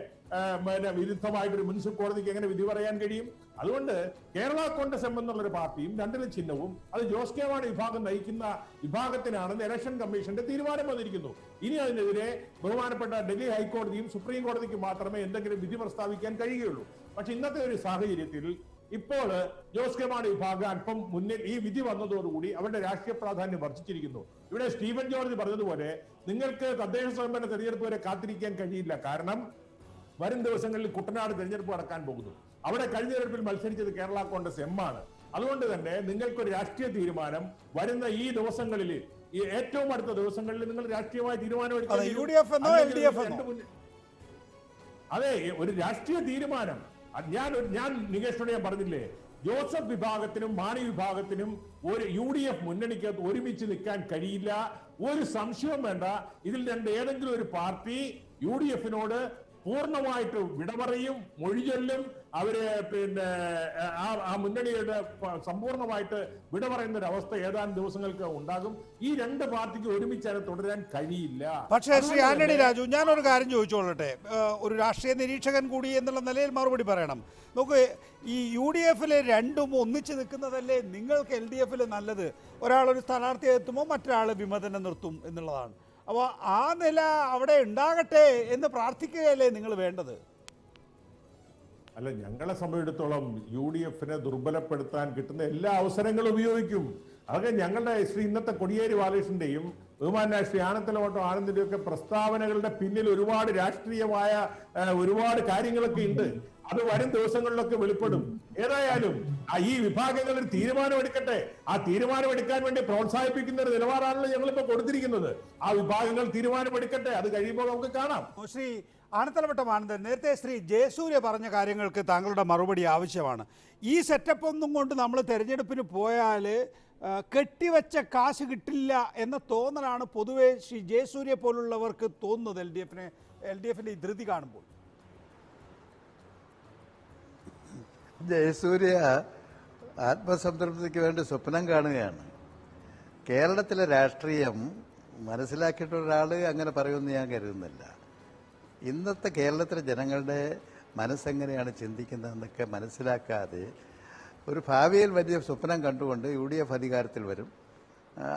വിരുദ്ധമായിട്ടൊരു മുനിസിപ്പൽ കോടതിക്ക് എങ്ങനെ വിധി പറയാൻ കഴിയും? അതുകൊണ്ട് കേരള കോൺഗ്രസ് എം എന്നുള്ളൊരു പാർട്ടിയും രണ്ടിലെ ചിഹ്നവും അത് ജോസ് കെ മാണി വിഭാഗം നയിക്കുന്ന വിഭാഗത്തിനാണെന്ന് ഇലക്ഷൻ കമ്മീഷന്റെ തീരുമാനം വന്നിരിക്കുന്നു. ഇനി അതിനെതിരെ ബഹുമാനപ്പെട്ട ഡൽഹി ഹൈക്കോടതിയും സുപ്രീം കോടതിക്കും മാത്രമേ എന്തെങ്കിലും വിധി പ്രസ്താവിക്കാൻ കഴിയുകയുള്ളൂ. പക്ഷെ ഇന്നത്തെ ഒരു സാഹചര്യത്തിൽ ഇപ്പോൾ ജോസ് കെ മാണി വിഭാഗം അല്പം മുന്നിൽ ഈ വിധി വന്നതോടുകൂടി അവരുടെ രാഷ്ട്രീയ പ്രാധാന്യം വർദ്ധിച്ചിരിക്കുന്നു. ഇവിടെ സ്റ്റീഫൻ ജോർജ് പറഞ്ഞതുപോലെ നിങ്ങൾക്ക് തദ്ദേശ സ്വയംഭരണ തെരഞ്ഞെടുപ്പ് വരെ കാത്തിരിക്കാൻ കഴിയില്ല. കാരണം വരും ദിവസങ്ങളിൽ കുട്ടനാട് തെരഞ്ഞെടുപ്പ് നടക്കാൻ പോകുന്നു. അവിടെ കഴിഞ്ഞ തെരഞ്ഞെടുപ്പിൽ മത്സരിച്ചത് കേരള കോൺഗ്രസ് എം ആണ്. അതുകൊണ്ട് തന്നെ നിങ്ങൾക്കൊരു രാഷ്ട്രീയ തീരുമാനം വരുന്ന ഈ ദിവസങ്ങളിൽ, ഈ ഏറ്റവും അടുത്ത ദിവസങ്ങളിൽ നിങ്ങൾ രാഷ്ട്രീയമായ തീരുമാനം എടുക്കാൻ അതെ, ഒരു രാഷ്ട്രീയ തീരുമാനം. ഞാൻ നികേഷോട് ഞാൻ പറഞ്ഞില്ലേ, ജോസഫ് വിഭാഗത്തിനും മാണി വിഭാഗത്തിനും ഒരു UDF മുന്നണിക്കകത്ത് ഒരുമിച്ച് നിൽക്കാൻ കഴിയില്ല. ഒരു സംശയവും വേണ്ട. ഇതിൽ ഏതെങ്കിലും ഒരു പാർട്ടി UDFിനോട് പൂർണ്ണമായിട്ട് വിട പറയും, മൊഴിചൊല്ലും. അവര് പിന്നെ ആ മുന്നണിയുടെ സമ്പൂർണ്ണമായിട്ട് വിട പറയുന്ന ഒരു അവസ്ഥ ഏതാനും ദിവസങ്ങൾക്ക് ഉണ്ടാകും. ഈ രണ്ട് പാർട്ടിക്ക് ഒരുമിച്ച് അത് തുടരാൻ കഴിയില്ല. പക്ഷേ ശ്രീ ആന്റണി രാജു, ഞാനൊരു കാര്യം ചോദിച്ചോളട്ടെ, ഒരു രാഷ്ട്രീയ നിരീക്ഷകൻ കൂടി എന്നുള്ള നിലയിൽ മറുപടി പറയണം. നോക്ക്, ഈ UDFിലെ രണ്ടും ഒന്നിച്ച് നിൽക്കുന്നതല്ലേ നിങ്ങൾക്ക് LDFിൽ നല്ലത്? ഒരാളൊരു സ്ഥാനാർത്ഥിയെ എത്തുമ്പോൾ മറ്റൊരാൾ വിമതനെ നിർത്തും എന്നുള്ളതാണ്. അപ്പോൾ ആ നില അവിടെ ഉണ്ടാകട്ടെ എന്ന് പ്രാർത്ഥിക്കുകയല്ലേ നിങ്ങൾ വേണ്ടത്? അല്ല, ഞങ്ങളെ സംബന്ധിച്ചിടത്തോളം UDFിനെ ദുർബലപ്പെടുത്താൻ കിട്ടുന്ന എല്ലാ അവസരങ്ങളും ഉപയോഗിക്കും. അതൊക്കെ ഞങ്ങളുടെ ഇന്നത്തെ കോടിയേരി ബാലകൃഷ്ണന്റെയും ബഹുമാനായ ശ്രീ ആനത്തലവട്ടം ആനന്ദിന്റെയൊക്കെ പ്രസ്താവനകളുടെ പിന്നിൽ ഒരുപാട് രാഷ്ട്രീയമായ ഒരുപാട് കാര്യങ്ങളൊക്കെ ഉണ്ട്. അത് വരും ദിവസങ്ങളിലൊക്കെ വെളിപ്പെടും. ഏതായാലും ഈ വിഭാഗങ്ങൾ ഒരു തീരുമാനമെടുക്കട്ടെ. ആ തീരുമാനമെടുക്കാൻ വേണ്ടി പ്രോത്സാഹിപ്പിക്കുന്ന ഒരു നിലപാടാണല്ലോ ഞങ്ങളിപ്പോ കൊടുത്തിരിക്കുന്നത്. ആ വിഭാഗങ്ങൾ തീരുമാനമെടുക്കട്ടെ, അത് കഴിയുമ്പോൾ നമുക്ക് കാണാം. ശ്രീ ആനത്തലവട്ടം ആനന്ദൻ, നേരത്തെ ശ്രീ ജയസൂര്യ പറഞ്ഞ കാര്യങ്ങൾക്ക് താങ്കളുടെ മറുപടി ആവശ്യമാണ്. ഈ സെറ്റപ്പ് ഒന്നും കൊണ്ട് നമ്മൾ തെരഞ്ഞെടുപ്പിന് പോയാൽ കെട്ടിവെച്ച കാശ് കിട്ടില്ല എന്ന തോന്നലാണ് പൊതുവെ ശ്രീ ജയസൂര്യ പോലുള്ളവർക്ക് തോന്നുന്നത് എൽ ഡി എഫിന്റെ ഈ ധൃതി കാണുമ്പോൾ. ജയസൂര്യ ആത്മസംതൃപ്തിക്ക് വേണ്ടി സ്വപ്നം കാണുകയാണ്. കേരളത്തിലെ രാഷ്ട്രീയം മനസ്സിലാക്കിയിട്ട് ഒരാൾ അങ്ങനെ പറയുമെന്ന് ഞാൻ കരുതുന്നില്ല. ഇന്നത്തെ കേരളത്തിലെ ജനങ്ങളുടെ മനസ്സെങ്ങനെയാണ് ചിന്തിക്കുന്നതെന്നൊക്കെ മനസ്സിലാക്കാതെ ഒരു ഭാവിയിൽ വലിയ സ്വപ്നം കണ്ടുകൊണ്ട് UDF അധികാരത്തിൽ വരും,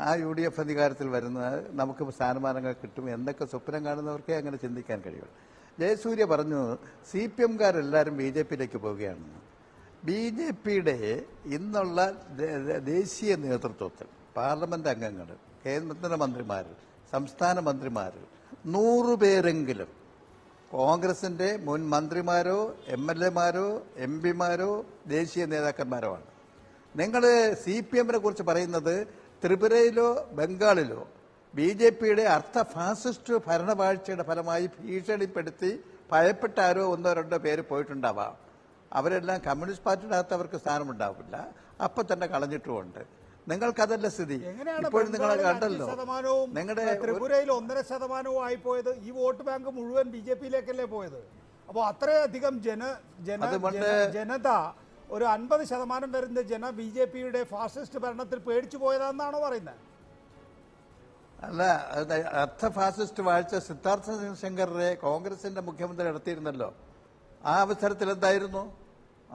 ആ UDF അധികാരത്തിൽ വരുന്ന നമുക്ക് സ്ഥാനമാനങ്ങൾ കിട്ടും എന്നൊക്കെ സ്വപ്നം കാണുന്നവർക്കേ അങ്ങനെ ചിന്തിക്കാൻ കഴിയുള്ളൂ. ജയസൂര്യ പറഞ്ഞു CPM-കാരെല്ലാവരും BJP-യിലേക്ക് പോവുകയാണെന്ന്. BJP-യുടെ ഇന്നുള്ള ദേശീയ നേതൃത്വത്തിൽ പാർലമെന്റ് അംഗങ്ങൾ, കേന്ദ്രമന്ത്രിമാർ, സംസ്ഥാന മന്ത്രിമാർ 100 പേരെങ്കിലും കോൺഗ്രസിന്റെ മുൻ മന്ത്രിമാരോ MLA-മാരോ MP-മാരോ ദേശീയ നേതാക്കന്മാരോ ആണ്. നിങ്ങൾ CPM-നെ കുറിച്ച് പറയുന്നത് ത്രിപുരയിലോ ബംഗാളിലോ BJP-യുടെ അർത്ഥ ഫാസിസ്റ്റ് ഭരണവാഴ്ചയുടെ ഫലമായി ഭീഷണിപ്പെടുത്തി ഭയപ്പെട്ട ആരോ 1-2 പേര് പോയിട്ടുണ്ടാവാം. അവരെല്ലാം കമ്മ്യൂണിസ്റ്റ് പാർട്ടിയുടെ അകത്ത് അവർക്ക് സ്ഥാനമുണ്ടാവില്ല, അപ്പൊ തന്നെ കളഞ്ഞിട്ടുമുണ്ട്. നിങ്ങൾക്കതല്ല സ്ഥിതി. ഇപ്പോഴും നിങ്ങൾ കണ്ടല്ലോ, നിങ്ങളുടെ ത്രിപുരയിൽ 1.5% ആയി പോയത്. ഈ വോട്ട് ബാങ്ക് മുഴുവൻ BJP-യിലേക്കല്ലേ പോയത്. അപ്പോൾ അത്രയധികം ജനത, ഒരു 50% വരുന്ന BJP-യുടെ ഫാസിസ്റ്റ് ഭരണത്തിൽ പേടിച്ചു പോയതാണെന്നാണോ പറയുന്നത്? അല്ല, അർത്ഥ ഫാസിസ്റ്റ് വാഴ്ച സിദ്ധാർത്ഥ ശങ്കറിനെ കോൺഗ്രസിന്റെ മുഖ്യമന്ത്രി നടത്തിയിരുന്നല്ലോ. ആ അവസരത്തിൽ എന്തായിരുന്നു?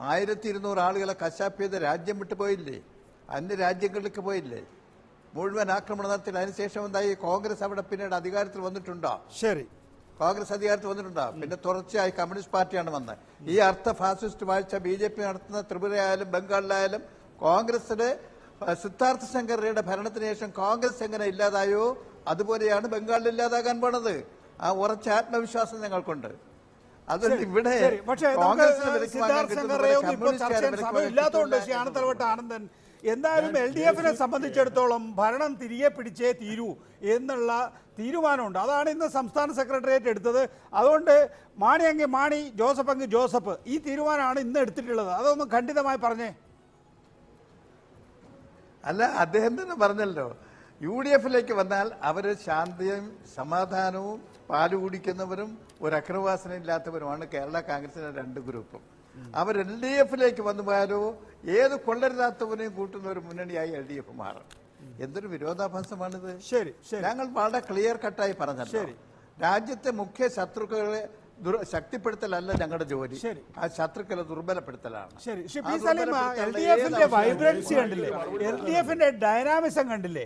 1200 ആളുകളെ കശാപ്പ് ചെയ്ത് രാജ്യം വിട്ടുപോയില്ലേ? അന്യ രാജ്യങ്ങളിലേക്ക് പോയില്ലേ? മുഴുവൻ ആക്രമണം നടത്തി. അതിനുശേഷം എന്തായി? കോൺഗ്രസ് അവിടെ പിന്നീട് അധികാരത്തിൽ വന്നിട്ടുണ്ടോ? ശരി, കോൺഗ്രസ് അധികാരത്തിൽ വന്നിട്ടുണ്ടോ? പിന്നെ തുടർച്ചയായി കമ്മ്യൂണിസ്റ്റ് പാർട്ടിയാണ് വന്നത്. ഈ അർത്ഥ ഫാസിസ്റ്റ് വാഴ്ച BJP നടത്തുന്ന ത്രിപുരയായാലും ബംഗാളിലായാലും കോൺഗ്രസിന്റെ സിദ്ധാർത്ഥ ശങ്കറിയുടെ ഭരണത്തിന് ശേഷം കോൺഗ്രസ് എങ്ങനെ ഇല്ലാതായോ അതുപോലെയാണ് ബംഗാളിൽ ഇല്ലാതാകാൻ പോണത്. ആ ഉറച്ച ആത്മവിശ്വാസം ഞങ്ങൾക്കുണ്ട്. അതുകൊണ്ട് ഇവിടെ ഇല്ലാത്തതുകൊണ്ട് ശ്രീ ആനത്തലവട്ട ആനന്ദൻ, എന്തായാലും LDF-നെ സംബന്ധിച്ചിടത്തോളം ഭരണം തിരികെ പിടിച്ചേ തീരൂ എന്നുള്ള തീരുമാനമുണ്ട്. അതാണ് ഇന്ന് സംസ്ഥാന സെക്രട്ടേറിയറ്റ് എടുത്തത്. അതുകൊണ്ട് മാണി അങ്ങ് മാണി, ജോസഫ് അങ്ങ് ജോസഫ്, ഈ തീരുമാനമാണ് ഇന്ന് എടുത്തിട്ടുള്ളത്. അതൊന്ന് ഖണ്ഡിതമായി പറഞ്ഞേ. അല്ല, അദ്ദേഹം തന്നെ പറഞ്ഞല്ലോ, UDF-ലേക്ക് വന്നാൽ അവർ ശാന്തിയും സമാധാനവും പാല് കുടിക്കുന്നവരും ഒരു അക്രമവാസന ഇല്ലാത്തവരുമാണ് കേരള കോൺഗ്രസിന്റെ 2 ഗ്രൂപ്പും. അവർ LDF-ലേക്ക് വന്നു പോയാലോ ഏത് കൊള്ളരുതാത്തവനെയും കൂട്ടുന്ന ഒരു മുന്നണിയായി LDF മാറും. എന്തൊരു വിരോധാഭാസമാണിത്. ശരി, ഞങ്ങൾ വളരെ ക്ലിയർ കട്ടായി പറഞ്ഞല്ലോ, രാജ്യത്തെ മുഖ്യ ശത്രുക്കളെ ശക്തിപ്പെടുത്തലല്ല ഞങ്ങളുടെ ജോലി, ആ ശത്രുക്കളെ ദുർബലപ്പെടുത്തലാണ്. ശരി, LDF-ന്റെ വൈബ്രൻസി കണ്ടില്ലേ? LDF-ന്റെ ഡൈനാമിസം കണ്ടില്ലേ?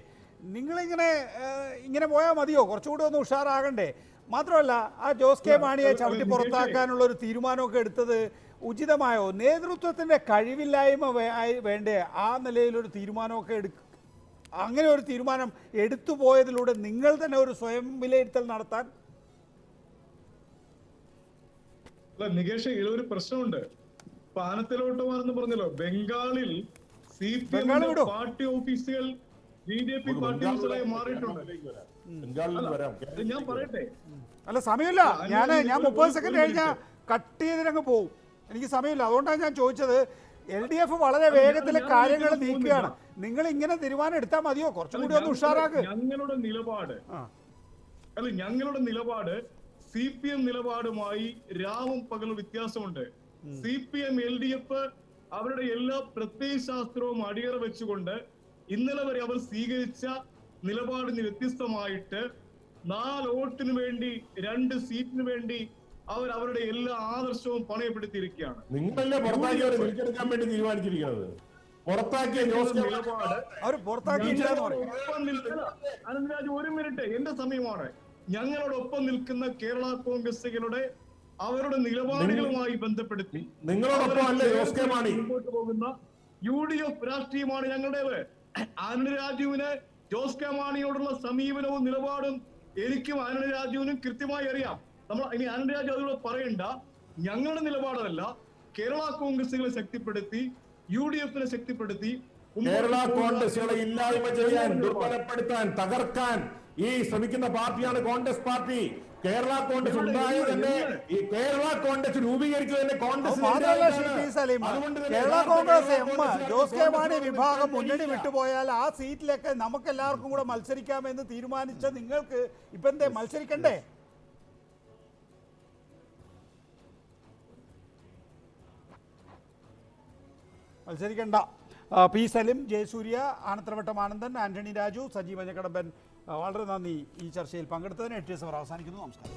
നിങ്ങളിങ്ങനെ പോയാൽ മതിയോ? കുറച്ചുകൂടി ഒന്ന് ഉഷാറാകണ്ടേ? മാത്രമല്ല, ആ ജോസ് കെ മാണിയെ ചവിട്ടി പുറത്താക്കാനുള്ള ഒരു തീരുമാനമൊക്കെ എടുത്തത് ഉചിതമായോ? നേതൃത്വത്തിന്റെ കഴിവില്ലായ്മ വേണ്ടേ ആ നിലയിലൊരു തീരുമാനമൊക്കെ അങ്ങനെ ഒരു തീരുമാനം എടുത്തു പോയതിലൂടെ നിങ്ങൾ തന്നെ ഒരു സ്വയം വിലയിരുത്തൽ നടത്താൻ? അല്ല നികേഷ്, ഇതിലൊരു പ്രശ്നമുണ്ട്. പാനത്തിലോട്ടമാണെന്ന് പറഞ്ഞല്ലോ, ബംഗാളിൽ CPM പാർട്ടി ഓഫീസുകൾ BJP പാർട്ടി ഓഫീസുകളായി മാറിയിട്ടുണ്ട്. ഞാൻ പറയട്ടെ, അല്ല സമയമില്ല, ഞാൻ 30 സെക്കൻഡ് കഴിഞ്ഞാൽ കട്ട് ചെയ്തിട്ടങ്ങ് പോവും. എനിക്ക് സമയമില്ല, അതുകൊണ്ടാണ് ഞാൻ ചോദിച്ചത്. LDF വളരെ വേഗത്തിൽ കാര്യങ്ങൾ നീക്കുകയാണ്. നിങ്ങൾ ഇങ്ങനെ തീരുമാനം എടുത്താൽ മതിയോ? കുറച്ചുകൂടി ഒന്ന് ഉഷാറാക്ക്. ഞങ്ങളുടെ നിലപാട് CPM നിലപാടുമായി രാവും പകലും വ്യത്യാസമുണ്ട്. CPM LDF അവരുടെ എല്ലാ പ്രത്യയശാസ്ത്രവും അടിയറ വെച്ചുകൊണ്ട് ഇന്നലെ വരെ അവർ സ്വീകരിച്ച നിലപാടിന് വ്യത്യസ്തമായിട്ട് 4 വോട്ടിന് വേണ്ടി 2 സീറ്റിന് വേണ്ടി അവർ അവരുടെ എല്ലാ ആദർശവും പണയപ്പെടുത്തിയിരിക്കുകയാണ്. നിങ്ങളല്ലേ പുറത്താക്കിയെടുക്കാൻ വേണ്ടി തീരുമാനിച്ചിരിക്കുന്നത്? അനന്തരാജ്, 1 മിനിറ്റ്, എന്റെ സമയമാണ്. ഞങ്ങളോടൊപ്പം നിൽക്കുന്ന കേരള കോൺഗ്രസുകളുടെ അവരുടെ നിലപാടുകളുമായി ബന്ധപ്പെടുത്തി മുമ്പോട്ട് പോകുന്ന UDF രാഷ്ട്രീയമാണ് ഞങ്ങളുടേത്. ആനന്ദ് രാജുവിന് ജോസ് കെ മാണിയോടുള്ള സമീപനവും നിലപാടും എനിക്കും ആന്റണി രാജുവിനും കൃത്യമായി അറിയാം. നമ്മൾ ഇനി ആന്റണി രാജു അതിലൂടെ പറയണ്ട. ഞങ്ങളുടെ നിലപാടല്ല, കേരള കോൺഗ്രസുകളെ ശക്തിപ്പെടുത്തി, UDF ശക്തിപ്പെടുത്തി, കേരള കോൺഗ്രസുകളെ ഇല്ലായ്മ ചെയ്യാൻ, ദുർബലപ്പെടുത്താൻ, തകർക്കാൻ ഈ ശ്രമിക്കുന്ന പാർട്ടിയാണ് കോൺഗ്രസ് പാർട്ടി. കേരള കോൺഗ്രസ് ഉണ്ടായത് തന്നെ, ഈ കേരള കോൺഗ്രസ് രൂപീകരിച്ചത് തന്നെ കോൺഗ്രസ്. കേരള കോൺഗ്രസ് എം ജോസ് കെ മാണി വിഭാഗം മുന്നണി വിട്ടുപോയാൽ ആ സീറ്റിലേക്ക് നമുക്ക് എല്ലാവർക്കും കൂടെ മത്സരിക്കാമെന്ന് തീരുമാനിച്ച നിങ്ങൾക്ക് ഇപ്പൊ എന്തേ മത്സരിക്കണ്ടേ? മത്സരിക്കണ്ട. പി സലിം, ജയസൂര്യ, ആനത്തലവട്ടം ആനന്ദൻ, ആന്റണി രാജു, സജി മഞ്ഞക്കടമ്പൻ, വളരെ നന്ദി ഈ ചർച്ചയിൽ പങ്കെടുത്തതിന്. 8 അവർ അവസാനിക്കുന്നു. നമസ്കാരം.